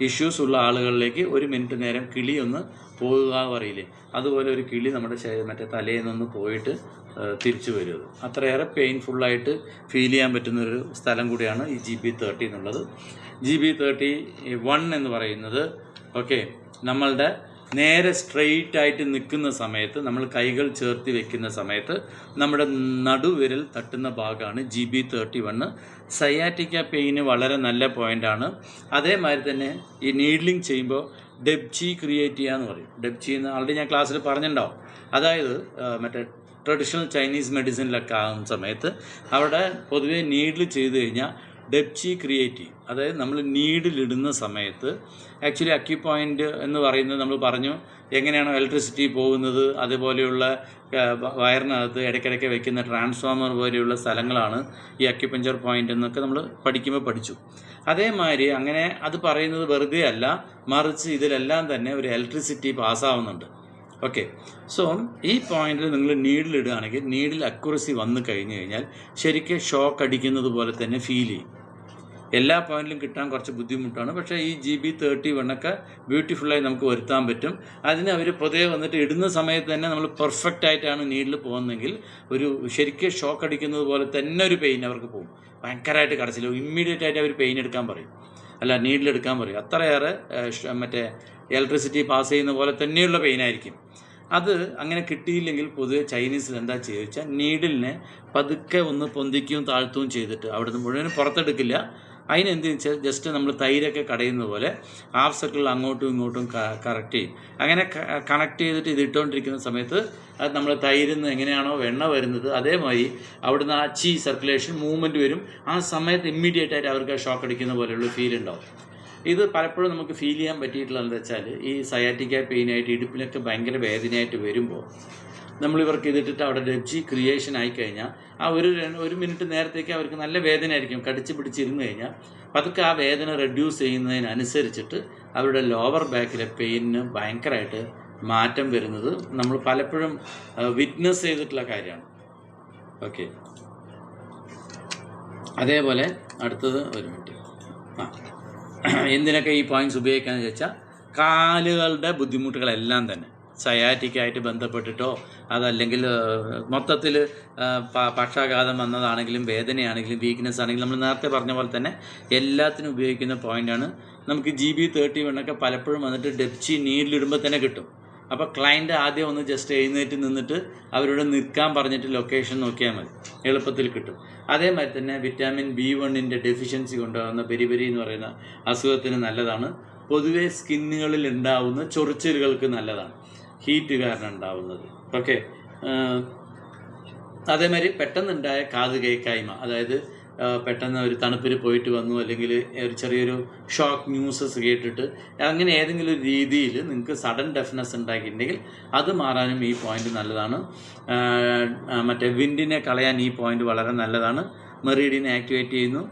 ഇഷ്യൂസ് ഉള്ള ആളുകളിലേക്ക് 1 മിനിറ്റ് നേരം കിളി ഒന്ന് പോകുക പറയില്ലേ, അതുപോലെ ഒരു കിളി നമ്മുടെ തലയിൽ നിന്ന് പോയിട്ട് തിരിച്ചു വരും. അത്രയേറെ പെയിൻഫുള്ളായിട്ട് ഫീൽ ചെയ്യാൻ പറ്റുന്നൊരു സ്ഥലം കൂടിയാണ് ഈ GB30 എന്നുള്ളത്. GB31 എന്ന് പറയുന്നത് ഓക്കെ, നമ്മളുടെ നേരെ സ്ട്രെയിറ്റ് ആയിട്ട് നിൽക്കുന്ന സമയത്ത്, നമ്മൾ കൈകൾ ചേർത്തി വെക്കുന്ന സമയത്ത് നമ്മുടെ നടുവിരൽ തട്ടുന്ന ഭാഗമാണ് GB31. സയാറ്റിക്ക പെയിന് വളരെ നല്ല പോയിൻ്റാണ്. അതേമാതിരി തന്നെ ഈ നീഡ്ലിങ് ചെയ്യുമ്പോൾ ഡെബ്ചി ക്രിയേറ്റ് ചെയ്യുക എന്ന് പറയും. ഡെബ്ചി എന്ന് ആൾറെഡി ഞാൻ ക്ലാസ്സിൽ പറഞ്ഞിട്ടുണ്ടാവും. അതായത് ട്രഡീഷണൽ ചൈനീസ് മെഡിസിനിലൊക്കെ ആകുന്ന സമയത്ത് അവിടെ പൊതുവേ നീഡിൽ ചെയ്ത് കഴിഞ്ഞാൽ ഡെബ്ചി ക്രിയേറ്റ് ചെയ്യും. അതായത് നമ്മൾ നീഡിലിടുന്ന സമയത്ത് ആക്ച്വലി അക്യൂ പോയിൻ്റ് എന്ന് പറയുന്നത് നമ്മൾ പറഞ്ഞു എങ്ങനെയാണോ ഇലക്ട്രിസിറ്റി പോകുന്നത്, അതുപോലെയുള്ള വയറിനകത്ത് ഇടയ്ക്കിടയ്ക്ക് വെക്കുന്ന ട്രാൻസ്ഫോമർ പോലെയുള്ള സ്ഥലങ്ങളാണ് ഈ അക്യുപഞ്ചർ പോയിൻ്റ് എന്നൊക്കെ നമ്മൾ പഠിക്കുമ്പോൾ പഠിച്ചു. അതേമാതിരി അങ്ങനെ അത് പറയുന്നത് വെറുതെ അല്ല, മറിച്ച് ഇതിലെല്ലാം തന്നെ ഒരു ഇലക്ട്രിസിറ്റി പാസ്സാവുന്നുണ്ട്. ഓക്കെ, സോ ഈ പോയിന്റിൽ നിങ്ങൾ നീഡിലിടുകയാണെങ്കിൽ നീഡിൽ അക്യുറസി വന്നു കഴിഞ്ഞ് കഴിഞ്ഞാൽ ശരിക്കും ഷോക്ക് അടിക്കുന്നത് പോലെ തന്നെ ഫീൽ ചെയ്യും. എല്ലാ പോയിന്റിലും കിട്ടാൻ കുറച്ച് ബുദ്ധിമുട്ടാണ്. പക്ഷേ ഈ GB31 ബ്യൂട്ടിഫുള്ളായി നമുക്ക് വരുത്താൻ പറ്റും. അതിന് അവർ പൊതുവെ വന്നിട്ട് ഇടുന്ന സമയത്ത് തന്നെ നമ്മൾ പെർഫെക്റ്റ് ആയിട്ടാണ് നീഡിൽ പോകുന്നതെങ്കിൽ ഒരു ശരിക്കും ഷോക്ക് അടിക്കുന്നത് പോലെ തന്നെ ഒരു പെയിൻ അവർക്ക് പോകും. ഭയങ്കരമായിട്ട് കടച്ചില്ല, ഇമ്മീഡിയറ്റ് ആയിട്ട് അവർ പെയിൻ എടുക്കാൻ പറയും, അല്ല നീഡിലെടുക്കാൻ പറയും. അത്രയേറെ ഇലക്ട്രിസിറ്റി പാസ് ചെയ്യുന്ന പോലെ തന്നെയുള്ള പെയിനായിരിക്കും. അത് അങ്ങനെ കിട്ടിയില്ലെങ്കിൽ പൊതുവെ ചൈനീസിൽ എന്താ ചോദിച്ചാൽ നീഡിലിനെ പതുക്കെ ഒന്ന് പൊന്തിക്കുകയും താഴ്ത്തുകയും ചെയ്തിട്ട് അവിടുന്ന് മുഴുവനും പുറത്തെടുക്കില്ല. അതിനെന്ത് വെച്ചാൽ ജസ്റ്റ് നമ്മൾ തൈരൊക്കെ കടയുന്ന പോലെ ഹാഫ് സർക്കിൾ അങ്ങോട്ടും ഇങ്ങോട്ടും കറക്റ്റ് ചെയ്യും. അങ്ങനെ കണക്ട് ചെയ്തിട്ട് ഇത് ഇട്ടുകൊണ്ടിരിക്കുന്ന സമയത്ത് അത് നമ്മൾ തൈരിൽ നിന്ന് എങ്ങനെയാണോ വെണ്ണ വരുന്നത് അതേമാതിരി അവിടുന്ന് ആ സർക്കുലേഷൻ മൂവ്മെൻറ്റ് വരും. ആ സമയത്ത് ഇമ്മീഡിയറ്റ് ആയിട്ട് അവർക്ക് ഷോക്ക് അടിക്കുന്ന പോലെയുള്ള ഫീൽ ഉണ്ടാവും. ഇത് പലപ്പോഴും നമുക്ക് ഫീൽ ചെയ്യാൻ പറ്റിയിട്ടുള്ളതെന്ന് വെച്ചാൽ ഈ സയാറ്റിക്ക പെയിനായിട്ട് ഇടുപ്പിലൊക്കെ ഭയങ്കര വേദനയായിട്ട് വരുമ്പോൾ നമ്മളിവർക്ക് ഇതിട്ടിട്ട് അവിടെ ഡെബ്ചി ക്രിയേഷൻ ആയിക്കഴിഞ്ഞാൽ ആ ഒരു മിനിറ്റ് നേരത്തേക്ക് അവർക്ക് നല്ല വേദനയായിരിക്കും. കടിച്ച് പിടിച്ചിരുന്ന് കഴിഞ്ഞാൽ പതുക്കെ ആ വേദന റെഡ്യൂസ് ചെയ്യുന്നതിനനുസരിച്ചിട്ട് അവരുടെ ലോവർ ബാക്കിലെ പെയിനിന് ഭയങ്കരമായിട്ട് മാറ്റം വരുന്നത് നമ്മൾ പലപ്പോഴും വിറ്റ്നസ് ചെയ്തിട്ടുള്ള കാര്യമാണ്. ഓക്കെ, അതേപോലെ അടുത്തത് ഒരു മിനിറ്റ്. എന്തിനൊക്കെ ഈ പോയിന്റ്സ് ഉപയോഗിക്കാമെന്ന് ചോദിച്ചാൽ കാലുകളുടെ ബുദ്ധിമുട്ടുകളെല്ലാം തന്നെ സയാറ്റിക്കായിട്ട് ബന്ധപ്പെട്ടിട്ടോ അതല്ലെങ്കിൽ മൊത്തത്തിൽ പക്ഷാഘാതം വന്നതാണെങ്കിലും വേദനയാണെങ്കിലും വീക്ക്നെസ് ആണെങ്കിലും നമ്മൾ നേരത്തെ പറഞ്ഞ പോലെ തന്നെ എല്ലാത്തിനും ഉപയോഗിക്കുന്ന പോയിൻ്റാണ്. നമുക്ക് GB31 ഒക്കെ പലപ്പോഴും വന്നിട്ട് ഡെപ്ചി നീഡിലിടുമ്പോൾ തന്നെ കിട്ടും. അപ്പോൾ ക്ലയൻറ്റ് ആദ്യം ഒന്ന് ജസ്റ്റ് എഴുന്നേറ്റ് നിന്നിട്ട് അവരോട് നിൽക്കാൻ പറഞ്ഞിട്ട് ലൊക്കേഷൻ നോക്കിയാൽ മതി, എളുപ്പത്തിൽ കിട്ടും. അതേമാതിരി തന്നെ വിറ്റാമിൻ B1 ഡെഫിഷ്യൻസി കൊണ്ടുവന്ന പെരിപെരി എന്ന് പറയുന്ന അസുഖത്തിന് നല്ലതാണ്. പൊതുവെ സ്കിന്നുകളിൽ ഉണ്ടാവുന്ന ചൊറിച്ചിലുകൾക്ക് നല്ലതാണ്, ഹീറ്റ് കാരണം ഉണ്ടാവുന്നത്. ഓക്കെ, അതേമാതിരി പെട്ടെന്നുണ്ടായ കാത് കേൾക്കായ്മ, അതായത് പെട്ടെന്ന് ഒരു തണുപ്പിൽ പോയിട്ട് വന്നു അല്ലെങ്കിൽ ഒരു ചെറിയൊരു ഷോക്ക് ന്യൂസസ് കേട്ടിട്ട് അങ്ങനെ ഏതെങ്കിലും ഒരു രീതിയിൽ നിങ്ങൾക്ക് സഡൻ ഡെഫ്നെസ് ഉണ്ടാക്കിയിട്ടുണ്ടെങ്കിൽ അത് മാറാനും ഈ പോയിൻ്റ് നല്ലതാണ്. മറ്റേ വിൻഡിനെ കളയാൻ ഈ പോയിൻ്റ് വളരെ നല്ലതാണ്. മെറീഡിയനെ ആക്ടിവേറ്റ് ചെയ്യുന്നു,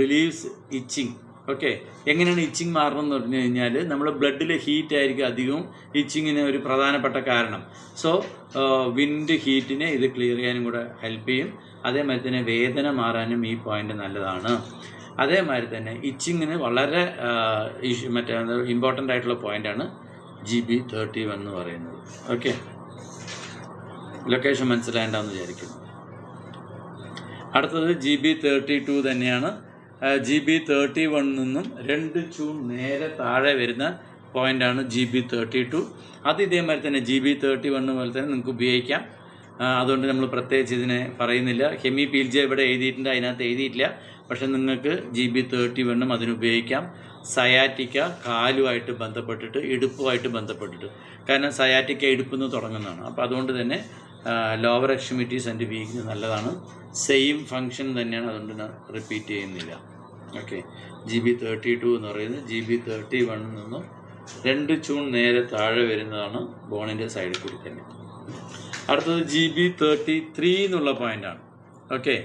റിലീവ്സ് ഇച്ചിങ്. ഓക്കെ, എങ്ങനെയാണ് ഇച്ചിങ് മാറണമെന്ന് പറഞ്ഞു കഴിഞ്ഞാൽ നമ്മൾ ബ്ലഡിൽ ഹീറ്റ് ആയിരിക്കും അധികവും ഇച്ചിങ്ങിന് ഒരു പ്രധാനപ്പെട്ട കാരണം. സോ വിൻഡ് ഹീറ്റിനെ ഇത് ക്ലിയർ ചെയ്യാനും കൂടെ ഹെൽപ്പ് ചെയ്യും. അതേമാതിരി തന്നെ വേദന മാറാനും ഈ പോയിൻ്റ് നല്ലതാണ്. അതേമാതിരി തന്നെ ഇച്ചിങ്ങിന് വളരെ മറ്റേ ഇമ്പോർട്ടൻ്റ് ആയിട്ടുള്ള പോയിൻ്റാണ് GB31 എന്ന് പറയുന്നത്. ഓക്കെ, ലൊക്കേഷൻ മനസ്സിലായേണ്ടെന്ന് വിചാരിക്കുന്നു. അടുത്തത് GB32 തന്നെയാണ്. GB31 നിന്നും 2 ചൂൺ നേരെ താഴെ വരുന്ന പോയിൻ്റാണ് GB32. അത് ഇതേമാതിരി തന്നെ GB31 പോലെ തന്നെ നിങ്ങൾക്ക് ഉപയോഗിക്കാം. അതുകൊണ്ട് നമ്മൾ പ്രത്യേകിച്ച് ഇതിനെ പറയുന്നില്ല. ഹെമിപീൽജ ഇവിടെ എഴുതിയിട്ടുണ്ട്, അതിനകത്ത് എഴുതിയിട്ടില്ല. പക്ഷെ നിങ്ങൾക്ക് GB31 അതിനുപയോഗിക്കാം. സയാറ്റിക്ക കാലുമായിട്ട് ബന്ധപ്പെട്ടിട്ട്, ഇടുപ്പുമായിട്ട് ബന്ധപ്പെട്ടിട്ട്, കാരണം സയാറ്റിക്ക ഇടുപ്പിൽ നിന്ന് തുടങ്ങുന്നതാണ്. അപ്പോൾ അതുകൊണ്ട് തന്നെ ലോവർ എക്സ്ട്രിമിറ്റീസ് ആൻഡ് വീക്കിന് നല്ലതാണ്. സെയിം ഫങ്ഷൻ തന്നെയാണ്, അതുകൊണ്ട് ഞാൻ റിപ്പീറ്റ് ചെയ്യുന്നില്ല. ഓക്കെ, GB32 എന്ന് പറയുന്നത് GB31 നിന്നും 2 ചൂൺ നേരെ താഴെ വരുന്നതാണ്, ബോണിൻ്റെ സൈഡിൽ കൂടി തന്നെ. അടുത്തത് GB33 എന്നുള്ള പോയിൻ്റാണ്. ഓക്കെ,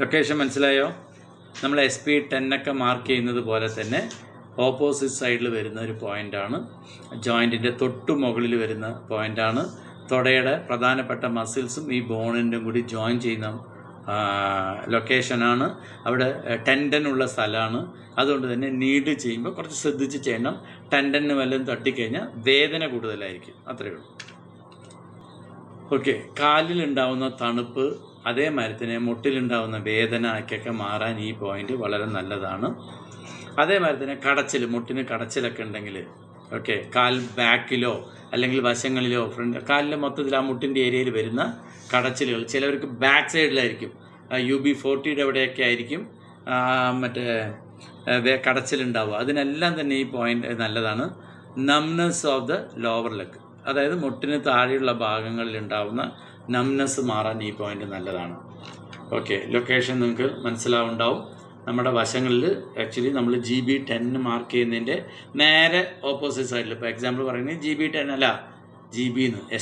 ലൊക്കേഷൻ മനസ്സിലായോ? നമ്മൾ SP10 ഒക്കെ മാർക്ക് ചെയ്യുന്നത് പോലെ തന്നെ ഓപ്പോസിറ്റ് സൈഡിൽ വരുന്ന ഒരു പോയിൻ്റാണ്. ജോയിൻറ്റിൻ്റെ തൊട്ടു മുകളിൽ വരുന്ന പോയിൻ്റാണ്. തൊടയുടെ പ്രധാനപ്പെട്ട മസിൽസും ഈ ബോണിൻ്റെ കൂടി ജോയിൻ ചെയ്യുന്ന ലൊക്കേഷനാണ്. അവിടെ ടെൻഡനുള്ള സ്ഥലമാണ്. അതുകൊണ്ട് തന്നെ നീഡ് ചെയ്യുമ്പോൾ കുറച്ച് ശ്രദ്ധിച്ച് ചെയ്യണം. ടെൻഡന് വല്ലതും തട്ടിക്കഴിഞ്ഞാൽ വേദന കൂടുതലായിരിക്കും, അത്രയേ ഉള്ളൂ. ഓക്കെ, കാലിലുണ്ടാവുന്ന തണുപ്പ് അതേമാതിരി തന്നെ മുട്ടിലുണ്ടാവുന്ന വേദനയ്ക്കൊക്കെ മാറാൻ ഈ പോയിൻ്റ് വളരെ നല്ലതാണ്. അതേമാതിരി തന്നെ കടച്ചിൽ, മുട്ടിന് കടച്ചിലൊക്കെ ഉണ്ടെങ്കിൽ, ഓക്കെ, കാൽ ബാക്കിലോ അല്ലെങ്കിൽ വശങ്ങളിലോ കാലിൽ മൊത്തത്തിൽ ആ മുട്ടിൻ്റെ ഏരിയയിൽ വരുന്ന കടച്ചിലുകൾ, ചിലവർക്ക് ബാക്ക് സൈഡിലായിരിക്കും, UB40 അവിടെയൊക്കെ ആയിരിക്കും മറ്റേ കടച്ചിലുണ്ടാവുക. അതിനെല്ലാം തന്നെ ഈ പോയിൻ്റ് നല്ലതാണ്. Numbness of the lower leg, അതായത് മുട്ടിന് താഴെയുള്ള ഭാഗങ്ങളിൽ ഉണ്ടാവുന്ന നംനെസ് മാറാൻ ഈ പോയിൻ്റ് നല്ലതാണ്. ഓക്കെ, ലൊക്കേഷൻ നിങ്ങൾക്ക് മനസ്സിലാവുണ്ടാവും. നമ്മുടെ വശങ്ങളിൽ ആക്ച്വലി നമ്മൾ GB10 മാർക്ക് ചെയ്യുന്നതിൻ്റെ നേരെ ഓപ്പോസിറ്റ് സൈഡിൽ, ഇപ്പോൾ എക്സാമ്പിൾ പറയുന്നത് GB10 അല്ല,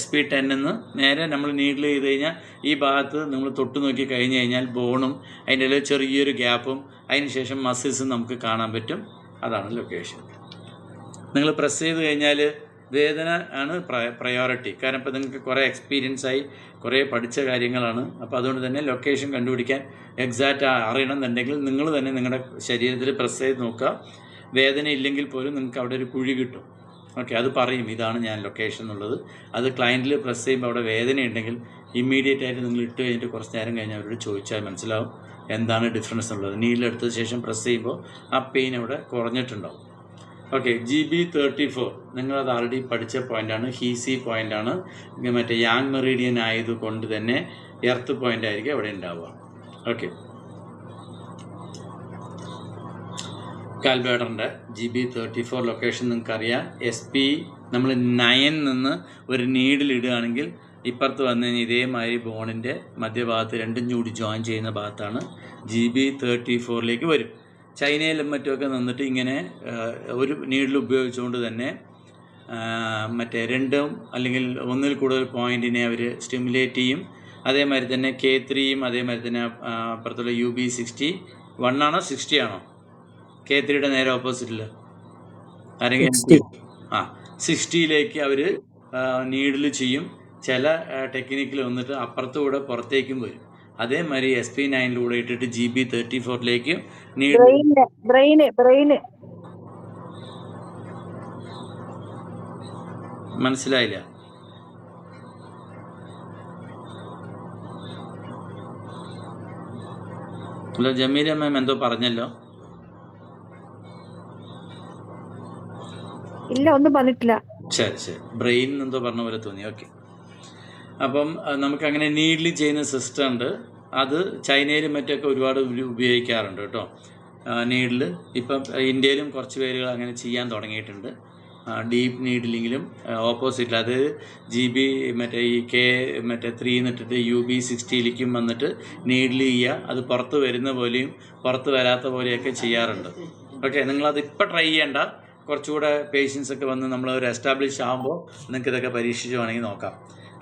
SP10 നേരെ നമ്മൾ നീഡിൽ ചെയ്ത് കഴിഞ്ഞാൽ ഈ ഭാഗത്ത് നമ്മൾ തൊട്ട് നോക്കി കഴിഞ്ഞ് കഴിഞ്ഞാൽ ബോണും അതിൻ്റെ ഇടയിൽ ചെറിയൊരു ഗ്യാപ്പും അതിന് ശേഷം മസിൽസും നമുക്ക് കാണാൻ പറ്റും. അതാണ് ലൊക്കേഷൻ. നിങ്ങൾ പ്രസ് ചെയ്ത് കഴിഞ്ഞാൽ വേദന ആണ് പ്രയോറിറ്റി, കാരണം ഇപ്പോൾ നിങ്ങൾക്ക് കുറേ എക്സ്പീരിയൻസ് ആയി, കുറേ പഠിച്ച കാര്യങ്ങളാണ്. അപ്പോൾ അതുകൊണ്ട് തന്നെ ലൊക്കേഷൻ കണ്ടുപിടിക്കാൻ എക്സാക്റ്റ് അറിയണമെന്നുണ്ടെങ്കിൽ നിങ്ങൾ തന്നെ നിങ്ങളുടെ ശരീരത്തിൽ പ്രസ് ചെയ്ത് നോക്കുക. വേദന ഇല്ലെങ്കിൽ പോലും നിങ്ങൾക്ക് അവിടെ ഒരു കുഴി കിട്ടും. ഓക്കെ, അത് പറയും ഇതാണ് ഞാൻ ലൊക്കേഷൻ എന്നുള്ളത്. അത് ക്ലയൻറ്റിൽ പ്രസ് ചെയ്യുമ്പോൾ അവിടെ വേദന ഉണ്ടെങ്കിൽ ഇമ്മീഡിയറ്റ് ആയിട്ട് നിങ്ങൾ ഇട്ട് കഴിഞ്ഞിട്ട് കുറച്ച് നേരം കഴിഞ്ഞ് അവരോട് ചോദിച്ചാൽ മനസ്സിലാവും എന്താണ് ഡിഫറൻസ് ഉള്ളത്. നീഡിലെടുത്ത ശേഷം പ്രസ് ചെയ്യുമ്പോൾ ആ പെയിൻ അവിടെ കുറഞ്ഞിട്ടുണ്ടാവും. ഓക്കെ, GB34 നിങ്ങളത് ആൾറെഡി പഠിച്ച പോയിൻ്റാണ്, ഹീസി പോയിൻ്റാണ്. മറ്റേ യാങ് മെറീഡിയൻ ആയതുകൊണ്ട് തന്നെ എർത്ത് പോയിൻ്റ് ആയിരിക്കും അവിടെ ഉണ്ടാവുക. ഓക്കെ, കാൽബേഡറിൻ്റെ GB34 ലൊക്കേഷൻ നിങ്ങൾക്കറിയാം. SP നമ്മൾ 9 നിന്ന് ഒരു നീഡിലിടുകയാണെങ്കിൽ ഇപ്പുറത്ത് വന്നു കഴിഞ്ഞാൽ ഇതേമാതിരി ബോണിൻ്റെ മധ്യഭാഗത്ത് രണ്ടും കൂടി ജോയിൻ ചെയ്യുന്ന ഭാഗത്താണ് GB34 വരും. ചൈനയിലും മറ്റുമൊക്കെ നിന്നിട്ട് ഇങ്ങനെ ഒരു നീഡിൽ ഉപയോഗിച്ചുകൊണ്ട് തന്നെ മറ്റേ രണ്ടും അല്ലെങ്കിൽ ഒന്നിൽ കൂടുതൽ പോയിൻറ്റിനെ അവർ സ്റ്റിമുലേറ്റ് ചെയ്യും. അതേമാതിരി തന്നെ K3യും അതേമാതിരി തന്നെ അപ്പുറത്തുള്ള UB61 ആണോ 60 ആണോ K3യുടെ നേരെ ഓപ്പോസിറ്റിൽ ആരെങ്കിലും 60യിലേക്ക് അവർ നീഡിൽ ചെയ്യും. ചില ടെക്നിക്കിൽ വന്നിട്ട് അപ്പുറത്തുകൂടെ പുറത്തേക്കും വരും. അതേമാതിരി SP9 ഇട്ടിട്ട് GB34 മനസ്സിലായില്ല. അല്ല, ജമീല മാം എന്തോ പറഞ്ഞല്ലോ. ഇല്ല, ഒന്നും പറഞ്ഞിട്ടില്ല. ശരി, ബ്രെയിൻ എന്തോ പറഞ്ഞ പോലെ തോന്നി. ഓക്കെ. അപ്പം നമുക്കങ്ങനെ നീഡ്ലി ചെയ്യുന്ന സിസ്റ്റം ഉണ്ട്. അത് ചൈനയിലും മറ്റൊക്കെ ഒരുപാട് ഉപയോഗിക്കാറുണ്ട് കേട്ടോ. നീഡിൽ ഇപ്പം ഇന്ത്യയിലും കുറച്ച് പേരുകൾ അങ്ങനെ ചെയ്യാൻ തുടങ്ങിയിട്ടുണ്ട്. ഡീപ്പ് നീഡിലിങ്ങിലും ഓപ്പോസിറ്റിൽ, അത് GB മറ്റേ ഈ മറ്റേ 3 എന്നിട്ടിട്ട് UB 60ലേക്കും വന്നിട്ട് നീഡിൽ ചെയ്യുക. അത് പുറത്ത് വരുന്ന പോലെയും പുറത്ത് വരാത്ത പോലെയൊക്കെ ചെയ്യാറുണ്ട്. ഓക്കെ, നിങ്ങളത് ഇപ്പം ട്രൈ ചെയ്യേണ്ട. കുറച്ചുകൂടെ പേഷ്യൻസ് ഒക്കെ വന്ന് നമ്മൾ ഒരു എസ്റ്റാബ്ലിഷ് ആകുമ്പോൾ നിങ്ങൾക്ക് ഇതൊക്കെ പരീക്ഷിച്ച് വേണമെങ്കിൽ നോക്കാം.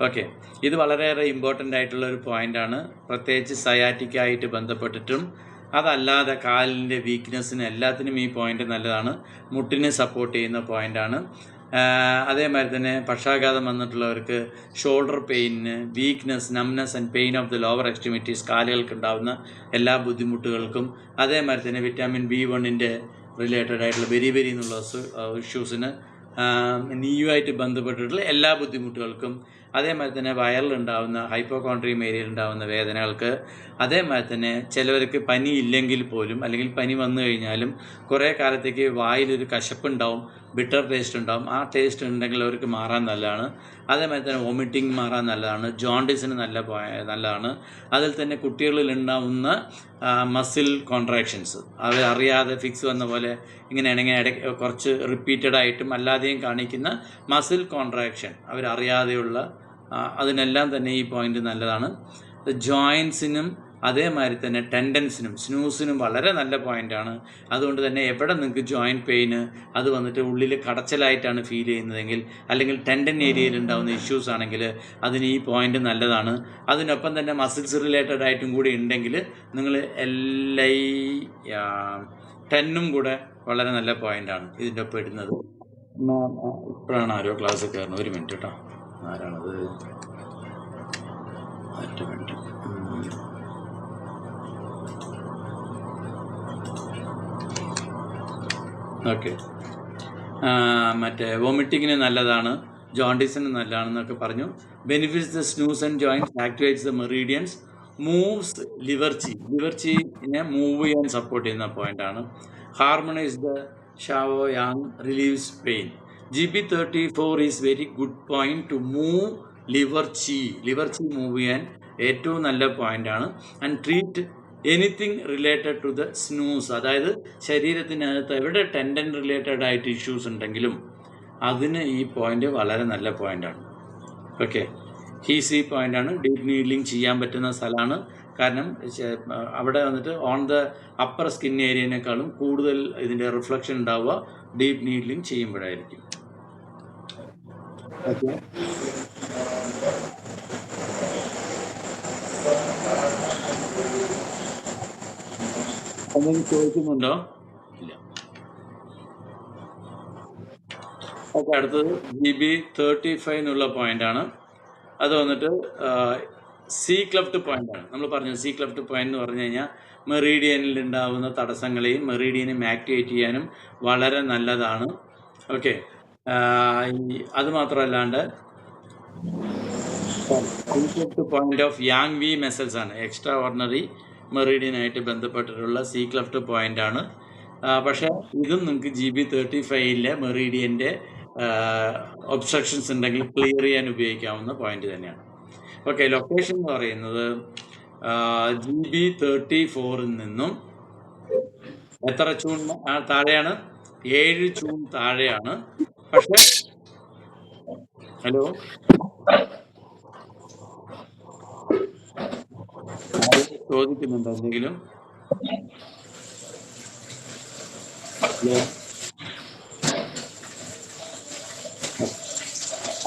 ഓക്കെ, ഇത് വളരെയേറെ ഇമ്പോർട്ടൻ്റ് ആയിട്ടുള്ള ഒരു പോയിൻ്റാണ്, പ്രത്യേകിച്ച് സയാറ്റിക്കായിട്ട് ബന്ധപ്പെട്ടിട്ടും. അതല്ലാതെ കാലിൻ്റെ വീക്ക്നെസ്സിന് എല്ലാത്തിനും ഈ പോയിൻ്റ് നല്ലതാണ്. മുട്ടിനെ സപ്പോർട്ട് ചെയ്യുന്ന പോയിൻ്റാണ്. അതേമാതിരി തന്നെ പക്ഷാഘാതം വന്നിട്ടുള്ളവർക്ക് ഷോൾഡർ പെയിന്, weakness, numbness and pain of the lower extremities, കാലുകൾക്ക് ഉണ്ടാകുന്ന എല്ലാ ബുദ്ധിമുട്ടുകൾക്കും, അതേമാതിരി തന്നെ വിറ്റാമിൻ B1 റിലേറ്റഡ് ആയിട്ടുള്ള ബെരി എന്നുള്ള ഇഷ്യൂസിന്, നീയുമായിട്ട് ബന്ധപ്പെട്ടിട്ടുള്ള എല്ലാ ബുദ്ധിമുട്ടുകൾക്കും, അതേമാതിരി തന്നെ വയറിലുണ്ടാകുന്ന ഹൈപ്പോകോൺട്രിയം ഏരിയയിൽ ഉണ്ടാകുന്ന വേദനകൾക്ക്, അതേമാതിരി തന്നെ ചിലവർക്ക് പനി ഇല്ലെങ്കിൽ പോലും അല്ലെങ്കിൽ പനി വന്നു കഴിഞ്ഞാലും കുറേ കാലത്തേക്ക് വായിലൊരു കശപ്പുണ്ടാവും, ബിറ്റർ ടേസ്റ്റ് ഉണ്ടാവും. ആ ടേസ്റ്റ് ഉണ്ടെങ്കിൽ അവർക്ക് മാറാൻ നല്ലതാണ്. അതേമാതിരി തന്നെ വോമിറ്റിംഗ് മാറാൻ നല്ലതാണ്. ജോണ്ടിസിന് നല്ലതാണ്. അതിൽ തന്നെ കുട്ടികളിൽ ഉണ്ടാവുന്ന മസിൽ കോൺട്രാക്ഷൻസ്, അവർ അറിയാതെ ഫിക്സ് വന്ന പോലെ ഇങ്ങനെയാണെങ്കിൽ ഇടയ്ക്ക് കുറച്ച് റിപ്പീറ്റഡ് ആയിട്ടും അല്ലാതെയും കാണിക്കുന്ന മസിൽ കോൺട്രാക്ഷൻ, അവരറിയാതെയുള്ള, അതിനെല്ലാം തന്നെ ഈ പോയിൻ്റ് നല്ലതാണ്. ജോയിൻസിനും അതേമാതിരി തന്നെ ടെൻഡൻസിനും സ്നൂസിനും വളരെ നല്ല പോയിൻ്റാണ്. അതുകൊണ്ട് തന്നെ എവിടെ നിങ്ങൾക്ക് ജോയിൻറ്റ് പെയിന് അത് വന്നിട്ട് ഉള്ളിൽ കടച്ചലായിട്ടാണ് ഫീൽ ചെയ്യുന്നതെങ്കിൽ, അല്ലെങ്കിൽ ടെൻഡൻ ഏരിയയിൽ ഉണ്ടാകുന്ന ഇഷ്യൂസ് ആണെങ്കിൽ അതിന് ഈ പോയിൻ്റ് നല്ലതാണ്. അതിനൊപ്പം തന്നെ മസിൽസ് റിലേറ്റഡ് ആയിട്ടും കൂടി ഉണ്ടെങ്കിൽ നിങ്ങൾ LI10 കൂടെ വളരെ നല്ല പോയിൻ്റാണ് ഇതിൻ്റെ ഒപ്പം ഇടുന്നത്. ഇപ്പോഴാണ് ആരോ ക്ലാസ് കയറുന്നത്. ഒരു മിനിറ്റ് കേട്ടോ. ആരാണത്? ഒറ്റ മിനിറ്റ്. ഓക്കെ, മറ്റേ വോമിറ്റിങ്ങിന് നല്ലതാണ്, ജോണ്ടിസിന് നല്ലതാണെന്നൊക്കെ പറഞ്ഞു. Benefits the sinews and joints, activates the meridians, moves ലിവർച്ചിനെ മൂവ് ചെയ്യാൻ സപ്പോർട്ട് ചെയ്യുന്ന പോയിൻ്റാണ്. Harmonise the shao yang, relieves pain. GB34 is very good point to move liver qi move ചെയ്യാൻ ഏറ്റവും നല്ല പോയിൻ്റാണ്. And treat anything related to the sinews, അതായത് ശരീരത്തിനകത്ത് എവിടെ ടെൻഡൻ റിലേറ്റഡ് ആയിട്ട് ഇഷ്യൂസ് ഉണ്ടെങ്കിലും അതിന് ഈ പോയിൻ്റ് വളരെ നല്ല പോയിൻ്റാണ്. ഓക്കെ, ഈസി പോയിൻ്റാണ്. ഡീപ്പ് നീഡ്ലിംഗ് ചെയ്യാൻ പറ്റുന്ന സ്ഥലമാണ്. കാരണം അവിടെ വന്നിട്ട് ഓൺ ദ അപ്പർ സ്കിൻ ഏരിയനേക്കാളും കൂടുതൽ ഇതിൻ്റെ റിഫ്ലക്ഷൻ ഉണ്ടാവുക ഡീപ്പ് നീഡ്ലിംഗ് ചെയ്യുമ്പോഴായിരിക്കും. ഓക്കെ, എന്തെങ്കിലും ചോദിക്കുന്നുണ്ടോ? ഇല്ല. ഓക്കെ, അടുത്തത് GB35 എന്നുള്ള പോയിൻ്റാണ്. അത് വന്നിട്ട് സി ക്ലെഫ്റ്റ് പോയിൻ്റാണ്. നമ്മൾ പറഞ്ഞു സി ക്ലെഫ്റ്റ് പോയിന്റ് എന്ന് പറഞ്ഞു കഴിഞ്ഞാൽ മെറീഡിയനിൽ ഉണ്ടാകുന്ന തടസ്സങ്ങളെയും മെറീഡിയനും ആക്ടിവേറ്റ് ചെയ്യാനും വളരെ നല്ലതാണ്. ഓക്കെ, അത് മാത്രമല്ലാണ്ട് xi cleft point of yang wei muscles ആണ്, എക്സ്ട്രാ ഓർഡിനറി മെറീഡിയനായിട്ട് ബന്ധപ്പെട്ടിട്ടുള്ള സി ക്ലെഫ്റ്റ് പോയിൻ്റാണ്. പക്ഷേ ഇതും നിങ്ങൾക്ക് GB35 മെറീഡിയൻ്റെ ഒബ്സ്ട്രക്ഷൻസ് ഉണ്ടെങ്കിൽ ക്ലിയർ ചെയ്യാൻ ഉപയോഗിക്കാവുന്ന പോയിന്റ് തന്നെയാണ്. ഓക്കെ, ലൊക്കേഷൻ എന്ന് പറയുന്നത് GB34 നിന്നും എത്ര ചൂൺ താഴെയാണ്? 7 ചൂൺ താഴെയാണ്. പക്ഷെ ഹലോ, ചോദിക്കുന്നുണ്ടോ എന്തെങ്കിലും?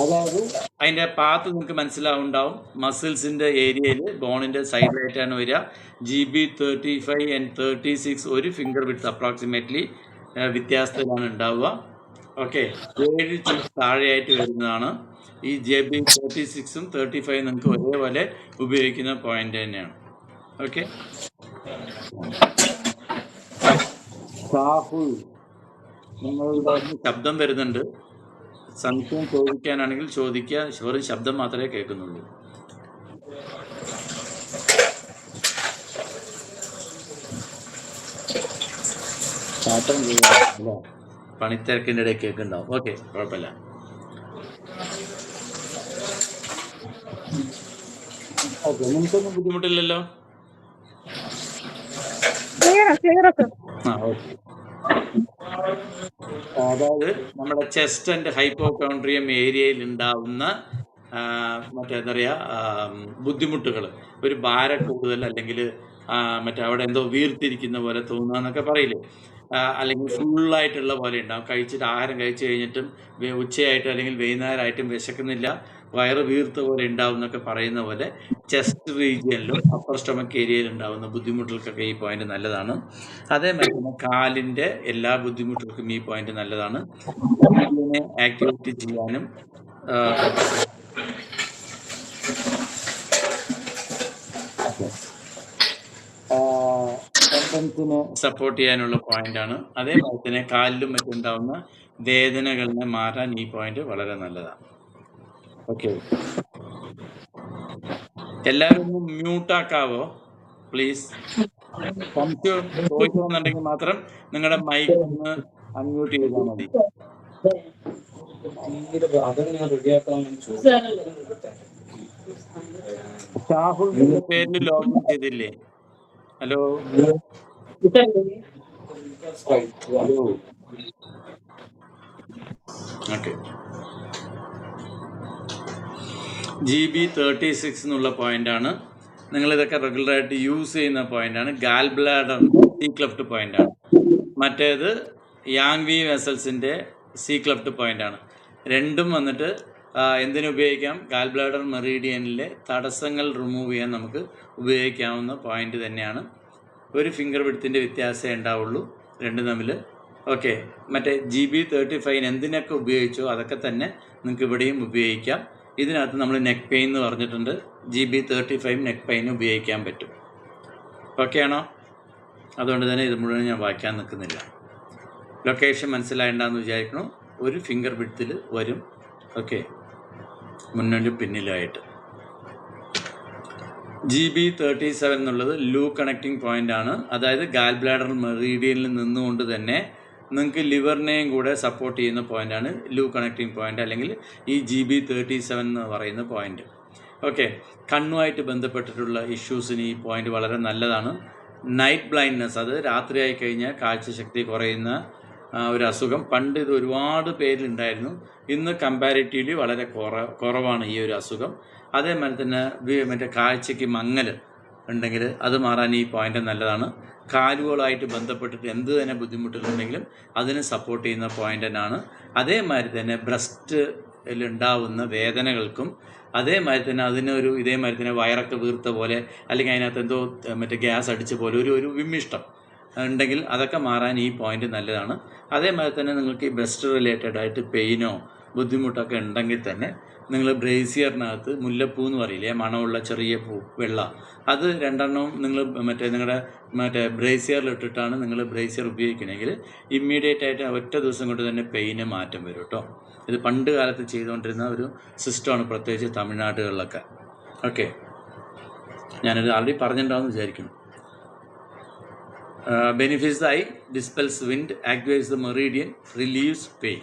അതായത് അതിൻ്റെ പാത്ത് നിങ്ങൾക്ക് മനസ്സിലാവുണ്ടാവും. മസിൽസിൻ്റെ ഏരിയയിൽ ബോണിൻ്റെ സൈഡിലായിട്ടാണ് വരിക. GB35 and 36 ഒരു ഫിംഗർ വിഡ്ത്ത് അപ്രോക്സിമേറ്റ്ലി വ്യത്യാസത്തിലാണ് ഉണ്ടാവുക. ഓക്കെ, 7 ചൂൺ താഴെയായിട്ട് വരുന്നതാണ്. ഈ GB36ഉം 35 നിങ്ങൾക്ക് ഒരേപോലെ ഉപയോഗിക്കുന്ന പോയിന്റ് തന്നെയാണ്. ഓക്കെ, സാഹുൽ, നിങ്ങളുടെ ശബ്ദം വരുന്നുണ്ട്. സംശയം ചോദിക്കാനാണെങ്കിൽ ചോദിക്കുക, വെറും ശബ്ദം മാത്രമേ കേൾക്കുന്നുള്ളൂ. പാത്രം അല്ലേ, പണിത്തിരക്കിൻ്റെ ഇടയിൽ കേൾക്കുന്നുണ്ടാവും. ഓക്കെ, കുഴപ്പമില്ല. ഓക്കെ, നിങ്ങൾക്കൊന്നും ബുദ്ധിമുട്ടില്ലല്ലോ? ആ, ഓക്കെ. അതായത് നമ്മുടെ ചെസ്റ്റ് ആൻഡ് ഹൈപ്പോകോൺട്രിയം ഏരിയയിൽ ഉണ്ടാവുന്ന മറ്റേന്താ പറയുക ബുദ്ധിമുട്ടുകൾ, ഒരു ഭാരം കൂടുതൽ, അല്ലെങ്കിൽ മറ്റേ അവിടെ എന്തോ വീർത്തിരിക്കുന്ന പോലെ തോന്നുക എന്നൊക്കെ പറയില്ലേ, അല്ലെങ്കിൽ ഫുള്ളായിട്ടുള്ള പോലെ ഉണ്ടാവും. ആഹാരം കഴിച്ചു കഴിഞ്ഞിട്ടും ഉച്ചയായിട്ടും അല്ലെങ്കിൽ വൈകുന്നേരമായിട്ടും വിശക്കുന്നില്ല, വയറ് വീർത്ത പോലെ ഉണ്ടാവും എന്നൊക്കെ പറയുന്ന പോലെ ചെസ്റ്റ് റീജിയനിലും അപ്പർ സ്റ്റൊമക്ക് ഏരിയയിൽ ഉണ്ടാകുന്ന ബുദ്ധിമുട്ടുകൾക്കൊക്കെ ഈ പോയിന്റ് നല്ലതാണ്. അതേമാതിരി തന്നെ കാലിൻ്റെ എല്ലാ ബുദ്ധിമുട്ടുകൾക്കും ഈ പോയിന്റ് നല്ലതാണ്. ആക്ടിവിറ്റി ചെയ്യാനും ടെൻഷനെ സപ്പോർട്ട് ചെയ്യാനുള്ള പോയിന്റാണ്. അതേപോലെ തന്നെ കാലിലും മറ്റുണ്ടാവുന്ന വേദനകളിനെ മാറാൻ ഈ പോയിന്റ് വളരെ നല്ലതാണ്. ഓക്കെ, എല്ലാവരും ഒന്ന് മ്യൂട്ടാക്കാവോ പ്ലീസ്? സംശയം ചോദിക്കണമെന്നുണ്ടെങ്കിൽ മാത്രം നിങ്ങളുടെ മൈക്ക് ഒന്ന് അൺമ്യൂട്ട് ചെയ്താൽ മതി. ഷാഹുലിന്റെ പേരിൽ ലോഗിൻ ചെയ്തില്ലേ? Hello, okay. GB36 എന്നുള്ള പോയിന്റാണ്. നിങ്ങളിതൊക്കെ റെഗുലറായിട്ട് യൂസ് ചെയ്യുന്ന പോയിന്റാണ്. ഗാൽ ബ്ലാഡർ സി ക്ലെഫ്റ്റ് പോയിന്റാണ്. മറ്റേത് യാങ്വി വെസൽസിൻ്റെ സി ക്ലെഫ്റ്റ് പോയിന്റാണ്. രണ്ടും വന്നിട്ട് എന്തിനുപയോഗിക്കാം? ഗാൽ ബ്ലാഡർ മെറീഡിയനിലെ തടസ്സങ്ങൾ റിമൂവ് ചെയ്യാൻ നമുക്ക് ഉപയോഗിക്കാവുന്ന പോയിന്റ് തന്നെയാണ്. ഒരു ഫിംഗർ വിഡ്ത്തിൻ്റെ വ്യത്യാസമേ ഉണ്ടാവുള്ളൂ രണ്ടും തമ്മിൽ. ഓക്കെ, മറ്റേ GB35 എന്തിനൊക്കെ ഉപയോഗിച്ചോ അതൊക്കെ തന്നെ നിങ്ങൾക്ക് ഇവിടെയും ഉപയോഗിക്കാം. ഇതിനകത്ത് നമ്മൾ നെക്ക് പെയിൻ എന്ന് പറഞ്ഞിട്ടുണ്ട്. GB35 നെക്ക് പെയിൻ ഉപയോഗിക്കാൻ പറ്റും. ഓക്കെ ആണോ? അതുകൊണ്ട് തന്നെ ഇത് മുഴുവൻ ഞാൻ വായിക്കാൻ നിൽക്കുന്നില്ല. ലൊക്കേഷൻ മനസ്സിലായിട്ടുണ്ടാന്ന് വിചാരിക്കണം. ഒരു ഫിംഗർ വിഡ്ത്തിൽ വരും. ഓക്കെ, മുന്നിലും പിന്നിലായിട്ട്. GB37 എന്നുള്ളത് ലൂ കണക്റ്റിംഗ് പോയിന്റ് ആണ്. അതായത് ഗാൽ ബ്ലാഡർ മെറീഡിയനിൽ നിന്നുകൊണ്ട് തന്നെ നിങ്ങൾക്ക് ലിവറിനെയും കൂടെ സപ്പോർട്ട് ചെയ്യുന്ന പോയിന്റാണ് ലൂ കണക്റ്റിംഗ് പോയിന്റ്, അല്ലെങ്കിൽ ഈ GB37 എന്ന് പറയുന്ന പോയിന്റ്. ഓക്കെ, കണ്ണുമായിട്ട് ബന്ധപ്പെട്ടിട്ടുള്ള ഇഷ്യൂസിന് ഈ പോയിന്റ് വളരെ നല്ലതാണ്. നൈറ്റ് ബ്ലൈൻഡ്നെസ്, അത് രാത്രിയായി കഴിഞ്ഞാൽ കാഴ്ചശക്തി കുറയുന്ന ഒരു അസുഖം. പണ്ട് ഇത് ഒരുപാട് പേരിലുണ്ടായിരുന്നു. ഇന്ന് കമ്പാരിറ്റീവ്ലി വളരെ കുറവാണ് ഈ ഒരു അസുഖം. അതേമാതിരി തന്നെ മറ്റേ കാഴ്ചയ്ക്ക് മങ്ങൽ ഉണ്ടെങ്കിൽ അത് മാറാൻ ഈ പോയിന്റ് നല്ലതാണ്. കാലുകളായിട്ട് ബന്ധപ്പെട്ടിട്ട് എന്ത് തന്നെ ബുദ്ധിമുട്ടുകളുണ്ടെങ്കിലും അതിന് സപ്പോർട്ട് ചെയ്യുന്ന പോയിന്റ് തന്നെയാണ്. അതേമാതിരി തന്നെ ബ്രസ്റ്റിലുണ്ടാവുന്ന വേദനകൾക്കും അതേമാതിരി തന്നെ അതിനൊരു ഇതേമാതിരി തന്നെ വയറൊക്കെ വീർത്ത പോലെ, അല്ലെങ്കിൽ അതിനകത്ത് എന്തോ മറ്റേ ഗ്യാസ് അടിച്ച പോലെ ഒരു വിമ്മിഷ്ടം ഉണ്ടെങ്കിൽ അതൊക്കെ മാറാൻ ഈ പോയിന്റ് നല്ലതാണ്. അതേമാതിരി തന്നെ നിങ്ങൾക്ക് ഈ ബ്രസ്റ്റ് റിലേറ്റഡ് ആയിട്ട് പെയിനോ ബുദ്ധിമുട്ടൊക്കെ ഉണ്ടെങ്കിൽ തന്നെ നിങ്ങൾ ബ്രേസിയറിനകത്ത് മുല്ലപ്പൂ എന്ന് പറയില്ലേ, മണമുള്ള ചെറിയ പൂ, വെള്ള, അത് 2 എണ്ണവും നിങ്ങൾ നിങ്ങളുടെ ബ്രേസിയറിലിട്ടിട്ടാണ് നിങ്ങൾ ബ്രേസിയർ ഉപയോഗിക്കണമെങ്കിൽ ഇമ്മീഡിയറ്റ് ആയിട്ട് ഒറ്റ ദിവസം കൊണ്ട് തന്നെ പെയിന് മാറ്റം വരും കേട്ടോ. ഇത് പണ്ട് കാലത്ത് ചെയ്തുകൊണ്ടിരുന്ന ഒരു സിസ്റ്റമാണ്, പ്രത്യേകിച്ച് തമിഴ്നാടുകളിലൊക്കെ. ഓക്കെ, ഞാനത് ആൾറെഡി പറഞ്ഞിട്ടുണ്ടാവുമെന്ന് വിചാരിക്കുന്നു. Benefits eye, dispels wind, activates the meridian, relieves pain.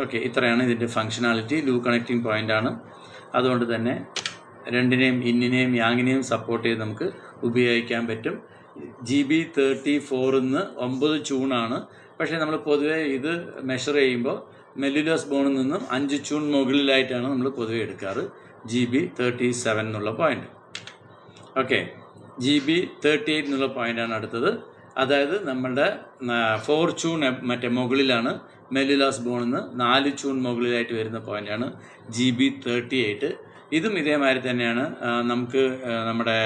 Okay, ഇത്രയാണ് ഇതിൻ്റെ ഫങ്ഷനാലിറ്റി. ലൂ കണക്റ്റിംഗ് പോയിൻ്റാണ്. അതുകൊണ്ട് തന്നെ രണ്ടിനെയും, ഇന്നിനെയും യാങ്ങിനെയും സപ്പോർട്ട് ചെയ്ത് നമുക്ക് ഉപയോഗിക്കാൻ പറ്റും. GB34 9 ചൂണാണ്. പക്ഷേ നമ്മൾ പൊതുവേ ഇത് മെഷർ ചെയ്യുമ്പോൾ മെല്ലുലോസ് ബോണിൽ നിന്നും 5 ചൂൺ മുകളിലായിട്ടാണ് നമ്മൾ പൊതുവേ എടുക്കാറ്. GB37 എന്നുള്ള പോയിന്റ്. ഓക്കെ, GB38 എന്നുള്ള പോയിൻ്റാണ് അടുത്തത്. അതായത് നമ്മളുടെ 4 ചൂൺ മറ്റേ മുകളിലാണ് മെല്ലുലോസ് ബോണിൽ നിന്ന് 4 ചൂൺ മുകളിലായിട്ട് വരുന്ന പോയിൻ്റാണ് GB38. ഇതും ഇതേമാതിരി തന്നെയാണ്. നമുക്ക് നമ്മുടെ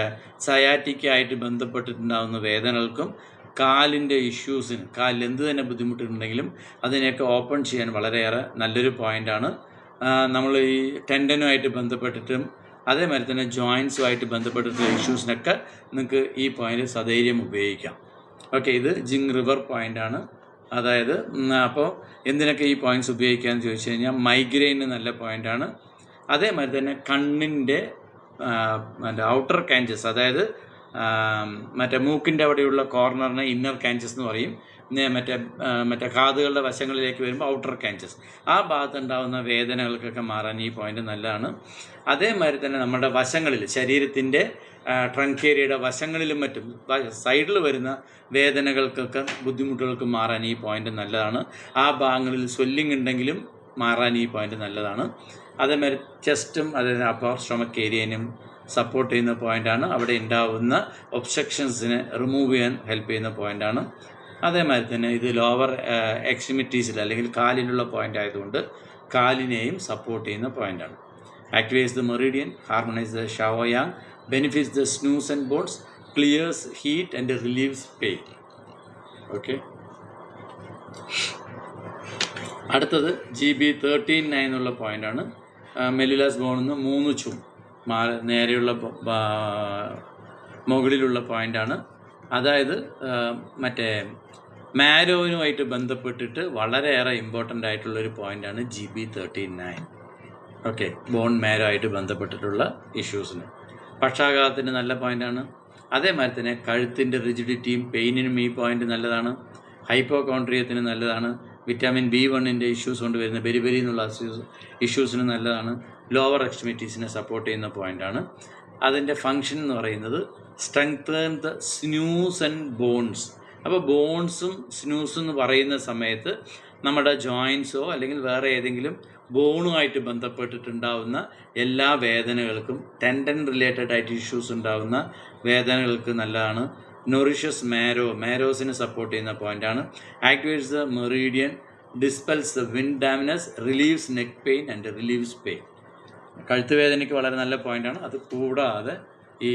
സയാറ്റിക്കായിട്ട് ബന്ധപ്പെട്ടിട്ടുണ്ടാകുന്ന വേദനകൾക്കും കാലിൻ്റെ ഇഷ്യൂസിന്, കാലിൽ എന്ത് തന്നെ ബുദ്ധിമുട്ടുണ്ടെങ്കിലും അതിനെയൊക്കെ ഓപ്പൺ ചെയ്യാൻ വളരെയേറെ നല്ലൊരു പോയിൻ്റാണ്. നമ്മൾ ഈ ടെൻഡനുമായിട്ട് ബന്ധപ്പെട്ടിട്ടും അതേമാതിരി തന്നെ ജോയിൻസുമായിട്ട് ബന്ധപ്പെട്ടിട്ടുള്ള ഇഷ്യൂസിനൊക്കെ നിങ്ങൾക്ക് ഈ പോയിൻ്റ് സധൈര്യം ഉപയോഗിക്കാം. ഓക്കെ, ഇത് ജിങ് റിവർ പോയിൻ്റാണ്. അതായത് അപ്പോൾ എന്തിനൊക്കെ ഈ പോയിൻറ്റ്സ് ഉപയോഗിക്കാമെന്ന് ചോദിച്ചു കഴിഞ്ഞാൽ മൈഗ്രെയിന് നല്ല പോയിൻ്റാണ്. അതേമാതിരി തന്നെ കണ്ണിൻ്റെ മറ്റേ ഔട്ടർ കാഞ്ചസ്, അതായത് മറ്റേ മൂക്കിൻ്റെ അവിടെയുള്ള കോർണറിനെ ഇന്നർ കാഞ്ചസ് എന്ന് പറയും. മറ്റേ കാതുകളുടെ വശങ്ങളിലേക്ക് വരുമ്പോൾ ഔട്ടർ കാഞ്ചസ്, ആ ഭാഗത്തുണ്ടാകുന്ന വേദനകൾക്കൊക്കെ മാറാൻ ഈ പോയിൻ്റ് നല്ലതാണ്. അതേമാതിരി തന്നെ നമ്മുടെ വശങ്ങളിൽ, ശരീരത്തിൻ്റെ ട്രങ്ക് ഏരിയയുടെ വശങ്ങളിലും മറ്റും സൈഡിൽ വരുന്ന വേദനകൾക്കൊക്കെ ബുദ്ധിമുട്ടുകൾക്ക് മാറാൻ ഈ പോയിൻ്റ് നല്ലതാണ്. ആ ഭാഗങ്ങളിൽ സ്വെല്ലിംഗ് ഉണ്ടെങ്കിലും മാറാൻ ഈ പോയിൻ്റ് നല്ലതാണ്. അതേമാതിരി ചെസ്റ്റും അതായത് അപ്പർ സ്റ്റൊമക്ക് ഏരിയനും സപ്പോർട്ട് ചെയ്യുന്ന പോയിൻ്റാണ്. അവിടെ ഉണ്ടാവുന്ന ഒബ്സ്ട്രക്ഷൻസിനെ റിമൂവ് ചെയ്യാൻ ഹെൽപ്പ് ചെയ്യുന്ന പോയിൻ്റാണ്. അതേമാതിരി തന്നെ ഇത് ലോവർ എക്സ്ട്രിമിറ്റീസിൽ അല്ലെങ്കിൽ കാലിലുള്ള പോയിൻ്റ് ആയതുകൊണ്ട് കാലിനെയും സപ്പോർട്ട് ചെയ്യുന്ന പോയിൻ്റാണ്. Activates the meridian, harmonise the shao yang, benefits the sinews and bones, clears heat and relieves pain. Okay, അടുത്തത് GB13-9 എന്നുള്ള പോയിൻ്റാണ്. മെല്ലുലാസ് ബോണിൽ നിന്ന് 3 ചും നേരെയുള്ള മുകളിലുള്ള പോയിൻ്റാണ്. അതായത് മറ്റേ മാരോനുമായിട്ട് ബന്ധപ്പെട്ടിട്ട് വളരെയേറെ ഇമ്പോർട്ടൻ്റ് ആയിട്ടുള്ളൊരു പോയിൻ്റാണ് GB13-9. ഓക്കെ, ബോൺ മാരോ ആയിട്ട് ബന്ധപ്പെട്ടിട്ടുള്ള ഇഷ്യൂസിന്. പക്ഷാഘാതത്തിന് നല്ല പോയിൻ്റാണ്. അതേമാതിരി തന്നെ കഴുത്തിൻ്റെ റിജിഡിറ്റിയും പെയിനിനും ഈ പോയിൻ്റ് നല്ലതാണ്. ഹൈപ്പോകോൺട്രിയത്തിന് നല്ലതാണ്. വിറ്റാമിൻ B1 ഇഷ്യൂസ് കൊണ്ട് വരുന്ന ബെരിബെരി എന്നുള്ള ഇഷ്യൂസിന് നല്ലതാണ്. ലോവർ എക്സ്ട്രിമിറ്റീസിനെ സപ്പോർട്ട് ചെയ്യുന്ന പോയിൻ്റാണ്. അതിൻ്റെ ഫങ്ഷൻ എന്ന് പറയുന്നത് strengthen the sinews and bones. അപ്പോൾ ബോൺസും സ്നൂസും എന്ന് പറയുന്ന സമയത്ത് നമ്മുടെ ജോയിൻസോ അല്ലെങ്കിൽ വേറെ ഏതെങ്കിലും ബോണുമായിട്ട് ബന്ധപ്പെട്ടിട്ടുണ്ടാവുന്ന എല്ലാ വേദനകൾക്കും, ടെൻഡൻ റിലേറ്റഡ് ആയിട്ട് ഇഷ്യൂസ് ഉണ്ടാവുന്ന വേദനകൾക്ക് നല്ലതാണ്. നൊറിഷ്യസ് മാരോസിനെ സപ്പോർട്ട് ചെയ്യുന്ന പോയിൻ്റാണ്. Activates the meridian, dispels the wind dampness, relieves neck pain and relieves pain. കഴുത്ത് വേദനയ്ക്ക് വളരെ നല്ല പോയിൻ്റാണ്. അത് കൂടാതെ ഈ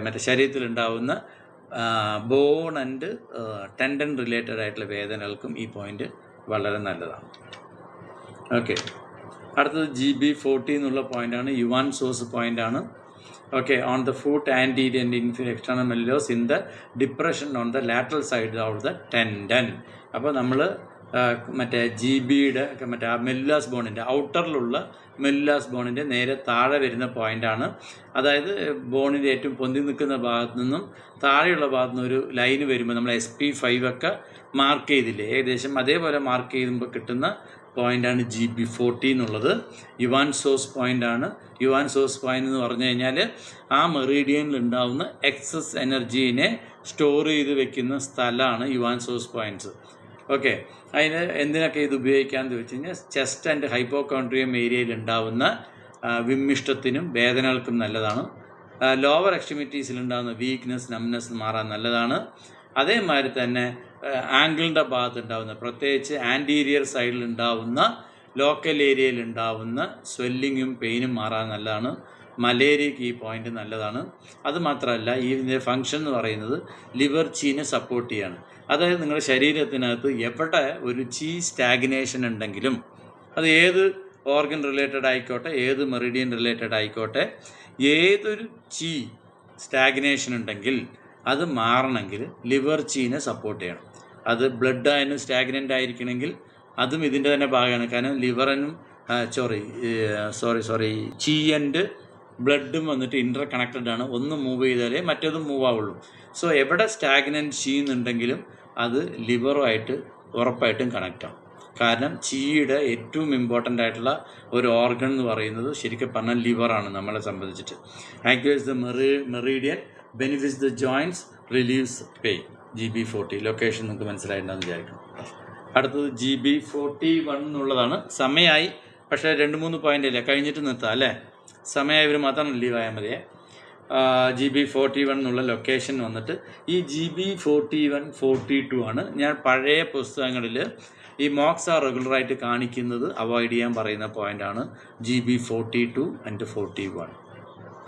മറ്റേ ശരീരത്തിലുണ്ടാവുന്ന ബോൺ ആൻഡ് ടെൻഡൻ റിലേറ്റഡ് ആയിട്ടുള്ള വേദനകൾക്കും ഈ പോയിൻ്റ് വളരെ നല്ലതാണ്. ഓക്കെ, അടുത്തത് GB40 എന്നുള്ള പോയിൻ്റാണ്. യുവാൻ സോസ് പോയിൻ്റാണ്. Okay, on the foot anterior and external malleolus in the depression on the lateral side of the tendon. അപ്പോൾ നമ്മൾ മറ്റേ GB-യുടെ മറ്റേ മെല്ലുലാസ് ബോണിൻ്റെ ഔട്ടറിലുള്ള മെല്ലുലാസ് ബോണിൻ്റെ നേരെ താഴെ വരുന്ന പോയിൻ്റാണ്. അതായത് ബോണിൻ്റെ ഏറ്റവും പൊന്തി നിൽക്കുന്ന ഭാഗത്തു നിന്നും താഴെയുള്ള ഭാഗത്തു നിന്ന് ഒരു ലൈന് വരുമ്പോൾ നമ്മൾ SP5 ഒക്കെ മാർക്ക് ചെയ്തില്ലേ, ഏകദേശം അതേപോലെ മാർക്ക് ചെയ്യുമ്പോൾ കിട്ടുന്ന പോയിൻ്റാണ് GB40 എന്നുള്ളത്. യുവാൻ സോസ് പോയിൻ്റാണ്. യുവാൻ സോസ് പോയിൻ്റ് എന്ന് പറഞ്ഞു കഴിഞ്ഞാൽ ആ മെറീഡിയനിൽ ഉണ്ടാവുന്ന എക്സസ് എനർജീനെ സ്റ്റോർ ചെയ്ത് വെക്കുന്ന സ്ഥലമാണ് യുവാൻ സോസ് പോയിൻറ്റ്സ്. ഓക്കെ, അതിന് എന്തിനൊക്കെ ഇത് ഉപയോഗിക്കാമെന്ന് ചോദിച്ചു കഴിഞ്ഞാൽ ചെസ്റ്റ് ആൻഡ് ഹൈപ്പോകോൺട്രിയം ഏരിയയിൽ ഉണ്ടാവുന്ന വിമ്മിഷ്ടത്തിനും വേദനകൾക്കും നല്ലതാണ്. ലോവർ എക്സ്ട്രിമിറ്റീസിൽ ഉണ്ടാകുന്ന വീക്ക്നെസ്, നംനെസ് മാറാൻ നല്ലതാണ്. അതേമാതിരി തന്നെ ആംഗിളിൻ്റെ ഭാഗത്ത് ഉണ്ടാകുന്ന, പ്രത്യേകിച്ച് ആൻറ്റീരിയർ സൈഡിൽ ഉണ്ടാവുന്ന ലോക്കൽ ഏരിയയിൽ ഉണ്ടാവുന്ന സ്വെല്ലിങ്ങും പെയിനും മാറാൻ നല്ലതാണ്. മലേറിയക്ക് ഈ പോയിൻ്റ് നല്ലതാണ്. അതുമാത്രമല്ല ഇതിൻ്റെ ഫങ്ഷൻ എന്ന് പറയുന്നത് ലിവർ ചീനെ സപ്പോർട്ട് ചെയ്യാണ്. അതായത് നിങ്ങളുടെ ശരീരത്തിനകത്ത് എവിടെ ഒരു ചീ സ്റ്റാഗ്നേഷൻ ഉണ്ടെങ്കിലും, അത് ഏത് ഓർഗൻ റിലേറ്റഡ് ആയിക്കോട്ടെ, ഏത് മെറിഡിയൻ റിലേറ്റഡ് ആയിക്കോട്ടെ, ഏതൊരു ചീ സ്റ്റാഗ്നേഷൻ ഉണ്ടെങ്കിൽ അത് മാറണമെങ്കിൽ ലിവർ ചീനെ സപ്പോർട്ട് ചെയ്യണം. അത് ബ്ലഡ് ആയാലും സ്റ്റാഗ്നൻ്റ് ആയിരിക്കണമെങ്കിൽ അതും ഇതിൻ്റെ തന്നെ ഭാഗമാണ്. കാരണം ലിവറിനും ചീ ആൻഡ് ബ്ലഡും വന്നിട്ട് ഇൻ്റർ കണക്റ്റഡ് ആണ്. ഒന്ന് മൂവ് ചെയ്താലേ മറ്റേതും മൂവ് ആവുള്ളൂ. സോ എവിടെ സ്റ്റാഗ്നൻറ്റ് ചെയ്യുന്നുണ്ടെങ്കിലും അത് ലിവറുമായിട്ട് ഉറപ്പായിട്ടും കണക്റ്റ് ആവും. കാരണം ചീയുടെ ഏറ്റവും ഇമ്പോർട്ടൻ്റ് ആയിട്ടുള്ള ഒരു ഓർഗൻ എന്ന് പറയുന്നത് ശരിക്കും പറഞ്ഞാൽ ലിവറാണ് നമ്മളെ സംബന്ധിച്ചിട്ട്. Activates the Meridian, benefits the joints, relieves pain. GB40 location നിങ്ങൾക്ക് മനസ്സിലായിട്ടുണ്ടെന്ന് വിചാരിക്കണം. അടുത്തത് GB41 എന്നുള്ളതാണ്. സമയമായി, പക്ഷേ 2-3 പോയിൻ്റ് അല്ലേ, കഴിഞ്ഞിട്ട് നിർത്താം അല്ലേ. സമയമായവർ മാത്രം ലീവ് ആയാൽ മതിയേ. GB41 എന്നുള്ള ലൊക്കേഷൻ വന്നിട്ട് ഈ GB41, 42 ആണ്. ഞാൻ പഴയ പുസ്തകങ്ങളിൽ ഈ മോക്സ് ആർ റെഗുലറായിട്ട് കാണിക്കുന്നത് അവോയ്ഡ് ചെയ്യാൻ പറയുന്ന പോയിൻ്റാണ് GB42 and 41.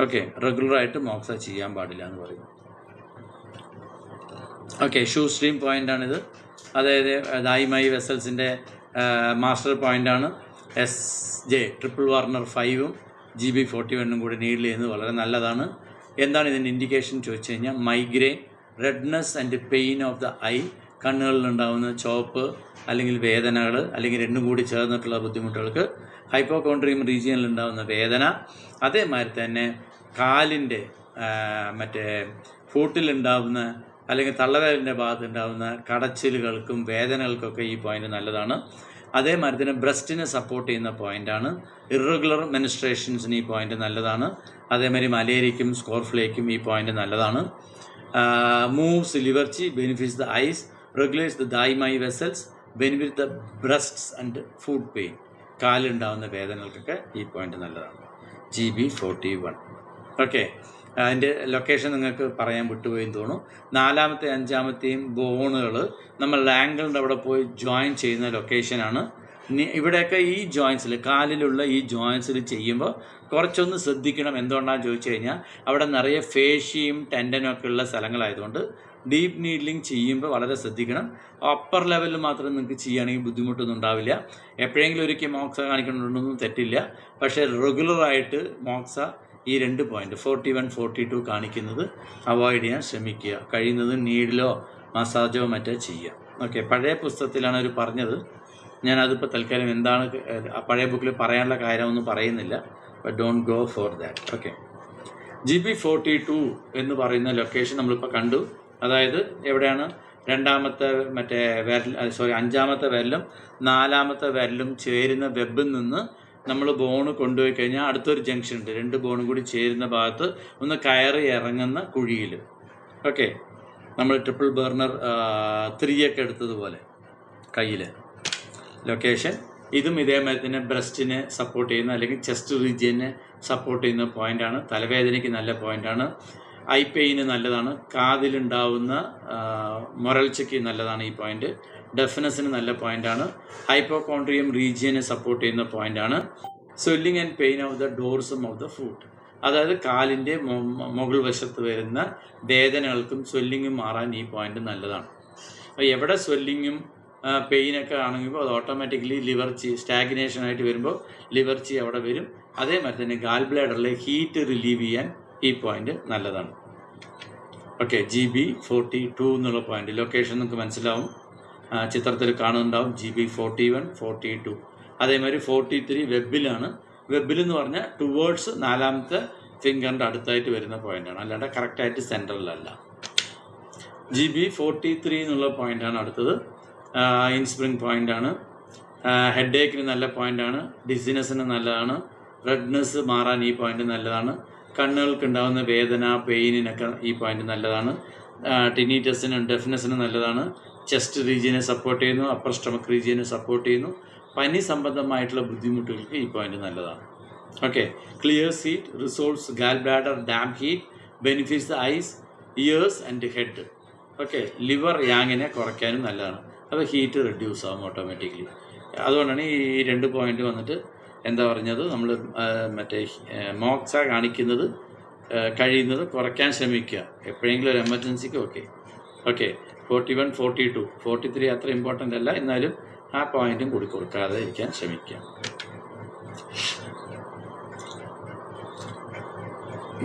ഓക്കെ, റെഗുലറായിട്ട് മോക്സ ചെയ്യാൻ പാടില്ല എന്ന് പറയുന്നു. ഓക്കെ, ഷൂ സ്ട്രീം പോയിൻ്റാണിത്. അതായത് ദായിമായി വെസൽസിൻ്റെ മാസ്റ്റർ പോയിൻ്റാണ്. SJ ട്രിപ്പിൾ വാർണർ 5ഉം GB41 കൂടി നീഡിൽ ചെയ്യുന്നത് വളരെ നല്ലതാണ്. എന്താണ് ഇതിൻ്റെ ഇൻഡിക്കേഷൻ ചോദിച്ചു കഴിഞ്ഞാൽ migraine, redness and pain of the eye, കണ്ണുകളിലുണ്ടാകുന്ന ചോപ്പ് അല്ലെങ്കിൽ വേദനകൾ അല്ലെങ്കിൽ രണ്ടും കൂടി ചേർന്നിട്ടുള്ള ബുദ്ധിമുട്ടുകൾക്ക് ഹൈപ്പോകോൺട്രിയം റീജിയനിൽ ഉണ്ടാകുന്ന വേദന, അതേമാതിരി തന്നെ കാലിൻ്റെ മറ്റേ ഫൂട്ടിലുണ്ടാകുന്ന അല്ലെങ്കിൽ തള്ളവിരലിൻ്റെ ഭാഗത്ത് ഉണ്ടാകുന്ന കടച്ചിലുകൾക്കും വേദനകൾക്കൊക്കെ ഈ പോയിൻ്റ് നല്ലതാണ്. അതേമാതിരി തന്നെ ബ്രസ്റ്റിനെ സപ്പോർട്ട് ചെയ്യുന്ന പോയിൻ്റാണ്. ഇറഗുലർ മെനിസ്ട്രേഷൻസിന് ഈ പോയിൻ്റ് നല്ലതാണ്. അതേമാതിരി മലേറിയയ്ക്കും സ്കോർഫ്ലേക്കും ഈ പോയിൻ്റ് നല്ലതാണ്. Moves liver chi, benefits the eyes, regulates the thigh vessels, benefits the breasts and foot pain. കാലുണ്ടാവുന്ന വേദനകൾക്കൊക്കെ ഈ പോയിൻ്റ് നല്ലതാണ്. GB41. ഓക്കെ, അതിൻ്റെ ലൊക്കേഷൻ നിങ്ങൾക്ക് പറയാൻ വിട്ടുപോയെന്ന് തോന്നുന്നു. 4ാമത്തെ 5ാമത്തെയും ബോണുകൾ നമ്മൾ ആംഗിളിൻ്റെ അവിടെ പോയി ജോയിൻ ചെയ്യുന്ന ലൊക്കേഷനാണ്. ഇവിടെയൊക്കെ ഈ ജോയിൻസിൽ, കാലിലുള്ള ഈ ജോയിൻസിൽ ചെയ്യുമ്പോൾ കുറച്ചൊന്ന് ശ്രദ്ധിക്കണം. എന്തുകൊണ്ടാണെന്ന് ചോദിച്ചു കഴിഞ്ഞാൽ അവിടെ നിറയെ ഫേഷ്യയും ടെൻഡനും ഒക്കെ ഉള്ള സ്ഥലങ്ങളായതുകൊണ്ട് ഡീപ്പ് നീഡ്ലിങ് ചെയ്യുമ്പോൾ വളരെ ശ്രദ്ധിക്കണം. അപ്പർ ലെവലിൽ മാത്രം നിങ്ങൾക്ക് ചെയ്യുകയാണെങ്കിൽ ബുദ്ധിമുട്ടൊന്നും ഉണ്ടാവില്ല. എപ്പോഴെങ്കിലും ഒരിക്കൽ മോക്സ കാണിക്കണമെന്നൊന്നും തെറ്റില്ല. പക്ഷേ റെഗുലറായിട്ട് മോക്സ ഈ 2 പോയിൻ്റ് 41, 42 കാണിക്കുന്നത് അവോയ്ഡ് ചെയ്യാൻ ശ്രമിക്കുക. കഴിയുന്നത് നീഡിലോ മസാജോ മറ്റോ ചെയ്യുക. ഓക്കെ, പഴയ പുസ്തകത്തിലാണ് അവർ പറഞ്ഞത്. ഞാനതിപ്പോൾ തൽക്കാലം എന്താണ് പഴയ ബുക്കിൽ പറയാനുള്ള കാര്യമൊന്നും പറയുന്നില്ല. But don't go for that. Okay, GB42 എന്ന് പറയുന്ന ലൊക്കേഷൻ നമ്മളിപ്പോൾ കണ്ടു. അതായത് എവിടെയാണ് 2ാമത്തെ മറ്റേ വിരൽ, 5ാമത്തെ വിരലും 4ാമത്തെ വിരലും ചേരുന്ന വെബിൽ നിന്ന് നമ്മൾ ബോണ് കൊണ്ടുപോയി കഴിഞ്ഞാൽ അടുത്തൊരു ജംഗ്ഷൻ ഉണ്ട്. 2 ബോണും കൂടി ചേരുന്ന ഭാഗത്ത് ഒന്ന് കയറി ഇറങ്ങുന്ന കുഴിയിൽ. ഓക്കെ, നമ്മൾ ട്രിപ്പിൾ ബർണർ 3 ഒക്കെ എടുത്തതുപോലെ കയ്യിൽ ലൊക്കേഷൻ. ഇതും ഇതേമാതിരി തന്നെ ബ്രസ്റ്റിനെ സപ്പോർട്ട് ചെയ്യുന്ന അല്ലെങ്കിൽ ചെസ്റ്റ് റീജിയനെ സപ്പോർട്ട് ചെയ്യുന്ന പോയിൻ്റാണ്. തലവേദനയ്ക്ക് നല്ല പോയിൻ്റാണ്. ഐ പെയിന് നല്ലതാണ്. കാതിലുണ്ടാവുന്ന മൊരൾച്ചയ്ക്ക് നല്ലതാണ് ഈ പോയിൻ്റ്. ഡെഫ്നെസ്സിന് നല്ല പോയിൻ്റാണ്. ഹൈപ്പോകോൺട്രിയം റീജിയനെ സപ്പോർട്ട് ചെയ്യുന്ന പോയിൻ്റാണ്. Swelling and pain of the dorsum of the foot, അതായത് കാലിൻ്റെ മുകൾ വശത്ത് വരുന്ന വേദനകൾക്കും സ്വെല്ലിങ്ങും മാറാൻ ഈ പോയിൻ്റ് നല്ലതാണ്. അപ്പോൾ എവിടെ സ്വെല്ലിങ്ങും പെയിനൊക്കെ ആണെങ്കിൽ അത് ഓട്ടോമാറ്റിക്കലി ലിവർ chi സ്റ്റാഗ്നേഷനായിട്ട് വരുമ്പോൾ ലിവർ chi അവിടെ വരും. അതേമാതിരി തന്നെ ഗാൽ ബ്ലാഡറിലെ ഹീറ്റ് റിലീവ് ചെയ്യാൻ ഈ പോയിൻ്റ് നല്ലതാണ്. ഓക്കെ, GB42 എന്നുള്ള പോയിൻ്റ് ലൊക്കേഷൻ നിങ്ങൾക്ക് മനസ്സിലാവും, ചിത്രത്തിൽ കാണുന്നുണ്ടാവും. GB41, 42. അതേമാതിരി 43 വെബിലാണ്. വെബിലെന്ന് പറഞ്ഞാൽ ടുവേർഡ്സ് 4ാമത്തെ ഫിംഗറിൻ്റെ അടുത്തായിട്ട് വരുന്ന പോയിൻ്റാണ്, അല്ലാണ്ട് കറക്റ്റായിട്ട് സെൻട്രലിലല്ല. GB43 എന്നുള്ള പോയിൻ്റാണ് അടുത്തത്. ഇൻസ്പ്രിങ് പോയിൻ്റാണ്. ഹെഡ് ഏക്കിന് നല്ല പോയിൻ്റാണ്. ഡിസിനെസ്സിന് നല്ലതാണ്. റെഡ്നെസ് മാറാൻ ഈ പോയിൻ്റ് നല്ലതാണ്. കണ്ണുകൾക്ക് ഉണ്ടാകുന്ന വേദന പെയിനിനൊക്കെ ഈ പോയിൻ്റ് നല്ലതാണ്. ടിനീറ്റസിനും ഡെഫ്നെസ്സിനും നല്ലതാണ്. ചെസ്റ്റ് റീജിയനെ സപ്പോർട്ട് ചെയ്യുന്നു. അപ്പർ സ്റ്റൊമക്ക് റീജിയനെ സപ്പോർട്ട് ചെയ്യുന്നു. പനി സംബന്ധമായിട്ടുള്ള ബുദ്ധിമുട്ടുകൾക്ക് ഈ പോയിൻ്റ് നല്ലതാണ്. Okay, clears heat, resolves gall bladder damp heat, benefits the eyes, ears and head. Okay, liver യാങ്ങിനെ കുറയ്ക്കാനും നല്ലതാണ്. അപ്പോൾ ഹീറ്റ് റെഡ്യൂസ് ആകും ഓട്ടോമാറ്റിക്കലി. അതുകൊണ്ടാണ് ഈ 2 പോയിൻ്റ് വന്നിട്ട് എന്താ പറഞ്ഞത്, നമ്മൾ മറ്റേ മോക്സ കാണിക്കുന്നത് കഴിയുന്നത് കുറയ്ക്കാൻ ശ്രമിക്കുക എപ്പോഴെങ്കിലും ഒരു എമർജൻസിക്ക്. ഓക്കെ, 41, 42, 43 അത്ര ഇമ്പോർട്ടൻ്റ് അല്ല, എന്നാലും ആ പോയിൻറ്റും കൂടി കൊടുക്കാതെ ഇരിക്കാൻ ശ്രമിക്കുക.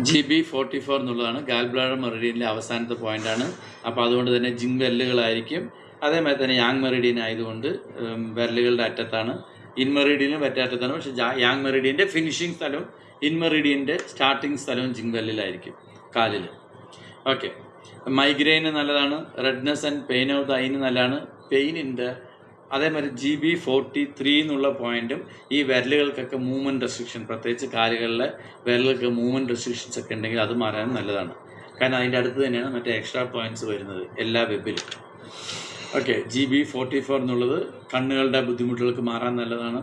GB44 എന്നുള്ളതാണ് ഗാൽ ബ്ലാഡർ മെറിഡിയനിലെ അവസാനത്തെ പോയിൻ്റാണ്. അപ്പോൾ അതുകൊണ്ട് തന്നെ ജിങ് വെല്ലുകളായിരിക്കും. അതേമാതിരി തന്നെ യാങ് മെറിഡിയൻ ആയതുകൊണ്ട് വിരലുകളുടെ അറ്റത്താണ്. ഇൻമെറിഡിയനും അറ്റത്താണ്. പക്ഷേ യാങ് മെറിഡിയൻ്റെ ഫിനിഷിംഗ് സ്ഥലവും ഇൻമെറിഡിയൻ്റെ സ്റ്റാർട്ടിങ് സ്ഥലവും ജിങ് വെല്ലിലായിരിക്കും, കാലിൽ. ഓക്കെ, മൈഗ്രെയിന് നല്ലതാണ്. Redness and pain of the ഐന് നല്ലതാണ്. പെയിനിൻ്റെ അതേമാതിരി GB43 എന്നുള്ള പോയിൻറ്റും ഈ വിരലുകൾക്കൊക്കെ മൂവ്മെൻറ്റ് റെസ്ട്രിക്ഷൻ, പ്രത്യേകിച്ച് കാലുകളിലെ വിരലുകൾക്ക് മൂവ്മെൻറ്റ് റെസ്ട്രിക്ഷൻസ് ഒക്കെ ഉണ്ടെങ്കിൽ അത് മാറാനും നല്ലതാണ്. കാരണം അതിൻ്റെ അടുത്ത് തന്നെയാണ് മറ്റേ എക്സ്ട്രാ പോയിൻറ്റ്സ് വരുന്നത് എല്ലാ വെബിലും. ഓക്കെ, GB44 എന്നുള്ളത് കണ്ണുകളുടെ ബുദ്ധിമുട്ടുകൾക്ക് മാറാൻ നല്ലതാണ്.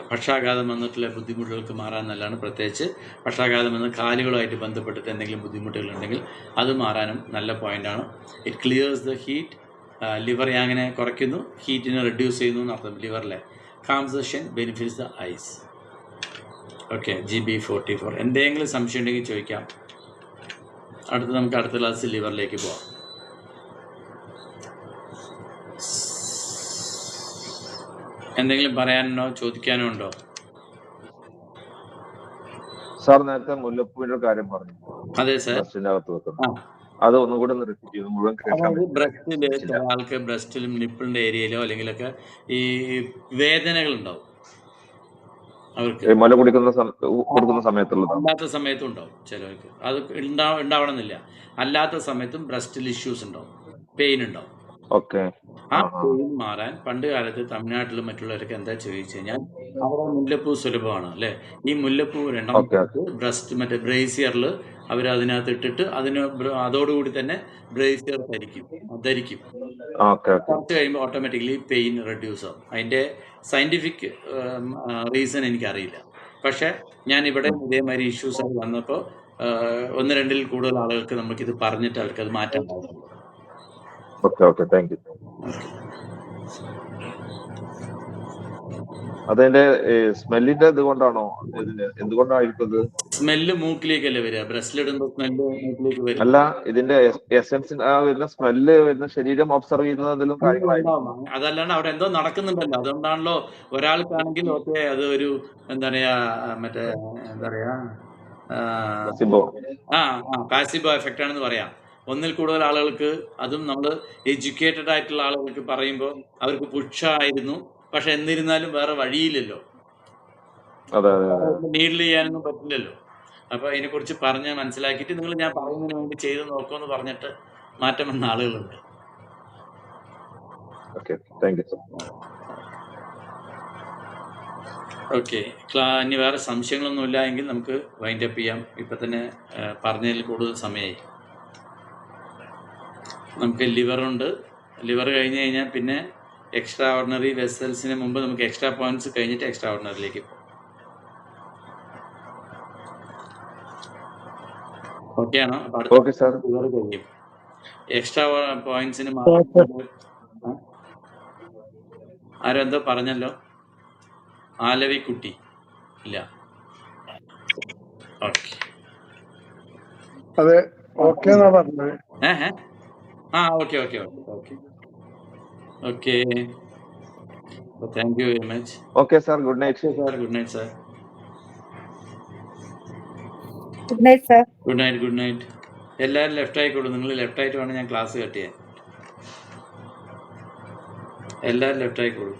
പക്ഷാഘാതം വന്നിട്ടുള്ള ബുദ്ധിമുട്ടുകൾക്ക് മാറാൻ നല്ലതാണ്. പ്രത്യേകിച്ച് പക്ഷാഘാതം എന്ന കാലുകളുമായിട്ട് ബന്ധപ്പെട്ടിട്ട് എന്തെങ്കിലും ബുദ്ധിമുട്ടുകളുണ്ടെങ്കിൽ അത് മാറാനും നല്ല പോയിൻ്റാണ്. It clears the heat, liver യാങ്ങിനെ കുറയ്ക്കുന്നു, ഹീറ്റിനെ റെഡ്യൂസ് ചെയ്യുന്നു എന്നർത്ഥം ലിവറിലെ. കാംസേഷൻ, benefits the eyes. Okay, GB44. എന്തെങ്കിലും സംശയം ഉണ്ടെങ്കിൽ ചോദിക്കാം. അടുത്ത് നമുക്ക് അടുത്ത ക്ലാസ്സിൽ ലിവറിലേക്ക് പോവാം. എന്തെങ്കിലും പറയാനുണ്ടോ, ചോദിക്കാനോ ഉണ്ടോ? സാർ നേരത്തെ മുല്ലപ്പൂവിന്റെ കാര്യം പറഞ്ഞു. അതെ സാർ. ബ്രസ്റ്റിന്റെ അകത്ത് വെക്കുന്നത്. അത് ഒന്നുകൂടെ ഒന്ന് റിപ്പീറ്റ് ചെയ്തു, മുഴുവൻ കേൾക്കാൻ അതായത് പറ്റില്ല. ബ്രസ്റ്റില് ചില ആൾക്ക് ബ്രസ്റ്റിലും നിപ്പിളിന്റെ ഏരിയയിലോ അല്ലെങ്കിലൊക്കെ ഈ വേദനകൾ ഉണ്ടാവും അവർക്ക്. ഈ മുല കൊടുക്കുന്ന സമയത്തുള്ളതാണ്. അല്ലാത്ത സമയത്തും ഉണ്ടാവും ചിലവർക്ക്. അത് ഉണ്ടാവണമെന്നില്ല. അല്ലാത്ത സമയത്തും ബ്രസ്റ്റിൽ ഇഷ്യൂസ് ഉണ്ടാവും, പെയിൻ ഉണ്ടാവും. ഓക്കെ. ആ പെയിൻ മാറാൻ പണ്ട് കാലത്ത് തമിഴ്നാട്ടിലും മറ്റുള്ളവരൊക്കെ എന്താ ചോദിച്ചു കഴിഞ്ഞാൽ അവിടെ മുല്ലപ്പൂ സുലഭമാണ് അല്ലേ. ഈ മുല്ലപ്പൂ രണ്ടാമത്തെ ബ്രസ്റ്റ് മറ്റേ ബ്രേസിയറിൽ അവർ അതിനകത്ത് ഇട്ടിട്ട് അതോടുകൂടി തന്നെ ബ്രേസിയർ ധരിക്കും. ഓക്കെ. കുറച്ച് കഴിയുമ്പോൾ ഓട്ടോമാറ്റിക്കലി പെയിൻ റെഡ്യൂസ് ആവും. അതിൻ്റെ സയൻറ്റിഫിക് റീസൺ എനിക്കറിയില്ല. പക്ഷെ ഞാൻ ഇവിടെ ഇതേമാതിരി ഇഷ്യൂസ് ആയി വന്നപ്പോൾ 1-2 കൂടുതൽ ആളുകൾക്ക് നമുക്കിത് പറഞ്ഞിട്ട് അവർക്ക് അത് മാറ്റാൻ പറ്റും. Okay, thank you. അതിന്റെ സ്മെല്ലിന്റെ ഇതുകൊണ്ടാണോ? എന്തുകൊണ്ടായിരിക്കും? സ്മെല്ല് മൂക്കിലേക്കല്ലേ വരിക? ബ്രസ്റ്റിലിടുമ്പോൾ സ്മെല്ല് മൂക്കിലേക്ക് വരും. അല്ല, ഇതിന്റെ എസെൻസ് വരുന്ന സ്മെല്ല് വരുന്ന ശരീരം ഒബ്സർവ് ചെയ്യുന്നതിലും കാര്യങ്ങളായിരിക്കും. അതല്ലാണ്ട് അവിടെ എന്തോ നടക്കുന്നുണ്ടല്ലോ. അതുകൊണ്ടാണല്ലോ ഒരാൾക്കാണെങ്കിൽ ഓക്കെ അത് ഒരു എന്താ പറയാ മറ്റേ എന്താ പറയാ പാസിബോ എഫക്റ്റ് ആണെന്ന് പറയാം. ഒന്നിൽ കൂടുതൽ ആളുകൾക്ക്, അതും നമ്മൾ എഡ്യൂക്കേറ്റഡ് ആയിട്ടുള്ള ആളുകൾക്ക് പറയുമ്പോൾ അവർക്ക് പുച്ഛമായിരുന്നു. പക്ഷെ എന്നിരുന്നാലും വേറെ വഴിയില്ലല്ലോ, നീഡിൽ ചെയ്യാനൊന്നും പറ്റില്ലല്ലോ. അപ്പൊ അതിനെക്കുറിച്ച് പറഞ്ഞ് മനസ്സിലാക്കിയിട്ട് നിങ്ങൾ ഞാൻ പറയുന്നതിന് വേണ്ടി ചെയ്ത് നോക്കുമെന്ന് പറഞ്ഞിട്ട് മാറ്റം വന്ന ആളുകളുണ്ട്. ഓക്കെ, ഇനി വേറെ സംശയങ്ങളൊന്നും ഇല്ല എങ്കിൽ നമുക്ക് വൈൻഡ് അപ്പ് ചെയ്യാം. ഇപ്പൊ തന്നെ പറഞ്ഞതിൽ കൂടുതൽ സമയമായി. നമുക്ക് ലിവറുണ്ട്. ലിവർ കഴിഞ്ഞ് കഴിഞ്ഞാൽ പിന്നെ എക്സ്ട്രാ ഓർഡിനറി വെസൽസിന് മുമ്പ് നമുക്ക് എക്സ്ട്രാ പോയിന്റ്സ് കഴിഞ്ഞിട്ട് എക്സ്ട്രാ ഓർഡിനറിയിലേക്ക് പോകും. ഓക്കെ ആണോ? ലിവർ കഴിയും. എക്സ്ട്രാ പോയിന്റ്സിന് ആരും എന്തോ പറഞ്ഞല്ലോ, ആലവിക്കുട്ടി ഇല്ല. Okay, okay. Thank you very much. Okay, sir. Good night. Okay, sir. Good night, sir. Good night, sir. Good night. എല്ലാവരും ലെഫ്റ്റ് ആയിക്കോളൂ. നിങ്ങൾ ലെഫ്റ്റ് ആയിട്ട് വേണം ഞാൻ ക്ലാസ് കട്ട് ചെയ്യാൻ. എല്ലാവരും ലെഫ്റ്റ് ആയിക്കോളൂ.